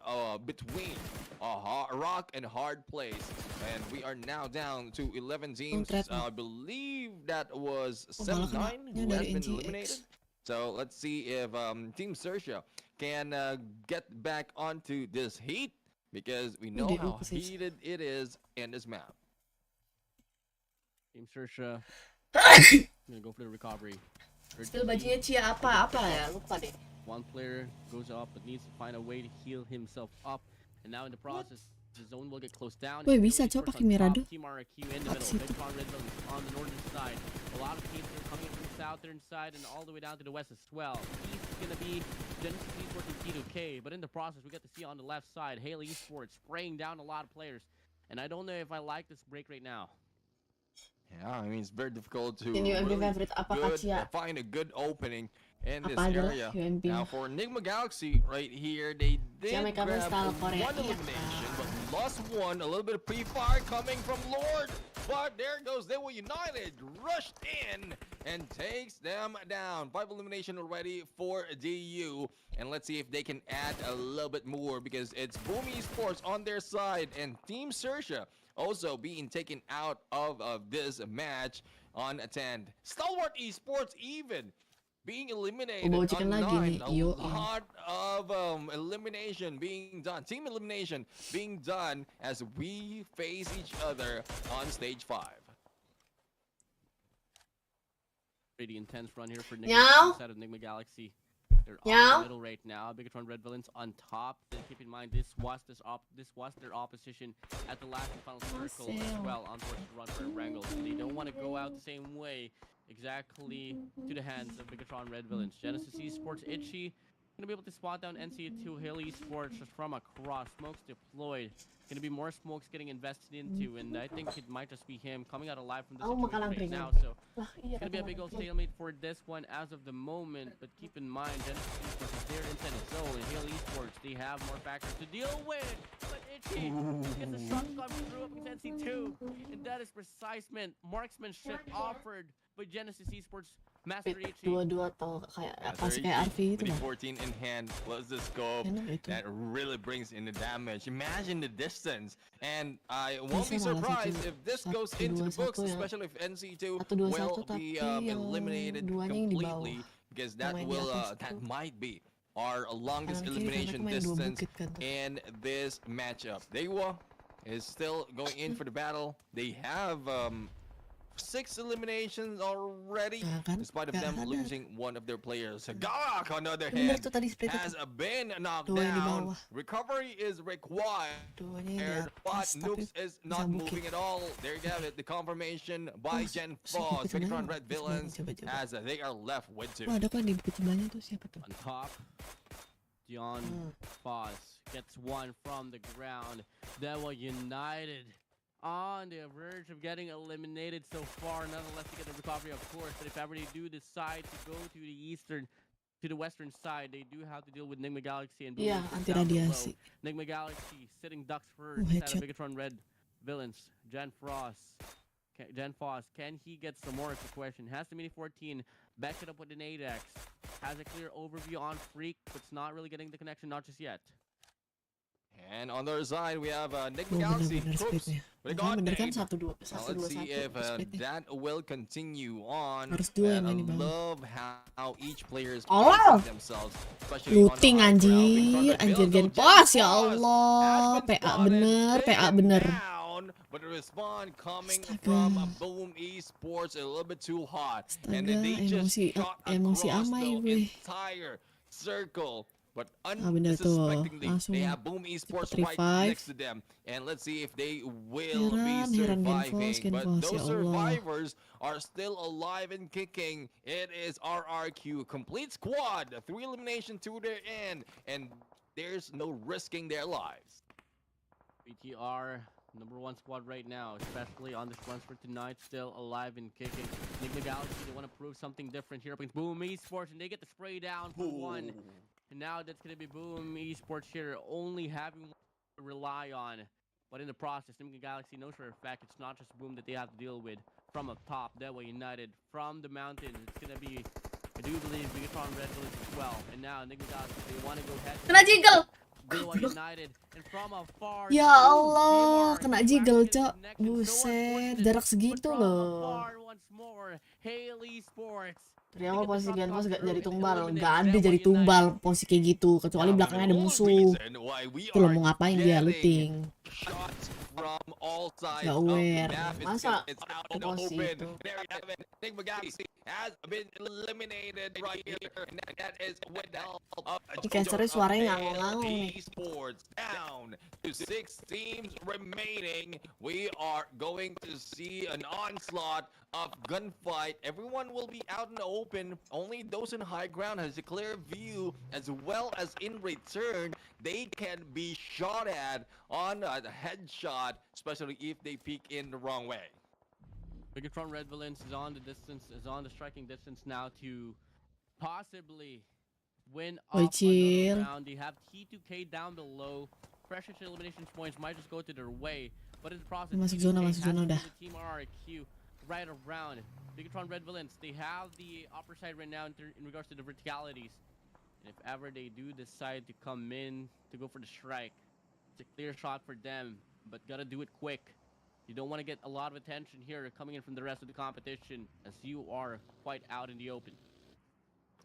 between a rock and hard place, and we are now down to 11 teams. I believe that was 7-9 who has been eliminated. So let's see if Team Sersha can get back onto this heat, because we know how heated it is in this map. Team Sersha gonna go for the recovery. Still bajunya Cia apa ya? Lupa deh. 1 player goes up but needs to find a way to heal himself up, and now in the process the zone will get closed down. Wih, bisa coba pakai Mirado. Team RRQ in the middle, Bigatron Red Villains on the northern side. A lot of teams are coming from the southern side and all the way down to the west as well. East is gonna be Genesis Esports and T2K, but in the process we get to see on the left side Halo Esports spraying down a lot of players, and I don't know if I like this break right now. Yeah, I mean, it's very difficult to really find a good opening in this area. Now for Enigma Galaxy right here, they did grab 1 elimination, but lost 1. A little bit of pre-fire coming from Lord, but there goes Rewa United, rushed in and takes them down. 5 elimination already for DU, and let's see if they can add a little bit more, because it's Boom Esports on their side and Team Sersha also being taken out of this match on 10. Stalwart Esports even being eliminated on 9. A lot of elimination being done. Team elimination being done as we face each other on stage 5. Pretty intense run here for inside of Enigma Galaxy. They're on the middle right now. Bigatron Red Villains on top. Then keep in mind this was their opposition at the last and final circle as well on towards the run for Wrangle. So they don't want to go out the same way exactly to the hands of Bigatron Red Villains. Genesis Esports Itchy gonna be able to spot down NC2 Halo Esports just from across. Smokes deployed. Gonna be more smokes getting invested into, and I think it might just be him coming out alive from this situation right now. So it's gonna be a big old stalemate for this one as of the moment. But keep in mind, Genesis Esports is there inside the zone, and Halo Esports, they have more factors to deal with. But Itchy gets a shot coming through up against NC2, and that is precise marksmanship offered by Genesis Esports. Master Itchy. Dua-dua atau kayak RV itu. 14 in hand plus the scope that really brings in the damage. Imagine the distance, and I won't be surprised if this goes into the books, especially if NC2 will be eliminated completely, because that might be our longest elimination distance in this matchup. Dewa, is still going in for the battle. They have 6 eliminations already, despite of them losing one of their players. Gak, on the other hand, has been knocked down. Recovery is required, but Nooks is not moving at all. There you have it, the confirmation by Gen Foss. Megatron Red Villains, as they are left with 2. Ada kok di bukit sebelahnya tuh siapa tuh? On top, Jan Foss gets one from the ground. That was United on the verge of getting eliminated so far. Nonetheless, to get the recovery, of course. But if ever they do decide to go to the western side, they do have to deal with Enigma Galaxy and Iya, anti radiasi. Enigma Galaxy sitting ducks first at a Megatron Red Villains. Gen Foss, can he get some more? It's a question. Has the Mini 14, back it up with an 8X. Has a clear overview on Freak, but it's not really getting the connection, not just yet. And on the other side, we have Enigma Galaxy troops. Let's see if that will continue on. And I love how each player is themselves. Looting anjir Gen Foss, ya Allah. PA bener. But the respawn coming from Boom Esports a little bit too hot. And then they just shot across the entire circle. But unsuspectingly, they have Boom Esports right next to them. And let's see if they will be surviving. But those survivors are still alive and kicking. It is RRQ, complete squad, 3 elimination to their end. And there's no risking their lives. BTR, #1 squad right now, especially on this run for tonight, still alive and kicking. Enigma Galaxy, they want to prove something different here against Boom Esports, and they get the spray down for 1. And now that's going to be Boom Esports here, only having one to rely on. But in the process, Enigma Galaxy knows for a fact it's not just Boom that they have to deal with. From up top, that way United. From the mountains, it's going to be, I do believe, Megatron Red Villains as well. And now Enigma Galaxy, they want to go ahead. Kena jiggle! United. And from afar, ya Allah, kena jiggle, cok. Buset, jarak segitu loh. Haley Sports. Dari awal posisi Gen Foss gak jadi tumbal, gak ada jadi tumbal posisi kayak gitu, kecuali belakangnya ada musuh. Itu loh mau ngapain dia looting. Gak aware, masa ke posisi itu. Ini cancernya suaranya ngangong-ngangong nih. To 6 teams remaining, we are going to see an onslaught of gunfight. Everyone will be out in the open. Only those in high ground has a clear view, as well as in return, they can be shot at on a headshot, especially if they peek in the wrong way. Megatron Red Villains is on the distance, is on the striking distance now to possibly win off another round. They have T2K down below. Pressure elimination points might just go to their way, but in the process, masuk zona udah. Team RRQ right around. Megatron Red Villains, they have the upper side right now in regards to the verticalities. And if ever they do decide to come in to go for the strike, it's a clear shot for them, but gotta do it quick. You don't want to get a lot of attention here coming in from the rest of the competition, as you are quite out in the open.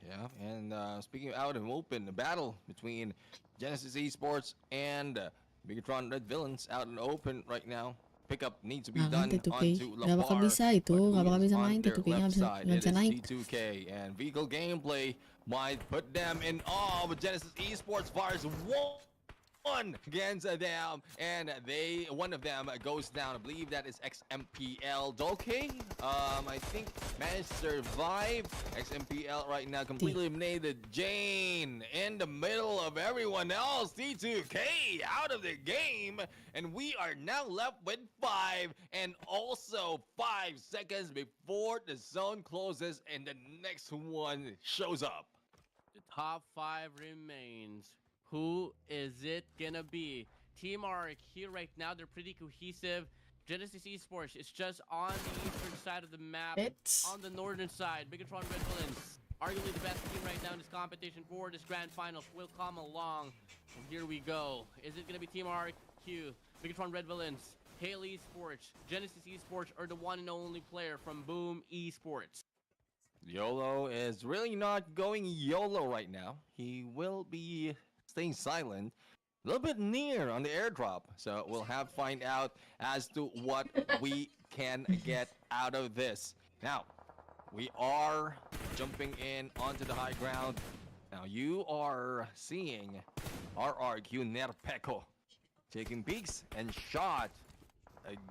Yeah, and speaking of out and open, the battle between Genesis Esports and Megatron Red Villains out in the open right now. Pickup needs to be done onto Gak bakal bisa itu, gak bakal bisa main T2K, gak bisa naik. T2K and vehicle gameplay might put them in awe, but Genesis Esports fires one against them, and one of them goes down. I believe that is XMPL. Okay, I think managed to survive. XMPL right now completely eliminated. Jane in the middle of everyone else. T2K out of the game, and we are now left with 5, and also 5 seconds before the zone closes and the next one shows up. The top 5 remains. Who is it gonna be? Team RRQ right now, they're pretty cohesive. Genesis Esports is just on the eastern side of the map. On the northern side, Megatron Red Villains, arguably the best team right now in this competition for this grand finals, will come along. And here we go. Is it gonna be Team RRQ, Megatron Red Villains, Haley Esports, Genesis Esports, or the one and only player from Boom Esports? YOLO is really not going YOLO right now. He will be staying silent. a little bit near on the airdrop. So we'll have to find out as to what we can get out of this. Now, we are jumping in onto the high ground. Now you are seeing RRQ Nerpeco taking peeks and shot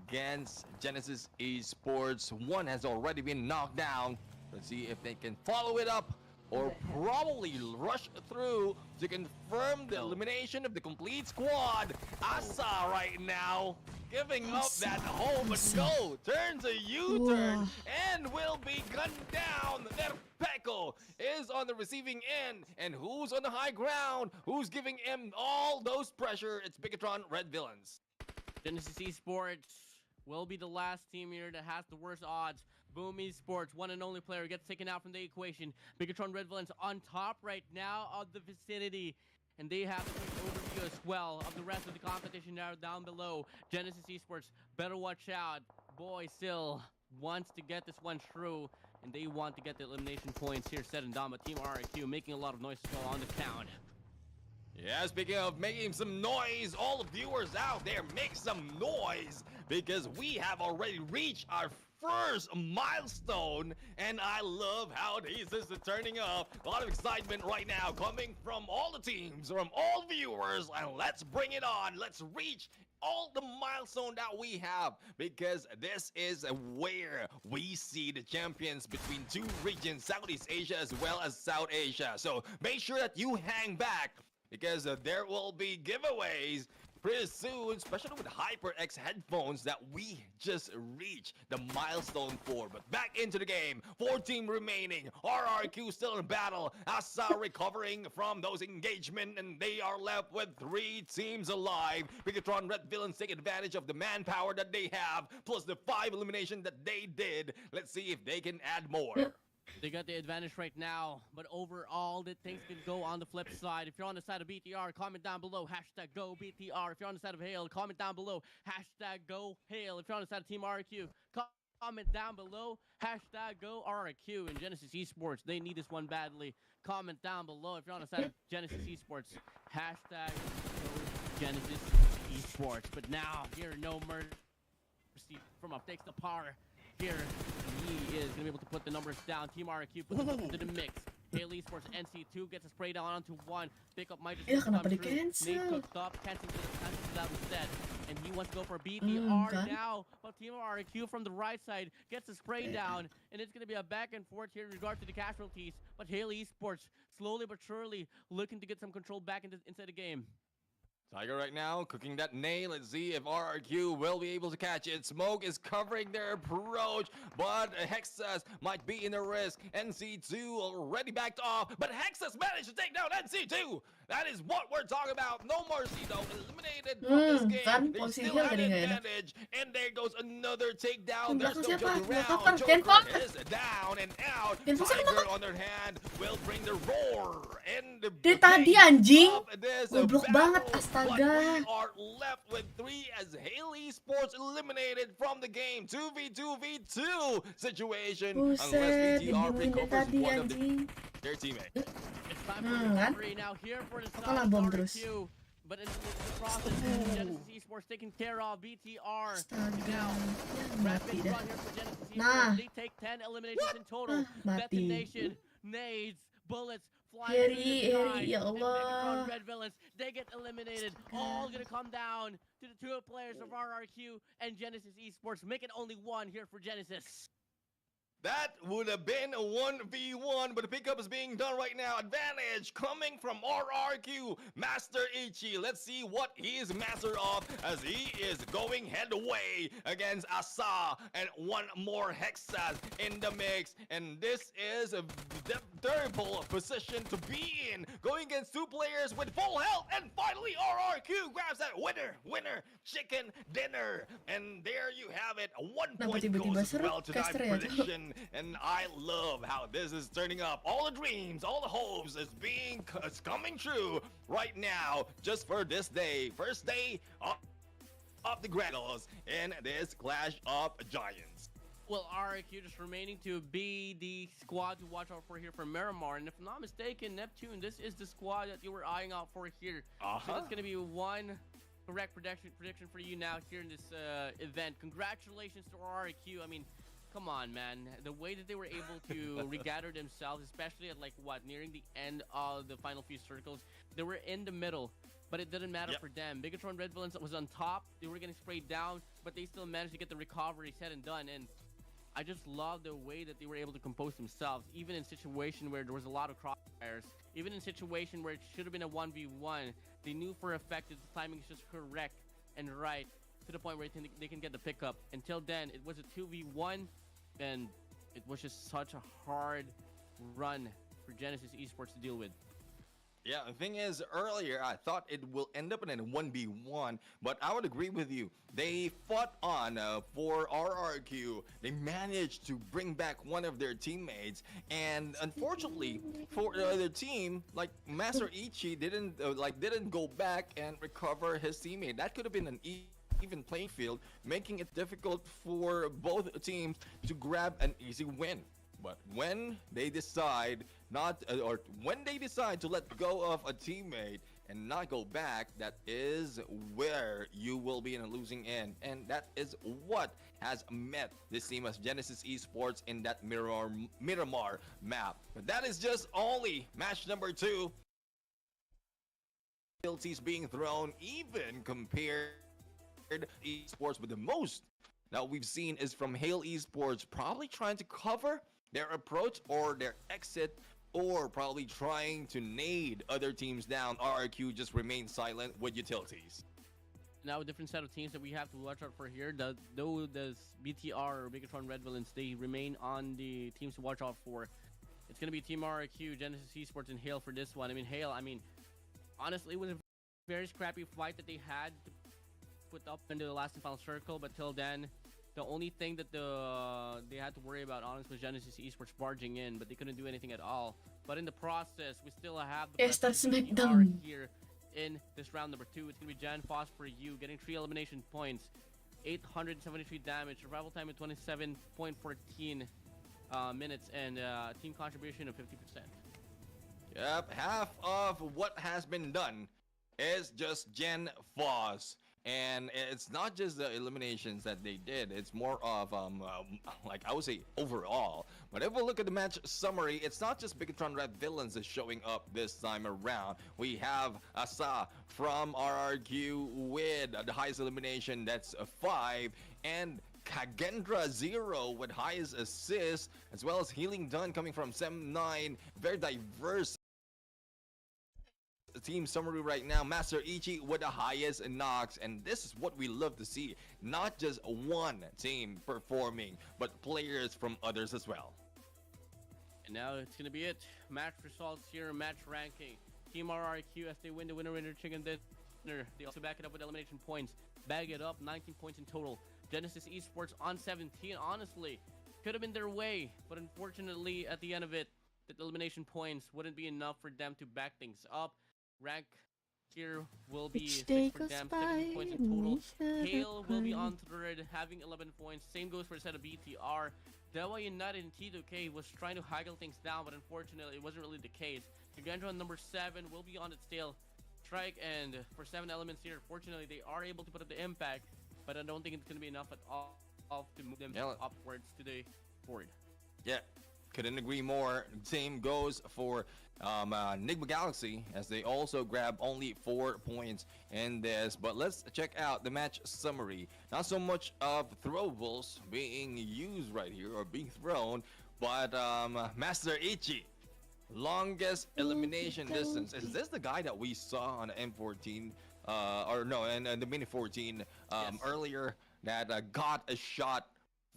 against Genesis Esports. One has already been knocked down. Let's see if they can follow it up or probably rush through to confirm the elimination of the complete squad. Asa right now giving up that hope and go. Turns a U-turn and will be gunned down. Nerpeco is on the receiving end. And who's on the high ground? Who's giving him all those pressure? It's Bigatron Red Villains. Genesis Esports will be the last team here that has the worst odds. Boom Esports, one and only player, gets taken out from the equation. Bigatron Red Villains on top right now of the vicinity. And they have a quick overview as well of the rest of the competition now down below. Genesis Esports, better watch out. Boy still wants to get this one through. And they want to get the elimination points here set and done. But Team RIQ making a lot of noise as well on the count. Yeah, speaking of making some noise, all the viewers out there, make some noise because we have already reached our first milestone, and I love how this is turning up. A lot of excitement right now coming from all the teams, from all viewers, and let's bring it on. Let's reach all the milestone that we have, because this is where we see the champions between two regions, Southeast Asia as well as South Asia. So make sure that you hang back, because there will be giveaways pretty soon, especially with HyperX headphones that we just reached the milestone for. But back into the game, 4 team remaining. RRQ still in battle. Asa recovering from those engagement, and they are left with 3 teams alive. Bigatron Red Villains take advantage of the manpower that they have, plus the 5 elimination that they did. Let's see if they can add more. They got the advantage right now, but overall, the things can go on the flip side. If you're on the side of BTR, comment down below, #GoBTR. If you're on the side of Hail, comment down below, #GoHail. If you're on the side of Team RQ, comment down below, #GoRQ. And Genesis Esports, they need this one badly. Comment down below if you're on the side of Genesis Esports, #GoGenesis Esports. But now, here, no mercy from up takes the power. Here, he is going to be able to put the numbers down. Team RQ puts them into the mix. Hail Esports NC2 gets a spray down onto 1. Pickup might just come through. Nate cooked up, cancels it out instead. And he wants to go for BTR now. But Team RQ from the right side gets a spray down. And it's going to be a back and forth here in regard to the casualties. But Hail Esports, slowly but surely, looking to get some control back inside the game. Tiger right now cooking that nail. Let's see if RRQ will be able to catch it. Smoke is covering their approach, but Hexas might be in a risk. NC2 already backed off, but Hexas managed to take down NC2. That is what we're talking about. No mercy though. Eliminated from this game. They still have an advantage. And there goes another takedown. There's no joke around. Joker is down and out. Tiger on their hand will bring the roar and the tadi anjing. Goblok banget, astaga. We are left with 3 as Hail Esports eliminated from the game. 2v2v2 situation. Unless BTR recovers one of their teammate. It's time for recovery now here for the South RQ. But in the process, Genesis Esports taking care of BTR. Now, rapid run here for Genesis Esports. They take 10 eliminations in total. Detonation, nades, bullets, flying through the sky. And Red Villains, they get eliminated. All gonna come down to the 2 players of RRQ and Genesis Esports. Make it only 1 here for Genesis. That would have been a 1v1, but the pickup is being done right now. Advantage coming from RRQ, Master Ichi. Let's see what he is master of as he is going headway against Asa and 1 more Hexas in the mix. And this is a terrible position to be in, going against 2 players with full health. And finally, RRQ grabs that winner chicken dinner. And there you have it. 1 point goes as well to that prediction. And I love how this is turning up. All the dreams, all the hopes is coming true right now, just for this day. First day of the Grandfinals in this Clash of Giants. Well, RQ just remaining to be the squad to watch out for here for Miramar. And if I'm not mistaken, Neptune, this is the squad that you were eyeing out for here. So that's going to be one correct prediction for you now here in this event. Congratulations to RQ. I mean, come on, man. The way that they were able to regather themselves, especially at like what, nearing the end of the final few circles, they were in the middle. But it didn't matter for them. Bigatron Red Villains was on top. They were getting sprayed down, but they still managed to get the recovery said and done. And I just love the way that they were able to compose themselves, even in situation where there was a lot of crossfires, even in situation where it should have been a 1v1. They knew for a fact that the timing is just correct and right to the point where they can get the pickup. Until then, it was a 2v1, and it was just such a hard run for Genesis Esports to deal with. Yeah, the thing is, earlier I thought it will end up in a 1v1, but I would agree with you. They fought on for RRQ. They managed to bring back one of their teammates, and unfortunately for the other team, like Master Ichi didn't go back and recover his teammate. That could have been an even playing field, making it difficult for both teams to grab an easy win. But when they decide to let go of a teammate and not go back, that is where you will be in a losing end. And that is what has met this team as Genesis Esports in that Miramar map. But that is just only match number 2. Penalties being thrown, even compared to esports, but the most that we've seen is from Hale Esports, probably trying to cover their approach or their exit, or probably trying to nade other teams down. RRQ just remains silent with utilities. Now a different set of teams that we have to watch out for here. Though the BTR or Bigatron Red Villains, they remain on the teams to watch out for. It's going to be Team RRQ, Genesis Esports, and Hale for this one. I mean, Hale, honestly, it was a very scrappy fight that they had to put up into the last and final circle, but till then, the only thing that they had to worry about, honestly, was Genesis Esports barging in, but they couldn't do anything at all. But in the process, we still have the SmackDown here in this round number 2. It's gonna be Jan Foss for you, getting 3 elimination points, 873 damage, survival time at 27.14 minutes, and team contribution of 50%. Yep, half of what has been done is just Jen Foss. And it's not just the eliminations that they did, it's more of like I would say overall. But if we look at the match summary, it's not just Bigatron Red Villains is showing up this time around. We have Asa from RRQ with the highest elimination, that's 5, and Kagendra 0 with highest assist, as well as Healing Done coming from Sem9. Very diverse team summary right now. Master Ichi with the highest knocks, and this is what we love to see. Not just one team performing, but players from others as well. And now it's gonna be it. Match results here, match ranking. Team RRQ, as they win the winner chicken dinner, they also back it up with elimination points. Bag it up, 19 points in total. Genesis Esports on 17. Honestly, could have been their way, but unfortunately, at the end of it, the elimination points wouldn't be enough for them to back things up. Rank here will be 6 for them, 17 points in total. Hale will be on third, having 11 points. Same goes for the set of BTR. Dewa United and T2K was trying to haggle things down, but unfortunately, it wasn't really the case. Gendron number 7 will be on its tail strike, and for 7 elements here, fortunately, they are able to put up the impact, but I don't think it's going to be enough at all to move them upwards to the board. Yeah, couldn't agree more. Same goes for Enigma Galaxy, as they also grab only 4 points in this. But let's check out the match summary. Not so much of throwables being used right here or being thrown, but Master Ichi, longest elimination distance. Is this the guy that we saw on the M14 or no, and the Mini 14 Yes. earlier, that got a shot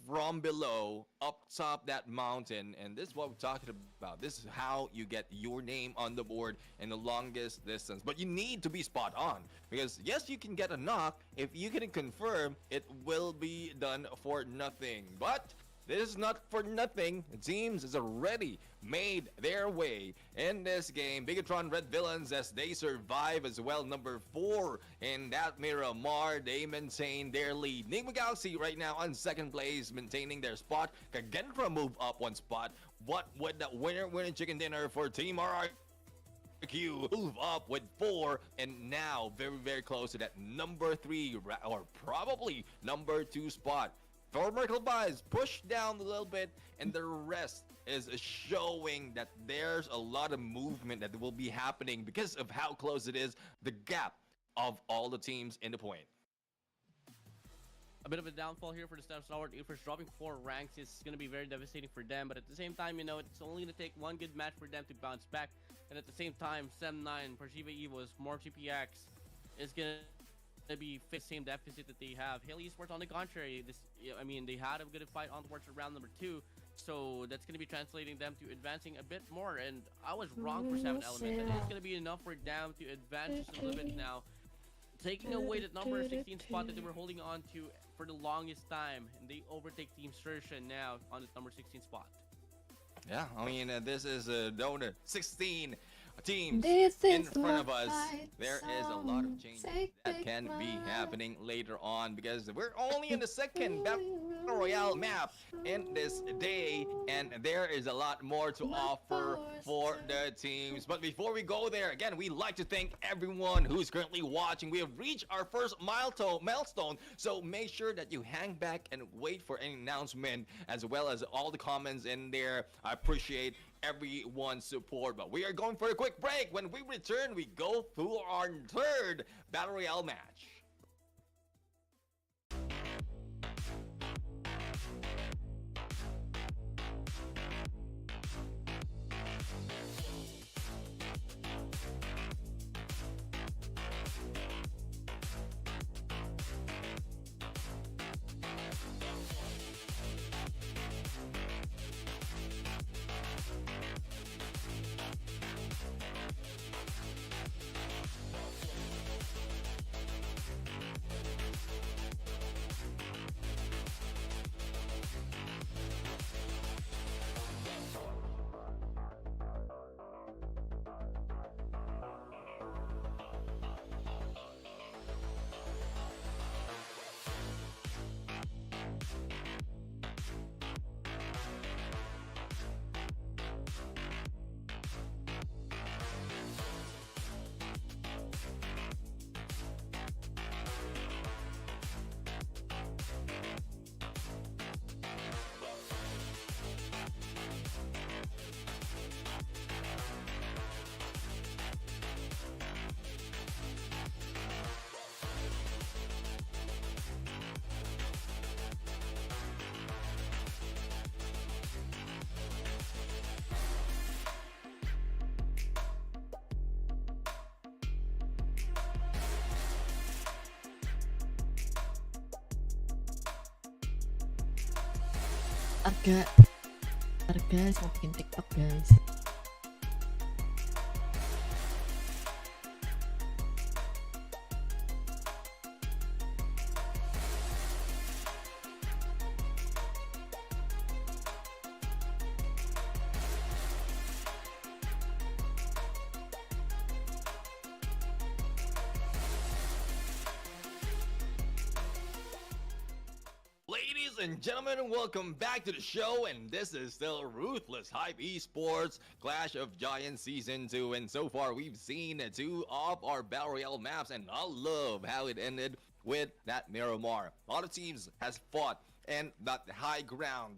from below up top that mountain? And this is what we're talking about. This is how you get your name on the board in the longest distance. But you need to be spot on, because yes, you can get a knock. If you can confirm, it will be done for nothing. But this is not for nothing. Teams has already made their way in this game. Bigatron Red Villains, as they survive as well. Number 4 in that Miramar. They maintain their lead. Nigma Galaxy right now on second place, maintaining their spot. Kagenra move up one spot. What would the winning chicken dinner for Team RRQ move up with 4, and now very close to that number 3 or probably number 2 spot. For Merkel Buys pushed down a little bit, and the rest is showing that there's a lot of movement that will be happening because of how close it is, the gap of all the teams in the point. A bit of a downfall here for the Step Stalwart. If it's dropping 4 ranks, it's going to be very devastating for them. But at the same time, you know, it's only going to take one good match for them to bounce back. And at the same time, Sem9, Pershiva Evos, more GPX is going to be the same deficit that they have. Haley Esports, on the contrary, they had a good fight on towards round number 2. So that's going to be translating them to advancing a bit more. And I was wrong for 7 Elements. And it's going to be enough for them to advance just a little bit now, taking away that number 16 spot that they were holding on to for the longest time, and they overtake Team Sersha now on the number 16 spot. Yeah, I mean, this is donor 16 teams in front of us. There is a lot of change that can be happening later on, because we're only in the second Battle Royale map in this day, and there is a lot more to offer for the teams. But before we go there, again, we'd like to thank everyone who's currently watching. We have reached our first milestone, so make sure that you hang back and wait for any announcement, as well as all the comments in there. I appreciate everyone's support, but we are going for a quick break. When we return, we go through our third Battle Royale match. Guys, mau bikin TikTok guys. Ladies and gentlemen, welcome back to the show, and this is still Ruthless Hype Esports Clash of Giants Season 2, and so far we've seen 2 of our Battle Royale maps, and I love how it ended with that Miramar. A lot of teams has fought and got the high ground,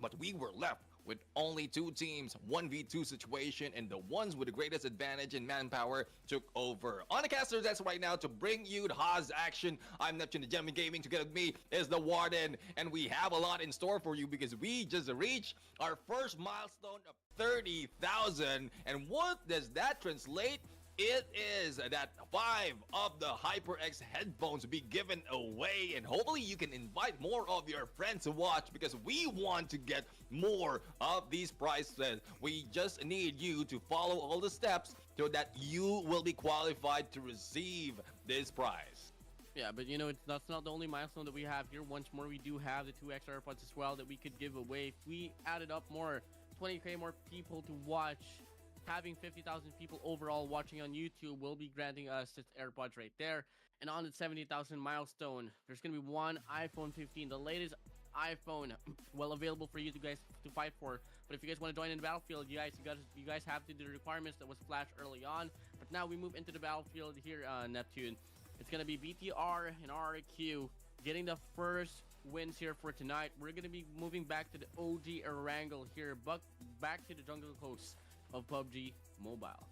but we were left with only 2 teams, 1v2 situation, and the ones with the greatest advantage in manpower took over. On the caster desk right now to bring you the Haas action, I'm Neptune, the Gentleman Gaming. Together with me is the Warden, and we have a lot in store for you because we just reached our first milestone of 30,000. And what does that translate? It is that 5 of the HyperX headphones will be given away, and hopefully you can invite more of your friends to watch, because we want to get more of these prizes. We just need you to follow all the steps so that you will be qualified to receive this prize. Yeah, but you know, that's not the only milestone that we have here. Once more, we do have the 2 extra AirPods as well that we could give away. If we added up more, 20k more people to watch, having 50,000 people overall watching on YouTube will be granting us this AirPods right there. And on the 70,000 milestone, there's gonna be one iPhone 15, the latest iPhone, well available for you to guys to fight for. But if you guys want to join in the battlefield, you guys have to do the requirements that was flashed early on. But now we move into the battlefield here, Neptune. It's gonna be BTR and RRQ getting the first wins here for tonight. We're gonna be moving back to the OG Erangel here, but back to the jungle coast of PUBG Mobile.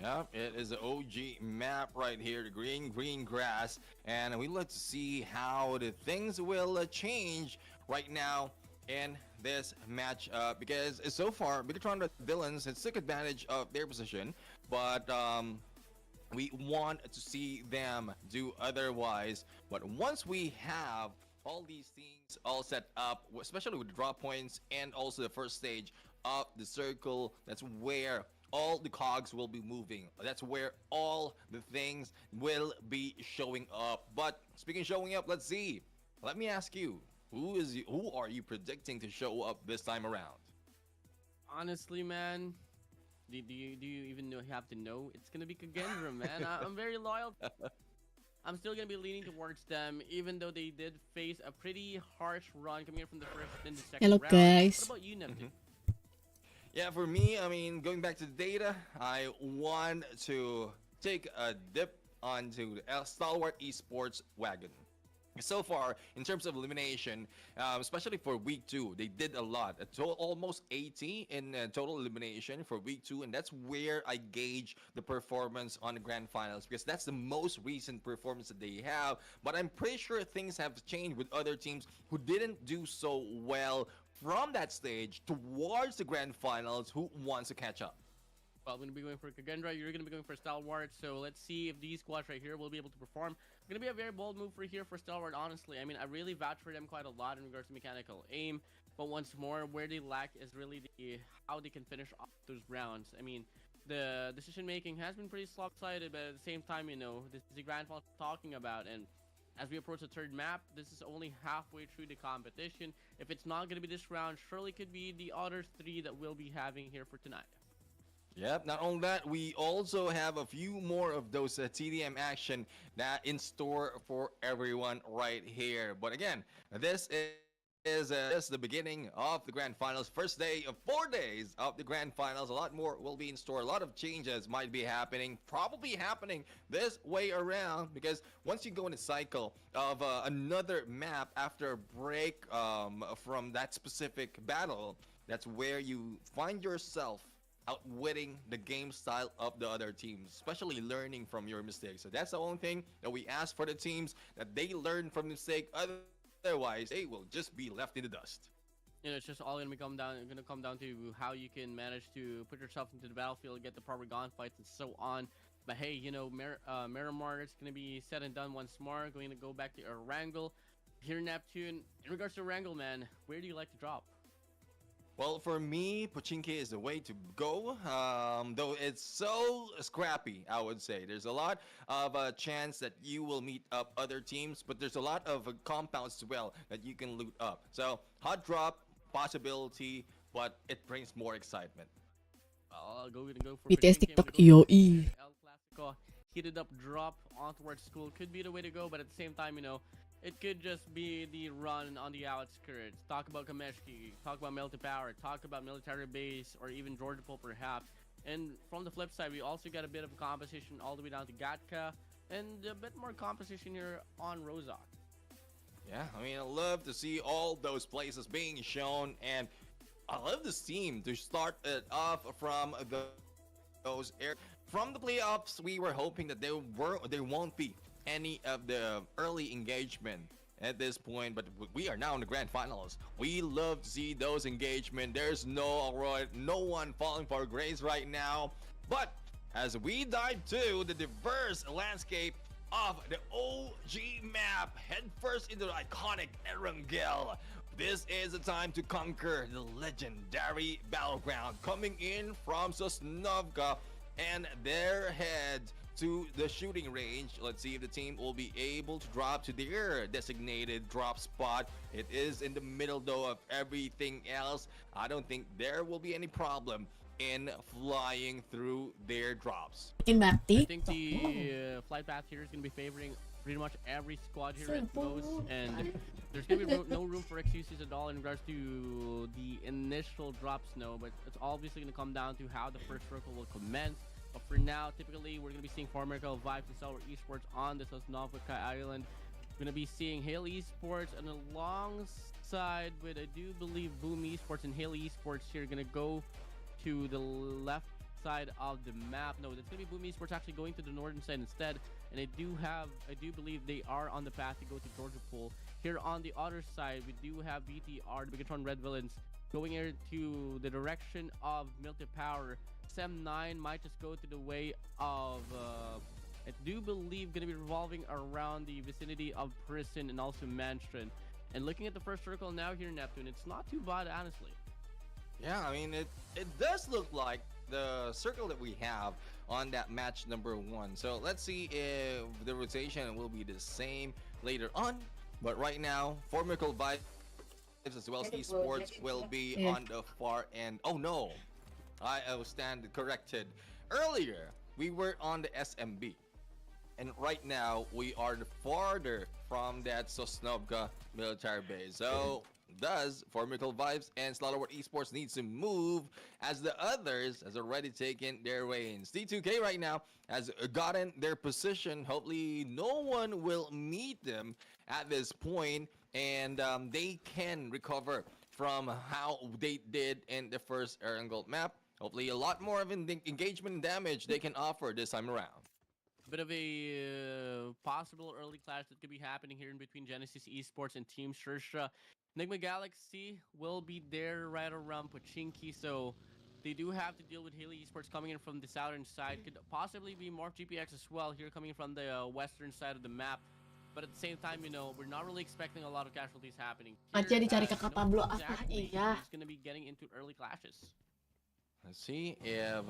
Yeah, it is the OG map right here, the green grass, and we look to see how the things will change right now in this match, because so far Bigatron the villains has took advantage of their position, but we want to see them do otherwise. But once we have all these things all set up, especially with the drop points and also the first stage of the circle, that's where all the cogs will be moving. That's where all the things will be showing up. But speaking of showing up, let's see. Let me ask you, who are you predicting to show up this time around? Honestly, man, do you even have to know? It's gonna be Kagendra, man. I'm very loyal. I'm still gonna be leaning towards them, even though they did face a pretty harsh run coming in from the first and the second Hello, round. guys. What about you, Neptune? Yeah, for me, I mean, going back to the data, I want to take a dip onto the Stalwart Esports wagon. So far, in terms of elimination, especially for week 2, they did a lot. Almost 80 in total elimination for week 2, and that's where I gauge the performance on the grand finals, because that's the most recent performance that they have. But I'm pretty sure things have changed with other teams who didn't do so well from that stage towards the grand finals, who wants to catch up. Well, I'm going to be going for Kagendra. You're going to be going for Stalwart. So let's see if these squads right here will be able to perform. Going to be a very bold move for Stalwart, honestly. I mean, I really vouch for them quite a lot in regards to mechanical aim. But once more, where they lack is really how they can finish off those rounds. I mean, the decision making has been pretty lopsided, but at the same time, you know, this is the Grandfinal talking about. And as we approach the third map, this is only halfway through the competition. If it's not going to be this round, surely could be the other 3 that we'll be having here for tonight. Yep, not only that, we also have a few more of those TDM action that in store for everyone right here. But again, this is just the beginning of the grand finals. First day of 4 days of the grand finals. A lot more will be in store. A lot of changes might be happening, probably happening this way around, because once you go in a cycle of another map after a break from that specific battle, that's where you find yourself outwitting the game style of the other teams, especially learning from your mistakes. So that's the only thing that we ask for the teams, that they learn from mistake. Otherwise, they will just be left in the dust. You know, it's just all gonna come down to how you can manage to put yourself into the battlefield, get the proper gunfights, and so on. But hey, you know, Miramar, it's gonna be said and done once more. Going to go back to Erangel here, Neptune. In regards to Erangel, man, where do you like to drop? Well, for me, Pochinki is the way to go, though it's so scrappy, I would say. There's a lot of a chance that you will meet up other teams, but there's a lot of compounds as well that you can loot up. So, hot drop, possibility, but it brings more excitement. I'll go for BTS Pochinki. TikTok, I'm gonna go yoi. for El Clasico. Heated up drop on towards school could be the way to go, but at the same time, you know, it could just be the run on the outskirts. Talk about Kameshki, talk about Melty Power, talk about military base, or even Georgia Pole perhaps. And from the flip side, we also got a bit of composition all the way down to Gatka, and a bit more composition here on Rozak. Yeah, I mean, I love to see all those places being shown, and I love this team to start it off from those areas. From the playoffs, we were hoping that there won't be any of the early engagement at this point, but we are now in the grand finals. We love to see those engagement. There's no one falling for grace right now. But as we dive to the diverse landscape of the OG map, head first into the iconic Erangel. This is the time to conquer the legendary battleground, coming in from Sosnovka, and their head to the shooting range. Let's see if the team will be able to drop to their designated drop spot. It is in the middle though of everything else. I don't think there will be any problem in flying through their drops. Bikin I batik. think the flight path here is going to be favoring pretty much every squad here at most, and there's going to be no room for excuses at all in regards to the initial drop snow, but it's obviously going to come down to how the first circle will commence. But for now, typically, we're going to be seeing Formidable Vibes and Solar Esports on the Sosnovka Island. We're going to be seeing Hail Esports, and alongside with, I do believe, Boom Esports and Hail Esports here are going to go to the left side of the map. No, that's going to be Boom Esports actually going to the northern side instead. And I do believe they are on the path to go to Georgia Pool. Here on the other side, we do have BTR, the Bigatron Red Villains, going into the direction of MEUTIA Power. SM9 might just go to the way of, I do believe, going to be revolving around the vicinity of Prison and also Mansion. And looking at the first circle now here in Neptune, it's not too bad, honestly. Yeah, I mean, it does look like the circle that we have on that match number 1. So let's see if the rotation will be the same later on. But right now, Formidable Vibes as well as Esports will be on the far end. Oh no, I will stand corrected. Earlier, we were on the SMB. And right now, we are farther from that Sosnovka military base. So, thus, Formidable Vibes and Slaughterwort Esports needs to move as the others has already taken their reins. D2K right now has gotten their position. Hopefully, no one will meet them at this point, and they can recover from how they did in the first Iron Gold map. Hopefully, a lot more of engagement and damage they can offer this time around. Bit of a possible early clash that could be happening here in between Genesis Esports and Team Shersha. Enigma Galaxy will be there right around Pochinki, so they do have to deal with Haley Esports coming in from the southern side. Could possibly be more GPX as well here coming from the western side of the map. But at the same time, you know, we're not really expecting a lot of casualties happening. Aja dicari No kakak Pablo apa? exactly Iya. is going to be getting into early clashes. Let's see if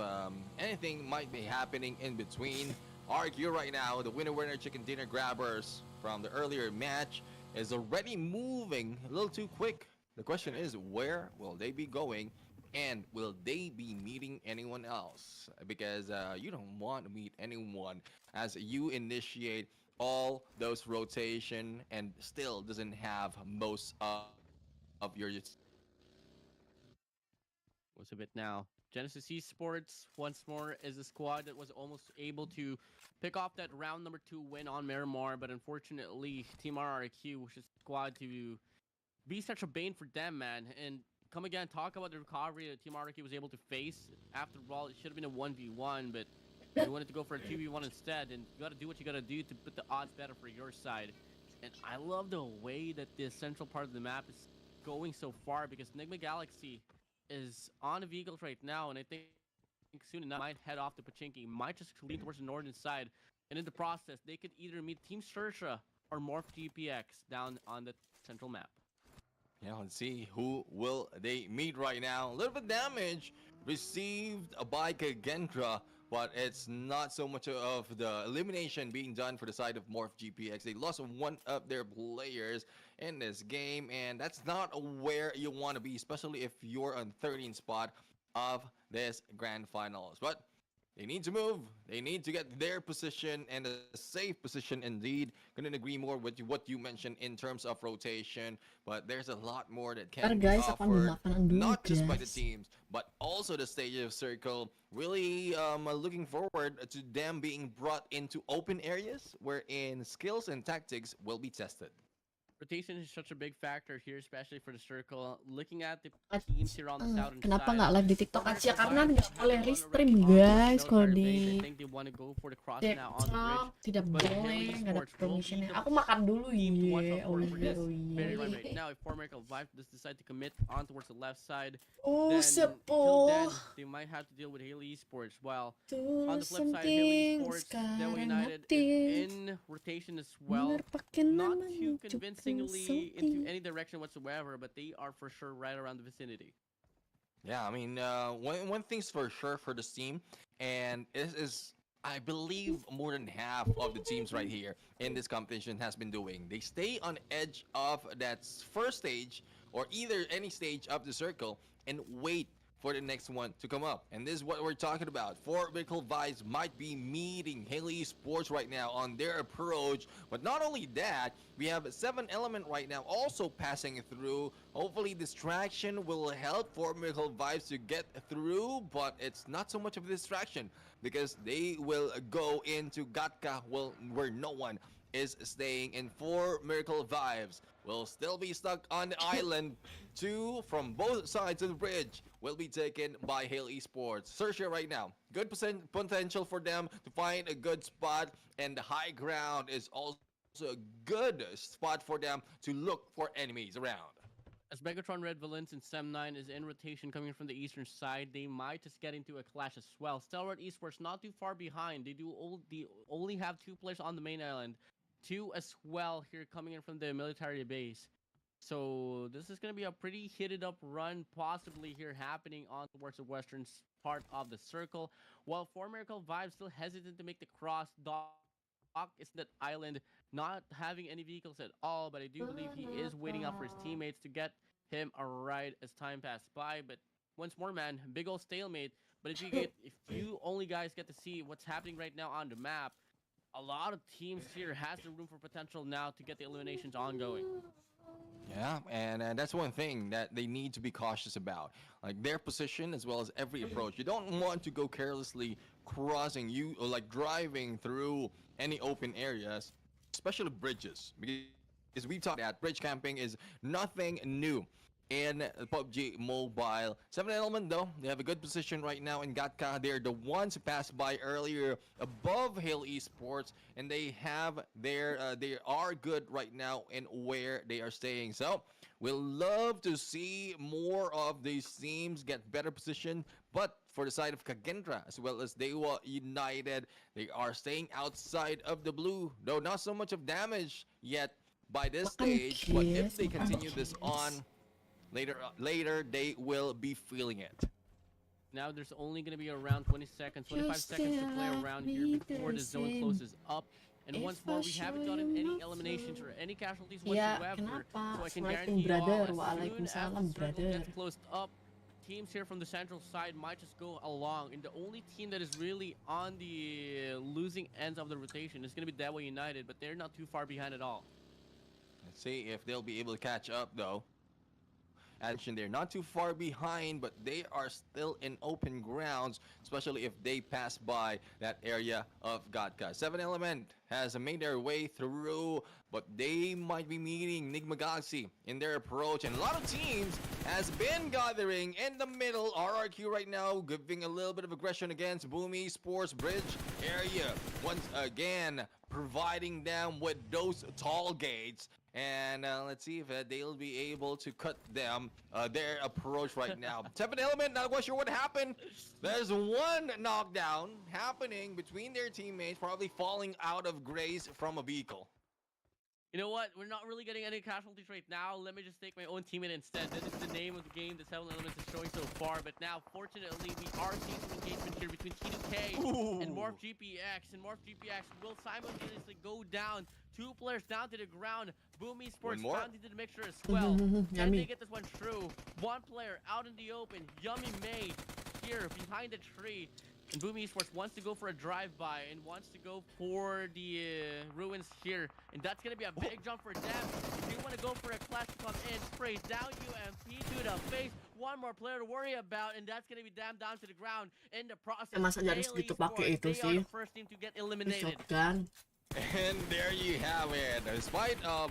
anything might be happening in between. RQ right now, the winner chicken dinner grabbers from the earlier match is already moving a little too quick. The question is, where will they be going, and will they be meeting anyone else? Because you don't want to meet anyone as you initiate all those rotation and still doesn't have most of your... What's a bit now? Genesis Esports once more is a squad that was almost able to pick off that round number 2 win on Miramar, but unfortunately Team RRQ, which is a squad to be such a bane for them, man. And come again, talk about the recovery that Team RRQ was able to face. After all, it should have been a 1v1, but they wanted to go for a 2v1 instead, and you gotta do what you gotta do to put the odds better for your side. And I love the way that the central part of the map is going so far, because Enigma Galaxy is on the vehicles right now, and I think soon enough might head off to Pochinki, might just lean towards the northern side, and in the process they could either meet Team Sersha or Morph GPX down on the central map. Yeah, let's see who will they meet right now. A little bit of damage received by Gendra, but it's not so much of the elimination being done for the side of Morph GPX. They lost one of their players in this game, and that's not where you want to be, especially if you're on 13th spot of this grand finals. But they need to move. They need to get their position, and a safe position indeed. Couldn't agree more with what you mentioned in terms of rotation. But there's a lot more that can be Guys, akan offered, belakangan dulu, not just by the guys. teams, but also the stage of circle. Really looking forward to them being brought into open areas wherein skills and tactics will be tested. Rotation is such a big factor here, especially for the circle. Looking at the At- teams here on the southern Kenapa side, nggak live di TikTok aja? Karena nggak boleh Already restream on guys the kalau military di base. I think they want to go for the cross now on the bridge. TikTok tidak But boleh, Haley nggak ada Esports will permissionnya. be Aku makan dulu team to watch iya. out for this Oh very iya. right now. If Formidable Vibe does decide to commit on towards the left side, Oh then till then sepuh. they might have to deal with Haley Esports. While Do on the flip side, Haley something Esports, Demo sekarang United is aktif. in rotation as well. Bener pakai Not namanya too cukup convincingly into something. any direction whatsoever, but they are for sure right around the vicinity. Yeah, I mean, one thing's for sure for this team, and it is I believe more than half of the teams right here in this competition has been doing. They stay on edge of that first stage or either any stage of the circle and wait for the next one to come up. And this is what we're talking about. Four Vertical Vibes might be meeting Haley Sports right now on their approach. But not only that, we have 7 Element right now also passing through. Hopefully distraction will help Four Vertical Vibes to get through, but it's not so much of a distraction because they will go into Gatka, well, where no one is staying, and Four Miracle Vibes will still be stuck on the island. Two from both sides of the bridge will be taken by Hale Esports. Search it right now. Good potential for them to find a good spot, and the high ground is also a good spot for them to look for enemies around. As Megatron Red Valence and Sem9 is in rotation coming from the eastern side, they might just get into a clash as well. Stalwart Esports not too far behind. They only have 2 players on the main island. 2 as well here coming in from the military base. So this is going to be a pretty heated up run possibly here happening on towards the western part of the circle. While Four Miracle Vibes still hesitant to make the cross. Doc is that island not having any vehicles at all, but I do believe he is waiting up for his teammates to get him a ride as time passed by. But once more, man, big old stalemate. But if you only guys get to see what's happening right now on the map, a lot of teams here has the room for potential now to get the eliminations ongoing. Yeah, and that's one thing that they need to be cautious about, like their position as well as every approach. You don't want to go carelessly crossing you or like driving through any open areas, especially bridges, because we talked that bridge camping is nothing new in PUBG Mobile. 7 Element though, they have a good position right now in Gatka. They're the ones who passed by earlier above Hale Esports, and they are good right now in where they are staying. So we'll love to see more of these teams get better position. But for the side of Kagendra as well as Dewa United, they are staying outside of the blue, though not so much of damage yet by this stage. But if they continue this on, later they will be feeling it. Now there's only going to be around 20 seconds, 25 seconds to play around here before the zone closes up. And once more, we haven't gotten any eliminations or any casualties whatsoever. So I can guarantee you all, as soon as the circle gets closed up, teams here from the central side might just go along. And the only team that is really on the losing ends of the rotation is going to be Dewa United, but they're not too far behind at all. Let's see if they'll be able to catch up though. They're not too far behind, but they are still in open grounds, especially if they pass by that area of Gatka. 7 Element has made their way through, but they might be meeting Nigma Galaxy in their approach, and a lot of teams has been gathering in the middle. RRQ right now giving a little bit of aggression against Boomy Sports Bridge area, once again providing them with those tall gates. And let's see if they'll be able to cut them their approach right now. 7 Element, not quite sure what happened. There's one knockdown happening between their teammates, probably falling out of grace from a vehicle. You know what? We're not really getting any casualties right now. Let me just take my own teammate instead. That is the name of the game that 7 Elements is showing so far. But now, fortunately, we are seeing some engagement here between T2K and Morph GPX. And Morph GPX will simultaneously go down. 2 players down to the ground. Boomy Sports found into the mixture as well. Can they get this one true? 1 player out in the open. Yummy Made here behind the tree. And Boomy Esports wants to go for a drive-by and wants to go for the ruins here. And that's going to be a big jump for them. If you want to go for a clash to come in, spray down UMP to the face. 1 more player to worry about, and that's going to be damned down to the ground in the process. Masa harus gitu pakai itu they are the first team to get eliminated. And there you have it. Despite of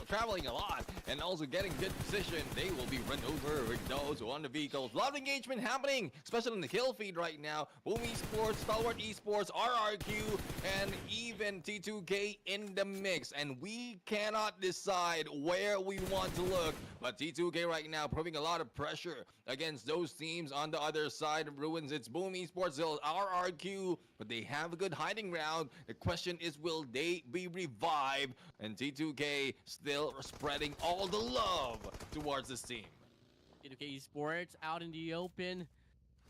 traveling a lot and also getting good position, they will be run over with those on the vehicles. A lot of engagement happening, especially in the kill feed right now. Boom Esports, Stalwart Esports, RRQ, and even T2K in the mix. And we cannot decide where we want to look. But T2K right now proving a lot of pressure against those teams on the other side of Ruins. It's Boom Esports, still RRQ, but they have a good hiding ground. The question is, will they be revived? And T2K still spreading all the love towards this team. T2K Esports out in the open.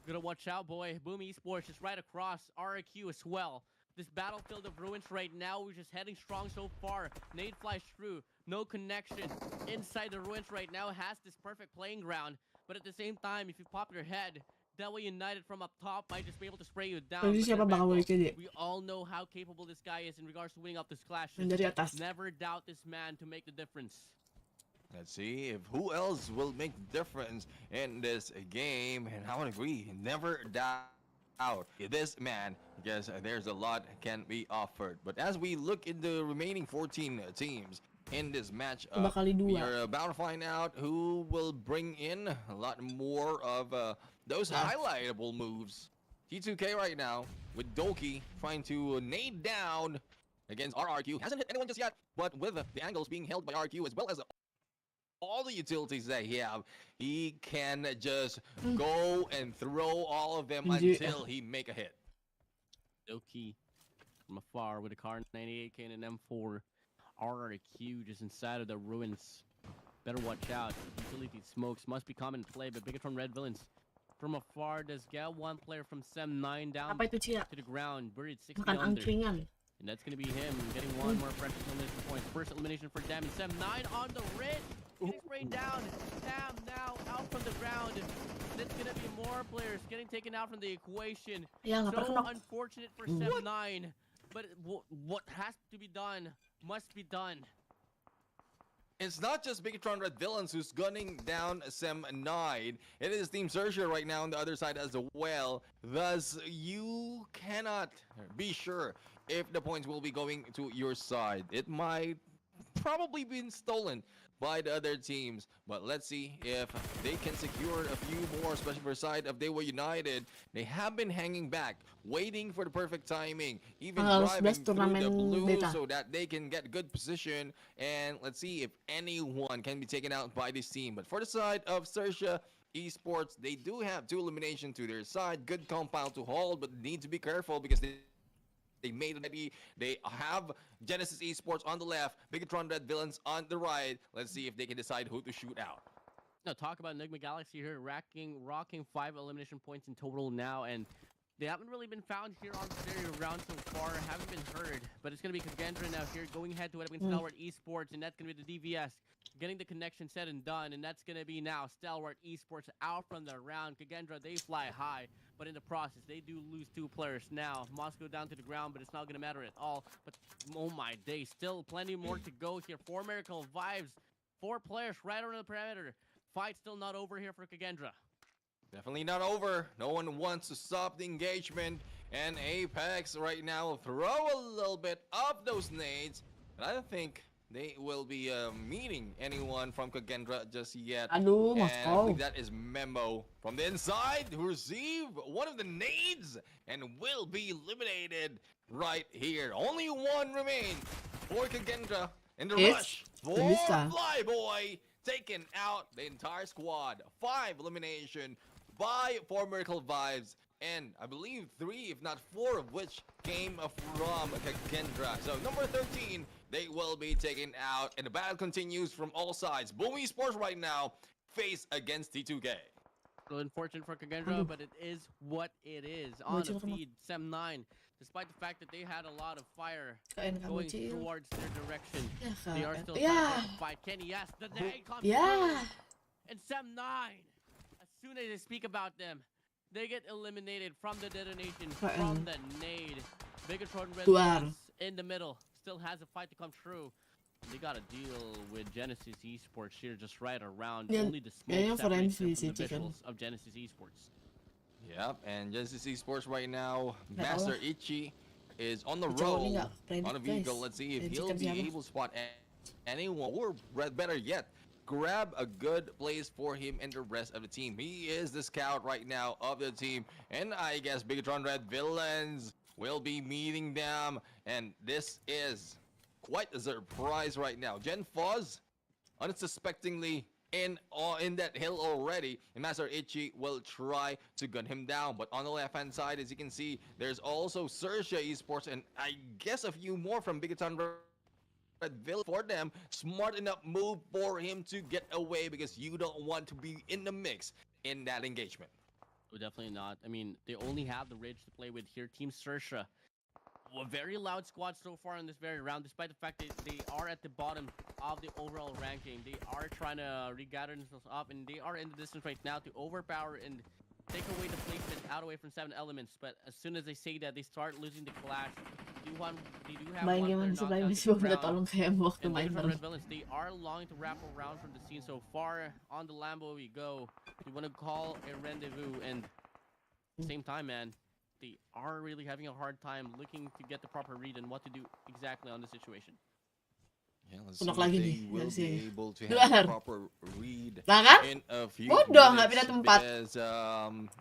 Gotta watch out, boy. Boom Esports is right across. RRQ as well. This battlefield of ruins right now, we're just heading strong so far. Nade flies through, no connection. Inside the ruins right now has this perfect playing ground. But at the same time, if you pop your head, Delaware United from up top might just be able to spray you down. Jadi siapa bakal remember, balikin dia? we all know how capable this guy is in regards to winning up this clash. Dari atas. Never doubt this man to make the difference. Let's see if who else will make the difference in this game. And I would agree, never doubt this man, because there's a lot can be offered. But as we look in the remaining 14 teams in this match, we are about to find out who will bring in a lot more of those highlightable moves. T2K right now with Doki trying to nade down against RRQ. Hasn't hit anyone just yet, but with the angles being held by RRQ as well as all the utilities that he have, he can just go and throw all of them until he make a hit. Doki from afar with a car 98K and an M4. RRQ just inside of the ruins. Better watch out. Utility smokes must be common play, but Bigatron Red Villains from afar does get one player from Sem 9 down to the ground, buried 60 under. And that's going to be him getting one more precious elimination point. First elimination for them. And Sem 9 on the ridge. Getting sprayed down. Tam now out from the ground. That's going to be more players getting taken out from the equation. So unfortunate for Sem 9. But what has to be done must be done. It's not just Bigatron Red Villains who's gunning down Sem 9. It is Team Sersha right now on the other side as well. Thus, you cannot be sure if the points will be going to your side. It might probably been stolen by the other teams, but let's see if they can secure a few more, especially for the side of They Were United. They have been hanging back, waiting for the perfect timing, even driving through the blue so that they can get good position. And let's see if anyone can be taken out by this team. But for the side of Sersha Esports, they do have 2 eliminations to their side. Good compound to hold, but need to be careful because they made it ready. They have Genesis Esports on the left, Bigatron Red Villains on the right. Let's see if they can decide who to shoot out. Now talk about Enigma Galaxy here, rocking 5 elimination points in total now, and they haven't really been found here on the stereo round so far, haven't been heard, but it's going to be Kagendra now here, going head to head against Stalwart Esports, and that's going to be the DVS, getting the connection set and done, and that's going to be now Stalwart Esports out from the round. Kagendra, they fly high, but in the process, they do lose 2 players now. Moscow down to the ground, but it's not going to matter at all. But oh my day, still plenty more to go here. 4 Miracle Vibes, 4 players right around the perimeter. Fight still not over here for Kagendra. Definitely not over. No one wants to stop the engagement. And Apex right now will throw a little bit of those nades. But I don't think they will be meeting anyone from Kagendra just yet. And I think that is Memo from the inside who received one of the nades and will be eliminated right here. Only one remains for Kagendra in the rush for Flyboy, taking out the entire squad. 5 elimination by 4 Miracle Vibes, and I believe 3, if not 4, of which came from Kagendra. So number 13, they will be taken out, and the battle continues from all sides. Boom Esports right now face against T2K. So unfortunate for Kagendra, but it is what it is. On the feed, Sem 9, despite the fact that they had a lot of fire going towards their direction, they are still trying to fight. Kenny, yes, the nade comes through. And Sem 9, as soon as they speak about them, they get eliminated from the detonation, from the nade. Bigatron Red Villains in the middle still has a fight to come true. They got to deal with Genesis Esports here just right around. Only the smoke separates them from the visuals of Genesis Esports. Yep, and Genesis Esports right now, Master Ichi is on the roll on a vehicle. Let's see if he'll be able to spot anyone, or better yet, grab a good place for him and the rest of the team. He is the scout right now of the team, and I guess Bigatron Red Villains will be meeting them, and this is quite a surprise right now. Gen Fuzz, unsuspectingly in that hill already, and Master Ichi will try to gun him down. But on the left-hand side, as you can see, there's also Sersha Esports, and I guess a few more from Bigatron Red Villains for them. Smart enough move for him to get away, because you don't want to be in the mix in that engagement. Oh, definitely not. I mean, they only have the Ridge to play with here. Team Sersha, a very loud squad so far in this very round, despite the fact that they are at the bottom of the overall ranking. They are trying to regather themselves up, and they are in the distance right now to overpower and take away the placement out away from 7 elements. But as soon as they say that, they start losing the clash. They do have Main one gimana player sih knocked Bay down masih to the belum minta ground. tolong kayak waktu And main Megatron baru. Red Villains, they are longing to wrap around from the scene so far. On the Lambo we go. We want to call a rendezvous, and at the same time, man, they are really having a hard time looking to get the proper read and what to do exactly on the situation. Yeah, let's see Tunak if lagi they nih will dari sini. be able to Dua have har. a proper read Nah kan? in a few Bodoh nggak minutes pindah tempat. because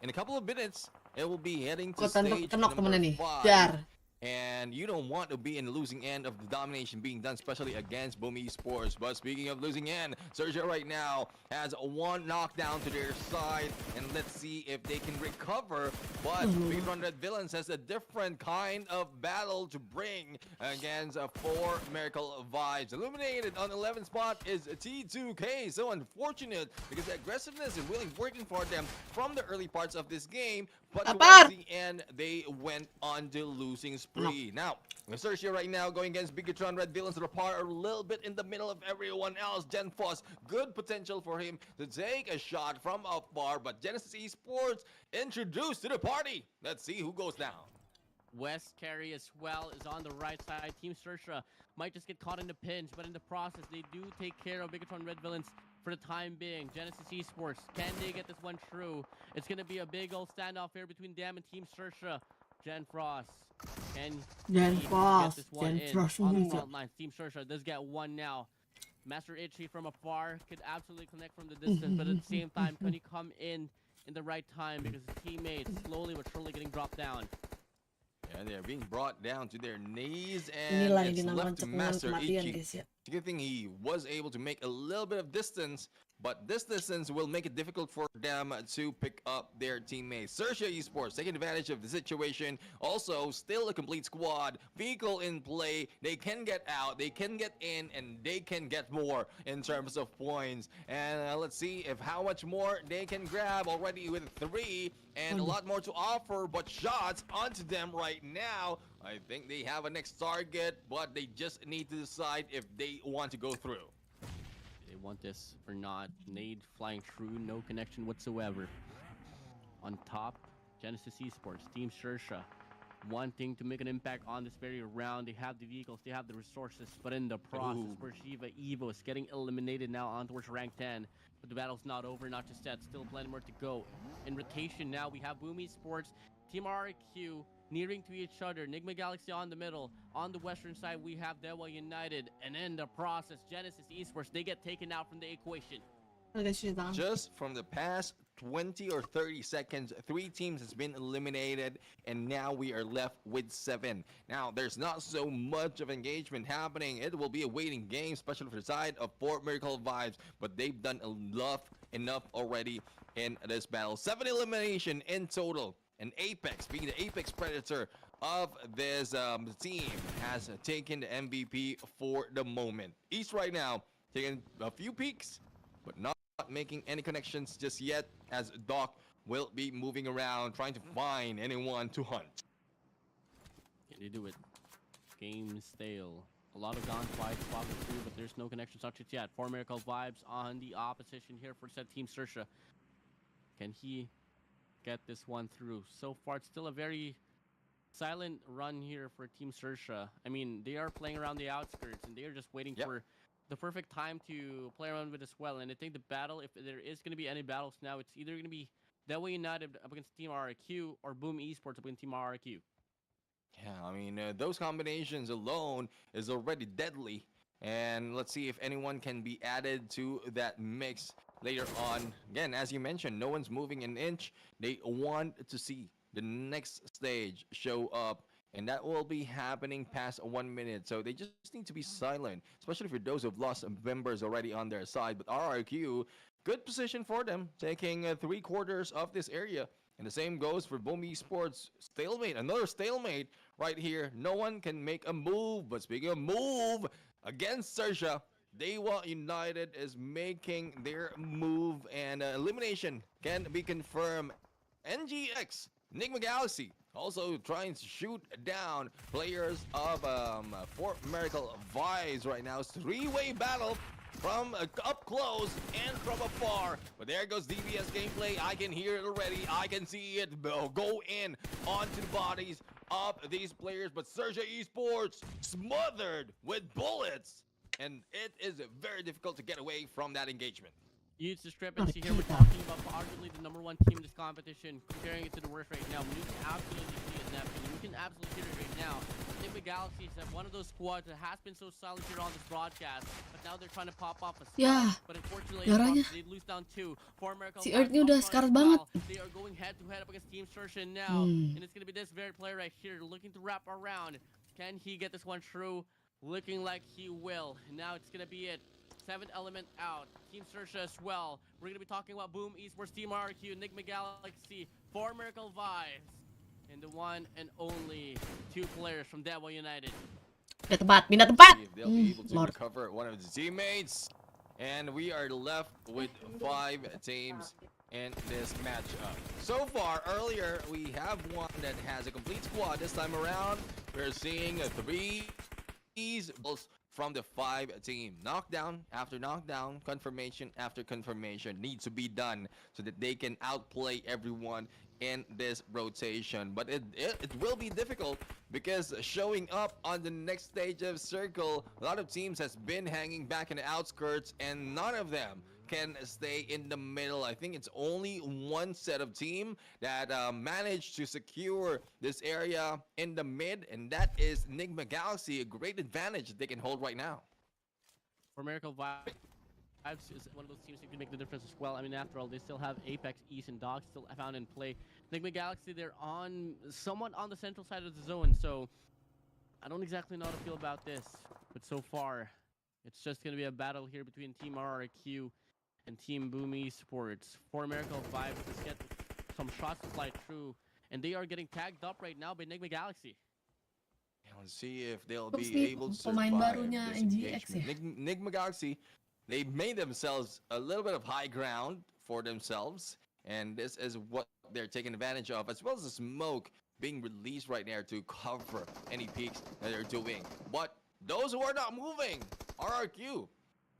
in a couple of minutes it will be heading to Kok tenok stage tenok number temennya nih. 5. Dar. And you don't want to be in the losing end of the domination being done, especially against Boom Esports. But speaking of losing end, Sergio right now has one knockdown to their side, and let's see if they can recover. But Big Red Villains has a different kind of battle to bring against 4 Miracle Vibes. Illuminated on 11th spot is T2K. So unfortunate because the aggressiveness is really working for them from the early parts of this game. But towards the end, they went on the losing spree. Now, Sergio right now going against Bigatron Red Villains that are a little bit in the middle of everyone else. Gen Foss, good potential for him to take a shot from afar, but Genesis Esports introduced to the party. Let's see who goes down. West carry as well is on the right side. Team Sersha might just get caught in the pinch, but in the process, they do take care of Bigatron Red Villains for the time being. Genesis Esports, can they get this one through? It's going to be a big old standoff here between them and Team Sersha. Jen Frost, can Jen he Frost, get this one Jen in Frost on the juga. front line? Team Sersha does get one now. Master Itchy from afar could absolutely connect from the distance, but at the same time, can he come in the right time because his teammates slowly but surely getting dropped down. And they're being brought down to their knees, and Inilah yang it's dinamakan left to cekungan Master kematian, Ichi. guys ya. Good thing he was able to make a little bit of distance, but this distance will make it difficult for them to pick up their teammates. Sersha Esports taking advantage of the situation. Also, still a complete squad. Vehicle in play. They can get out, they can get in, and they can get more in terms of points. And let's see if how much more they can grab already with 3 and a lot more to offer, but shots onto them right now. I think they have a next target, but they just need to decide if they want to go through. They want this or not. Nade flying through, no connection whatsoever. On top, Genesis Esports, Team Sersha, wanting to make an impact on this very round. They have the vehicles, they have the resources, but in the process, Pershiva Evo is getting eliminated now on towards rank 10. But the battle's not over, not just yet. Still plenty more to go. In rotation now, we have Boom Esports, Team RQ, nearing to each other. Enigma Galaxy on the middle. On the western side, we have Dewa United. And in the process, Genesis Esports, they get taken out from the equation. Just from the past 20 or 30 seconds, 3 teams has been eliminated, and now we are left with 7. Now, there's not so much of engagement happening. It will be a waiting game, especially for the side of 4 Miracle Vibes, but they've done enough already in this battle. 7 elimination in total. And Apex, being the Apex Predator of this team, has taken the MVP for the moment. East right now taking a few peeks, but not making any connections just yet, as Doc will be moving around trying to find anyone to hunt. Can they do it? Game stale. A lot of gunfights following through, but there's no connection such as yet. 4 Miracle Vibes on the opposition here for said Team Sersha. Can he get this one through? So far, it's still a very silent run here for Team Sersha. I mean, they are playing around the outskirts, and they are just waiting for the perfect time to play around with as well. And I think the battle, if there is going to be any battles now, it's either going to be Dewa United up against Team RQ or Boom Esports up against Team RQ. Yeah, I mean, those combinations alone is already deadly. And let's see if anyone can be added to that mix later on. Again, as you mentioned, no one's moving an inch. They want to see the next stage show up, and that will be happening past 1 minute. So they just need to be silent, especially for those who've lost members already on their side. But RRQ, good position for them, taking 3/4 of this area. And the same goes for Boom Esports. Stalemate, another stalemate right here. No one can make a move. But speaking of move, against Sersha, Dewa United is making their move, and elimination can be confirmed NGX, Enigma Galaxy, also trying to shoot down players of Fort Miracle Vibes right now. It's three-way battle from up close and from afar. But there goes DBS gameplay. I can hear it already. I can see it go in onto the bodies of these players. But Sergio Esports smothered with bullets. And it is very difficult to get away from that engagement. Huge discrepancy here. We're talking about arguably the number one team in this competition, comparing it to the worst right now. You can absolutely see it, Neptune. You can absolutely hear it right now. Enigma Galaxy is one of those squads that has been so silent here on this broadcast, but now they're trying to pop off a spot. But unfortunately, they lose down two. Si Earth-nya udah sekarat banget. They are going head to head up against Team Sershin now, and it's gonna be this very player right here looking to wrap around. Can he get this one through? Looking like he will. Now it's gonna be it. 7th element out. Team Sersha as well. We're going to be talking about Boom Esports, Team RQ, Enigma Galaxy, 4 Miracle Vibes, and the one and only 2 players from Dewa United. Pindah tempat, pindah tempat. They'll be able to recover one of his teammates. And we are left with 5 teams in this matchup. So far, earlier, we have one that has a complete squad. This time around, we're seeing 3 from the 5 team. Knockdown after knockdown, confirmation after confirmation needs to be done so that they can outplay everyone in this rotation. But it will be difficult because showing up on the next stage of Circle, a lot of teams has been hanging back in the outskirts and none of them can stay in the middle. I think it's only one set of team that managed to secure this area in the mid, and that is Enigma Galaxy. A great advantage that they can hold right now. For Miracle Vibes is one of those teams who can make the difference as well. I mean, after all, they still have Apex, East, and Dog still found in play. Enigma Galaxy, they're somewhat on the central side of the zone, so I don't exactly know how to feel about this. But so far, it's just going to be a battle here between Team RRQ and Team Boom Esports. 4 Miracle Vibes to get some shots to fly through, and they are getting tagged up right now by Enigma Galaxy. Let's see if they'll be able to survive this engagement. Enigma Galaxy, they made themselves a little bit of high ground for themselves, and this is what they're taking advantage of, as well as the smoke being released right there to cover any peaks that they're doing. But those who are not moving, RRQ,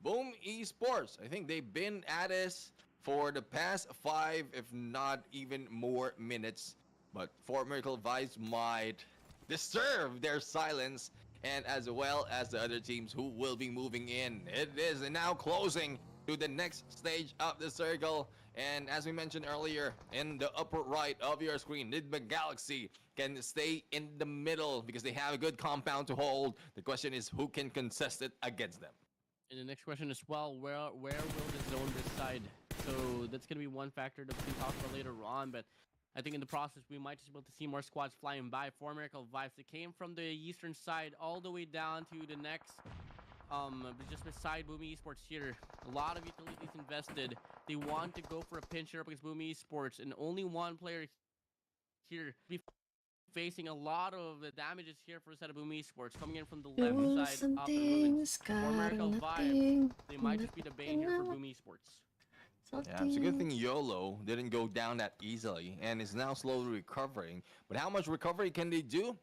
Boom Esports, I think they've been at this for the past 5, if not even more minutes. But Fort Miracle Vibes might disturb their silence, and as well as the other teams who will be moving in. It is now closing to the next stage of the circle. And as we mentioned earlier, in the upper right of your screen, Enigma Galaxy can stay in the middle because they have a good compound to hold. The question is who can contest it against them. And the next question as well, where will the zone reside? So that's going to be one factor that we can talk about later on, but I think in the process we might just be able to see more squads flying by. 4 Miracle Vibes, they came from the eastern side all the way down to the next, just beside Boom Esports here. A lot of utilities invested. They want to go for a pinch here up against Boom Esports, and only one player here facing a lot of the damages here for the side of Boom Esports, coming in from the left side of the ruins. 4 Miracle Vibes, they might just be the bane here for Boom Esports. Yeah, it's a good thing YOLO didn't go down that easily and is now slowly recovering. But how much recovery can they do?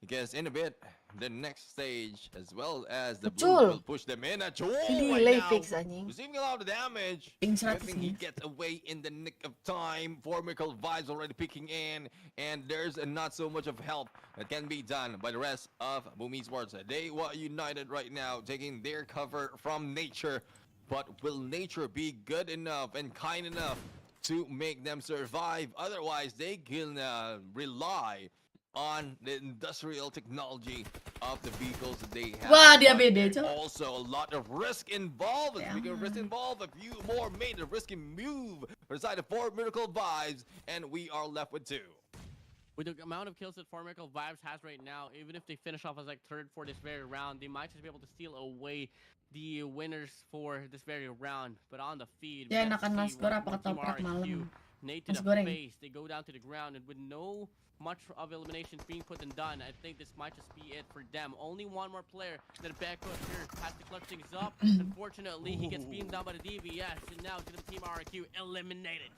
Because in a bit, the next stage, as well as the blue, will push them in. Right now, receiving a lot of damage. I think he gets away in the nick of time. 4 Miracle Vibes already picking in, and there's not so much of help that can be done by the rest of Boom Esports. They were united right now, taking their cover from nature. But will nature be good enough and kind enough to make them survive? Otherwise, they can rely on the industrial technology of the vehicles that they have. Wah, dia beda, Cok. Also, a lot of risk involved. Speaking of risk involved, a few more made a risky move for the side of 4 Miracle Vibes, and we are left with 2. With the amount of kills that 4 Miracle Vibes has right now, even if they finish off as like 3rd for this very round, they might just be able to steal away the winners for this very round. But on the feed, ya enakan nasgor apa ketoprak malam. Nate to the face, they go down to the ground, and with no much of eliminations being put and done, I think this might just be it for them. Only one more player that back up here has to clutch things up. Unfortunately, he gets beamed down by the DBS, and now it's going to be Team RQ eliminated.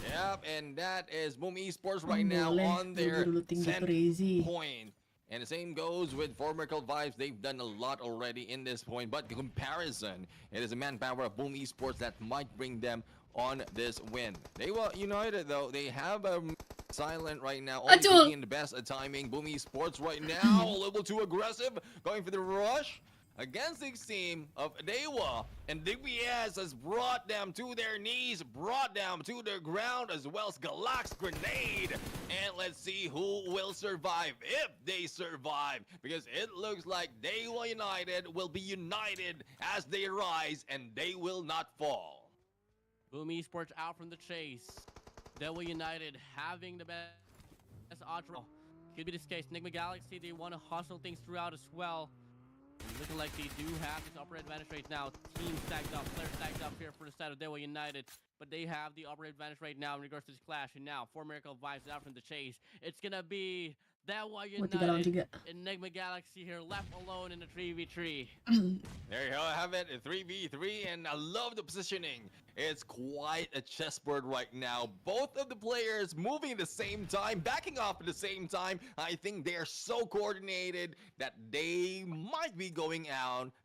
Yep, and that is Boom Esports right now Boleh, on their dulu tinggi 10th crazy. point. And the same goes with Formical Vibes. They've done a lot already in this point, but the comparison, it is a manpower of Boom Esports that might bring them on this win. They were united though. They have a silent right now, only Aduh. being the best at timing. Boom Esports right now, a little too aggressive, going for the rush against this team of Dewa, and DBS has brought them to their knees, brought them to the ground, as well as Galax Grenade. And let's see who will survive, if they survive, because it looks like Dewa United will be united as they rise, and they will not fall. Boom Esports out from the chase. Dewa United having the best odds. Could be this case. Enigma Galaxy, they want to hustle things throughout as well. Looking like they do have this upper advantage right now. Team stacked up, players stacked up here for the side of Dewa United. But they have the upper advantage right now in regards to this clash. And now, Miracle Vibes out from the chase. It's gonna be Dewa United, Enigma Galaxy here left alone in the 3v3. There you have it, 3v3, and I love the positioning. It's quite a chessboard right now. Both of the players moving at the same time, backing off at the same time. I think they're so coordinated that they might be going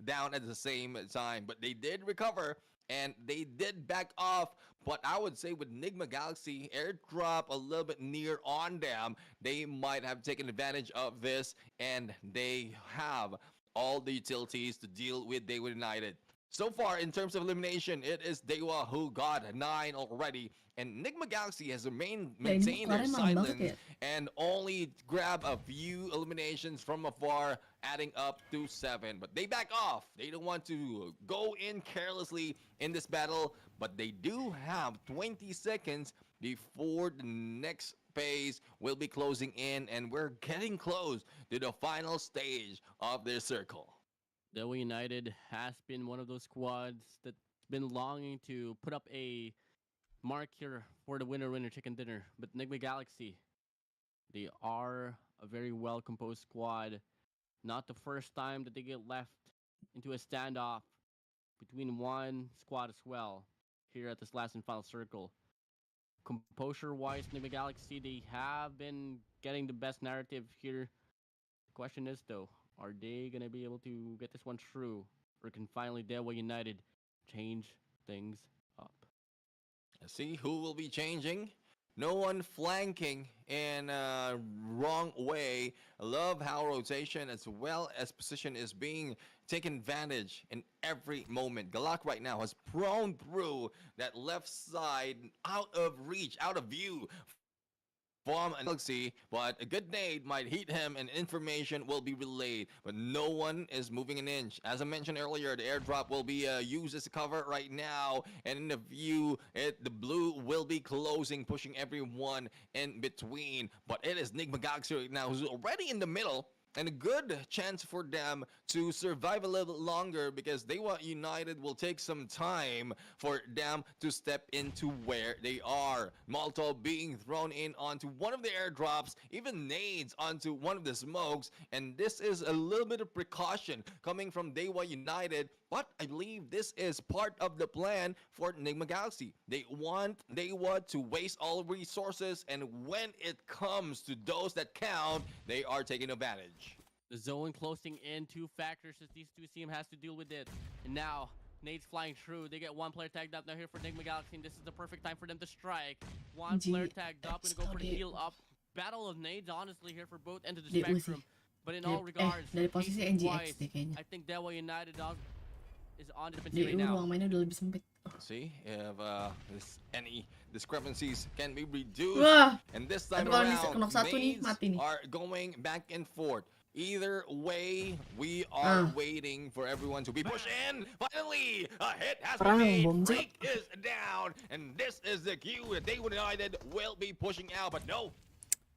down at the same time. But they did recover, and they did back off. But I would say with Enigma Galaxy, airdrop a little bit near on them, they might have taken advantage of this, and they have all the utilities to deal with Dewa United. So far, in terms of elimination, it is Dewa who got 9 already, and Enigma Galaxy has maintained their silence and only grab a few eliminations from afar, adding up to 7. But they back off. They don't want to go in carelessly in this battle, but they do have 20 seconds before the next phase will be closing in, and we're getting close to the final stage of their circle. Dewa United has been one of those squads that's been longing to put up a mark here for the winner chicken dinner. But Enigma Galaxy, they are a very well composed squad. Not the first time that they get left into a standoff between one squad as well here at this last and final circle. Composure wise, Enigma Galaxy, they have been getting the best narrative here. The question is though, are they going to be able to get this one through? Or can finally Dewa United change things up? Let's see who will be changing. No one flanking in a wrong way. I love how rotation as well as position is being taken advantage in every moment. Galak right now has prone through that left side, out of reach, out of view from a Galaxy, but a good nade might hit him and information will be relayed, but no one is moving an inch. As I mentioned earlier, the airdrop will be used as a cover right now, and in the view, the blue will be closing, pushing everyone in between, but it is Enigma Galaxy right now who's already in the middle, and a good chance for them to survive a little bit longer, because Dewa United will take some time for them to step into where they are. Molotov being thrown in onto one of the airdrops, even nades onto one of the smokes, and this is a little bit of precaution coming from Dewa United, but I believe this is part of the plan for Enigma Galaxy. They want Dewa to waste all resources, and when it comes to those that count, they are taking advantage. The zone closing in, 2 factors as these two teams has to deal with it. And now, nades flying through. They get 1 player tagged up now here for Enigma Galaxy, and this is the perfect time for them to strike. 1 player tagged up, gonna go for the heal up. Battle of nades, honestly, here for both ends of the spectrum. But in all regards, dari posisi NGX deh kayaknya. I think Dewa United is on the Di right now. ruang mainnya udah lebih sempit. See if any discrepancies can be reduced. Wah, And this time tapi kalau around, knock satu nih, nades mati nih. are going back and forth. Either way, we are waiting for everyone to be pushed in. Finally, a hit has been made. Break is down, and this is the cue that Dewa United will be pushing out. But no,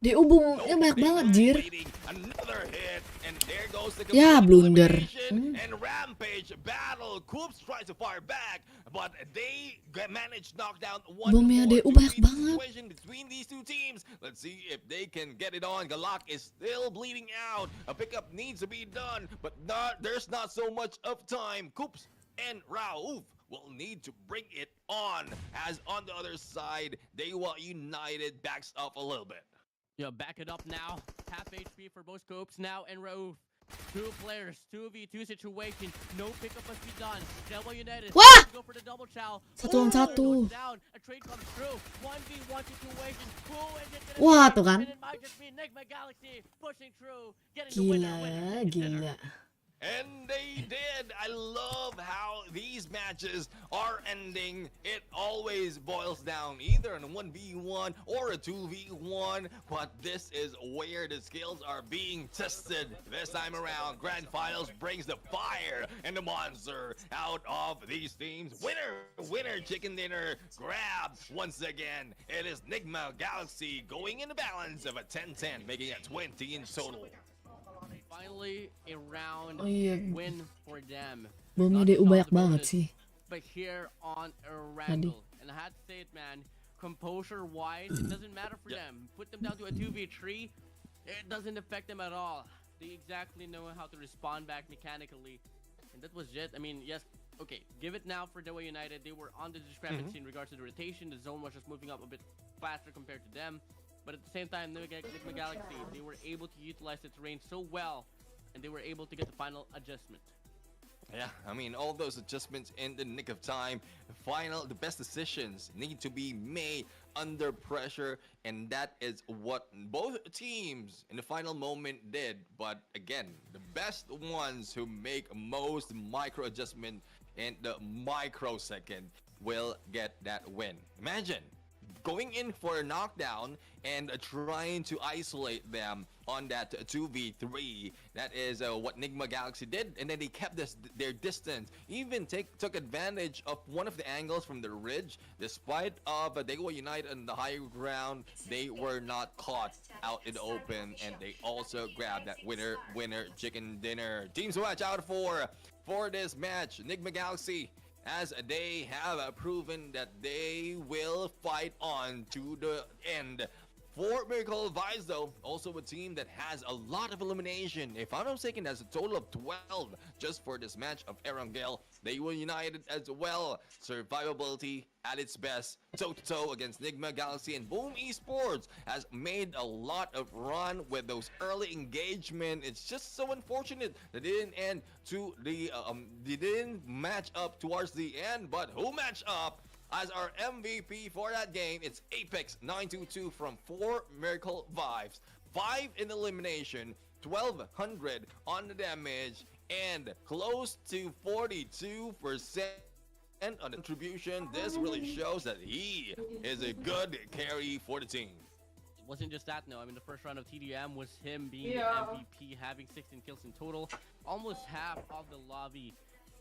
DU bumnya banyak banget, jir. Another hit, and there goes the Ya, blunder. and rampage battle. Coops tries to fire back, but they managed to knock down one Bomnya more. DU banyak banget. Situation between these two teams. Let's see if they can get it on. Galak is still bleeding out. A pickup needs to be done, but there's not so much of time. Coops and Raouf will need to bring it on, as on the other side, Dewa United backs up a little bit. Yeah, back it up now. Half HP for both Scopes now and Rauf. Two players, 2v2 situation. No pickup must be done. Dewa United Wah! go for the double chow. Satu lawan satu. Down. A trade comes through. 1v1 situation. Wah, tuh kan. It might just be Enigma Galaxy pushing through, getting the winner. Gila. And they did. I love how these matches are ending. It always boils down either in a 1v1 or a 2v1, but this is where the skills are being tested. This time around, Grandfinals brings the fire and the monster out of these teams. Winner, chicken dinner, grab once again. It is Enigma Galaxy going in the balance of a 10-10, making it 20 in total. Finally, a round iya. win for them. Bomnya Not DU just banyak on the banget bonus, sih. But here on a Randall. And I had to say it, man. Composure-wise, it doesn't matter for them. Put them down to a 2v3, it doesn't affect them at all. They exactly know how to respond back mechanically. And that was it. I mean, yes, okay, give it now for Dewa United. They were on the discrepancy in regards to the rotation. The zone was just moving up a bit faster compared to them. But at the same time, Enigma Galaxy, they were able to utilize the terrain so well, and they were able to get the final adjustment. Yeah, I mean, all those adjustments in the nick of time. The best decisions need to be made under pressure, and that is what both teams in the final moment did. But again, the best ones who make most micro adjustment in the microsecond will get that win. Imagine going in for a knockdown and trying to isolate them on that 2v3. That is what Enigma Galaxy did, and then they kept their distance. Even took advantage of one of the angles from the ridge. Despite of Dewa United on the higher ground, they were not caught out in the open, and they also grabbed that winner chicken dinner. Teams to watch out for this match. Enigma Galaxy, as they have proven that they will fight on to the end. For Miracle Vibes, though, also a team that has a lot of elimination. If I'm not mistaken, that's a total of 12 just for this match of Erangel. They were united as well. Survivability at its best, toe-to-toe against Enigma Galaxy, and Boom Esports has made a lot of run with those early engagement. It's just so unfortunate that it didn't end to the they didn't match up towards the end. But who matched up as our MVP for that game? It's Apex 922 from 4 Miracle Vibes. 5 in elimination, 1200 on the damage, and close to 42% on the contribution. This really shows that he is a good carry for the team. It wasn't just that, no. I mean, the first round of TDM was him being the MVP, having 16 kills in total. Almost half of the lobby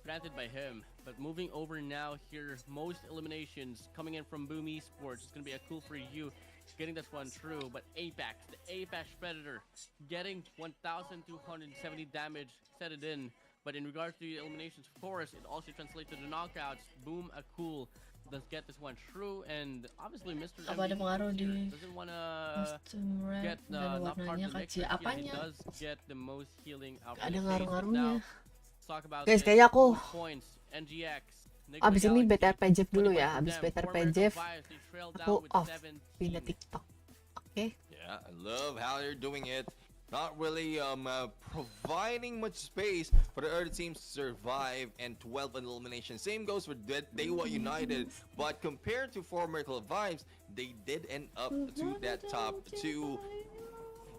granted by him. But moving over now here, most eliminations coming in from Boom Esports. It's going to be a cool for you getting this one through. But Apex, the Apex Predator, getting 1,270 damage, set it in. But in regards to the eliminations, of course, it also translates to the knockouts. Boom, a cool does get this one through, and obviously Mr. Apa ada pengaruh di doesn't want to kostum red get dan not part warnanya of the kecil? mix. He Apanya? does get the most healing out Gak ada of the ngaruh-ngaruhnya. Let's talk about Guys, this. kayaknya aku Points, NGX, abis ini Galaxy, BTR Pejef dulu 20 ya. for Abis them. BTR Former Pejef, Vibes, they trail down aku with off 17. pindah TikTok. Oke. Yeah, I love how they're doing it. Not really providing much space for the other teams to survive, and 12 in elimination. Same goes for Dewa United, but compared to 4 Miracle Vibes, they did end up to that top 2.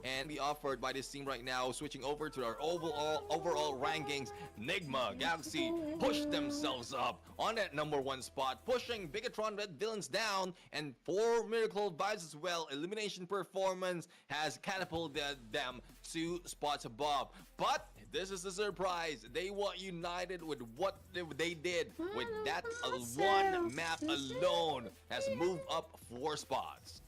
And be offered by this team right now, switching over to our overall rankings. Enigma Galaxy pushed themselves up on that #1 spot, pushing Bigatron Red Villains down, and 4 Miracle Vibes as well. Elimination performance has catapulted them 2 spots above. But this is a surprise. They were united with what they did with that one map alone, has moved up 4 spots.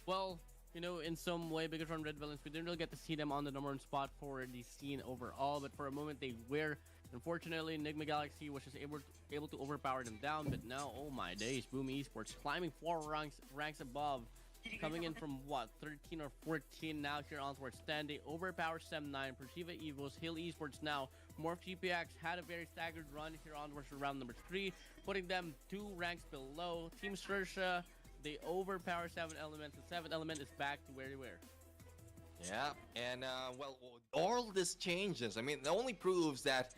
Well, you know, in some way, Bigatron Red Villains, we didn't really get to see them on the #1 spot for the scene overall, but for a moment they were. Unfortunately, Enigma Galaxy was just able to overpower them down, but now, oh my days, Boom Esports climbing 4 ranks above, coming in from what, 13 or 14 now here onwards. Then they overpower Sem9, Persiva Evos, Hill Esports now Morph GPX had a very staggered run here onwards to round number 3, putting them 2 ranks below. Team Sersha, they overpower 7 elements. The 7th element is back to where they were. Yeah, and well, all this changes. I mean, it only proves that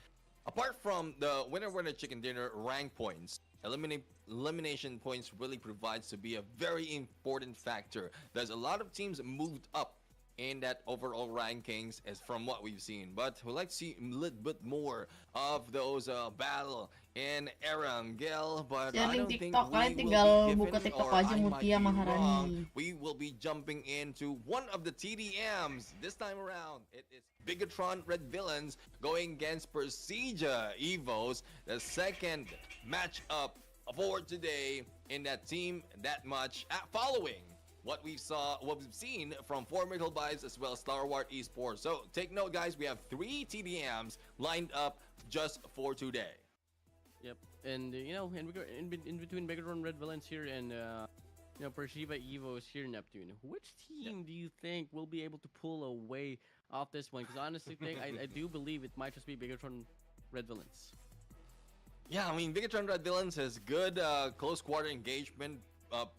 apart from the winner chicken dinner rank points, elimination points really provides to be a very important factor. There's a lot of teams moved up in that overall rankings as from what we've seen, but we'd like to see a little bit more of those battle in Erangel, but I don't think we will be given, or I might be wrong. We will be jumping into one of the TDMs this time around. It is Bigatron Red Villains going against Persija Evos, the second matchup for today in that team that much following what we've seen from Formidable Vibes as well as Star Wars Esports. So take note, guys, we have 3 TDMs lined up just for today. Yep, and you know, in between Bigatron Red Villains here and you know, Persija Evos here, Neptune, which team do you think will be able to pull away off this one? Because honestly, I do believe it might just be Bigatron Red Villains. Yeah, I mean, Bigatron Red Villains has good close quarter engagement.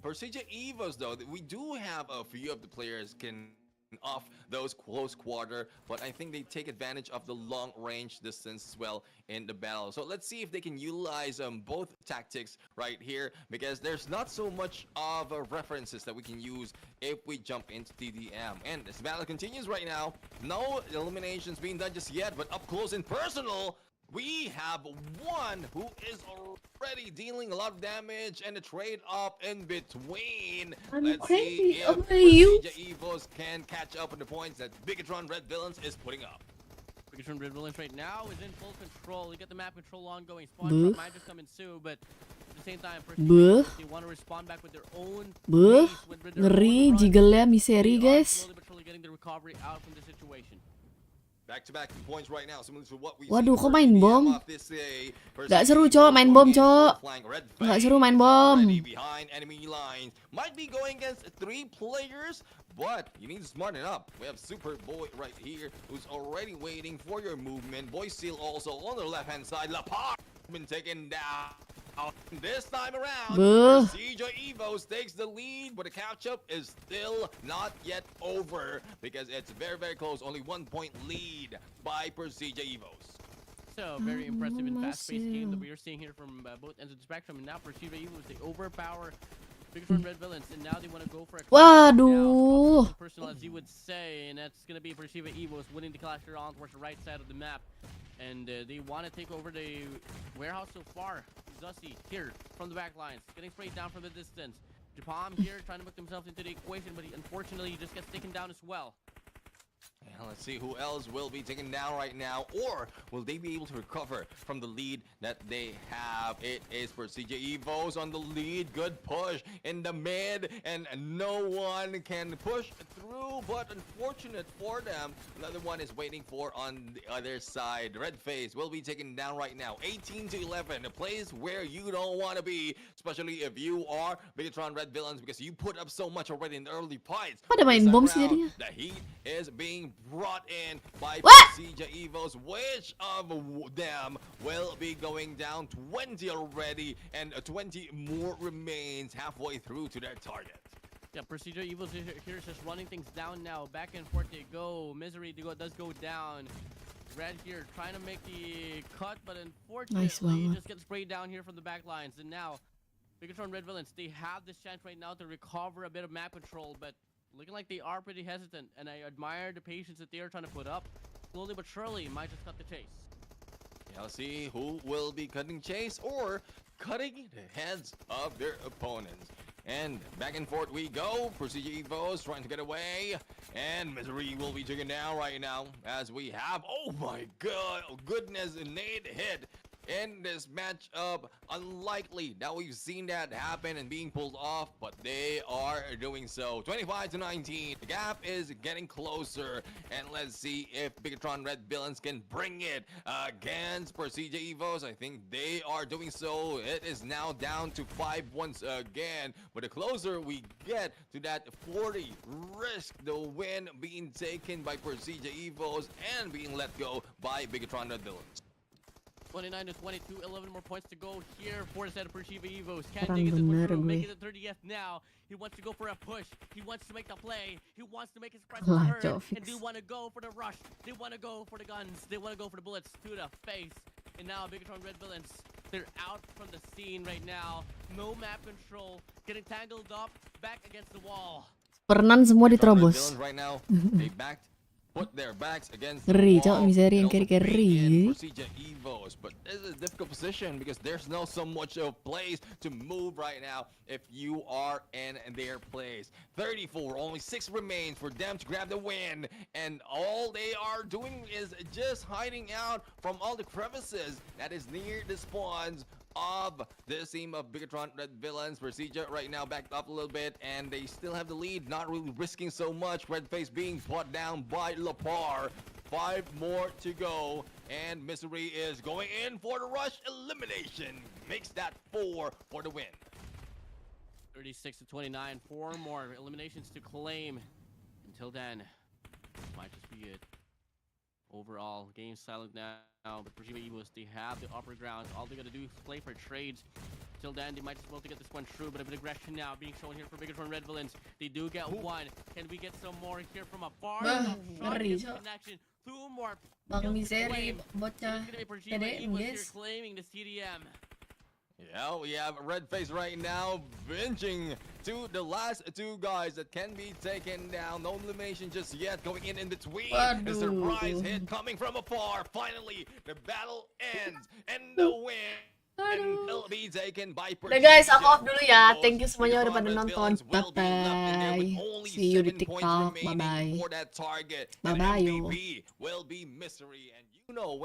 Persija Evos, though, we do have a few of the players can off those close quarter, but I think they take advantage of the long range distance as well in the battle. So let's see if they can utilize both tactics right here, because there's not so much of references that we can use if we jump into TDM. And this battle continues right now. No eliminations being done just yet, but up close and personal, we have one who is already dealing a lot of damage, and the trade-off in between. Let's see if Persija Evos can catch up on the points that Bigatron Red Villains is putting up. Bigatron Red Villains right now is in full control. You get the map control ongoing. Spawn might just come in soon, but at the same time, they want to respond back with their own. Ngeri, jiggle-nya miseri, guys. Slowly but surely getting the recovery out from the situation. Back-to-back points right now. Similar to what we Waduh, kok main bom? Gak seru, Cok, main bom, Cok. Gak seru main bom. Behind enemy lines. Might be going against 3 players, but you need to smarten up. We have Super Boy right here, who's already waiting for your movement. Boy Seal also on the left-hand side. Lapar been taken down. This time around, Persija Evos takes the lead, but the catch-up is still not yet over because it's very, very close. Only 1 point lead by Persija Evos. So very impressive and fast-paced game that we are seeing here from both ends of the spectrum. And now Persija Evos, they overpower Bigatron Red Villains, and now they want to go for a Waduh. personal, as you would say, and that's going to be Persija Evos winning the clash here on towards the right side of the map. And they want to take over the warehouse so far. Zussi here from the back lines, getting sprayed down from the distance. Japam here trying to put himself into the equation, but he unfortunately just gets taken down as well. And let's see who else will be taken down right now, or will they be able to recover from the lead that they have? It is Persija Evos on the lead. Good push in the mid, and no one can push through, but unfortunate for them, another one is waiting for on the other side. Red Face will be taken down right now. 18-11, a place where you don't want to be, especially if you are Bigatron Red Villains, because you put up so much already in the early fights. Pada main bom sih jadinya. The heat is being brought in by Persija Evos. Which of them will be going down? 20 already, and 20 more remains halfway through to their target. Yeah, Persija Evos here is just running things down now. Back and forth they go. Misery does go down. Red here trying to make the cut, but unfortunately just gets sprayed down here from the back lines. And now Bigatron Red Villains, they have this chance right now to recover a bit of map control, but looking like they are pretty hesitant, and I admire the patience that they are trying to put up. Slowly but surely, might just cut the chase. Yeah, let's see who will be cutting chase or cutting the heads of their opponents. And back and forth we go. Persija Evos trying to get away, and Misery will be taken down right now as we have, oh my god, goodness, a nade hit in this matchup. Unlikely that we've seen that happen and being pulled off, but they are doing so. 25-19. The gap is getting closer, and let's see if Bigatron Red Villains can bring it against CJ Evos. I think they are doing so. It is now down to 5 once again, but the closer we get to that 40, risk the win being taken by CJ Evos and being let go by Bigatron Red Villains. 29-22, 11 more points to go here for the set of Pershiva Evos. Can they get this one through? Make it the 30th now. He wants to go for a push. He wants to make the play. He wants to make his presence heard. And they want to go for the rush. They want to go for the guns. They want to go for the bullets to the face. And now Bigatron Red Villains, they're out from the scene right now. No map control. Getting tangled up. Back against the wall. Pernan semua diterobos. Right now, they backed. Put their backs against the Ngeri, wall. Cok, Misery yang carry-carry. But this is a difficult position because there's no so much of place to move right now if you are in their place. 34, only 6 remains for them to grab the win, and all they are doing is just hiding out from all the crevices that is near the spawns of this team of Bigatron Red Villains. Procedure right now backed up a little bit, and they still have the lead, not really risking so much. Red Face being brought down by Lapar. 5 more to go, and Misery is going in for the rush elimination. Makes that 4 for the win. 36-29, 4 more eliminations to claim. Until then, this might just be it. Overall, game silent now, but Pershiva Evos, they have the upper ground. All they gotta do is play for trades. Till then, they might just be able to get this one through, but a bit of aggression now being shown here for Bigatron Red Villains. They do get one. Can we get some more here from afar? Ngeri, Cok. Connection. 2 more. Bang Misery, bocah TDM, guys. Claiming the CDM. Yeah, we have Red Face right now benching to the last 2 guys that can be taken down. No elimination just yet. Going in between. A surprise hit coming from afar. Finally, the battle ends and the win will be taken by Udah guys, aku off dulu ya. Thank you semuanya udah pada nonton. Bye-bye. See you di TikTok. Bye-bye. Bye-bye. Bye-bye. Will be Mystery, and you know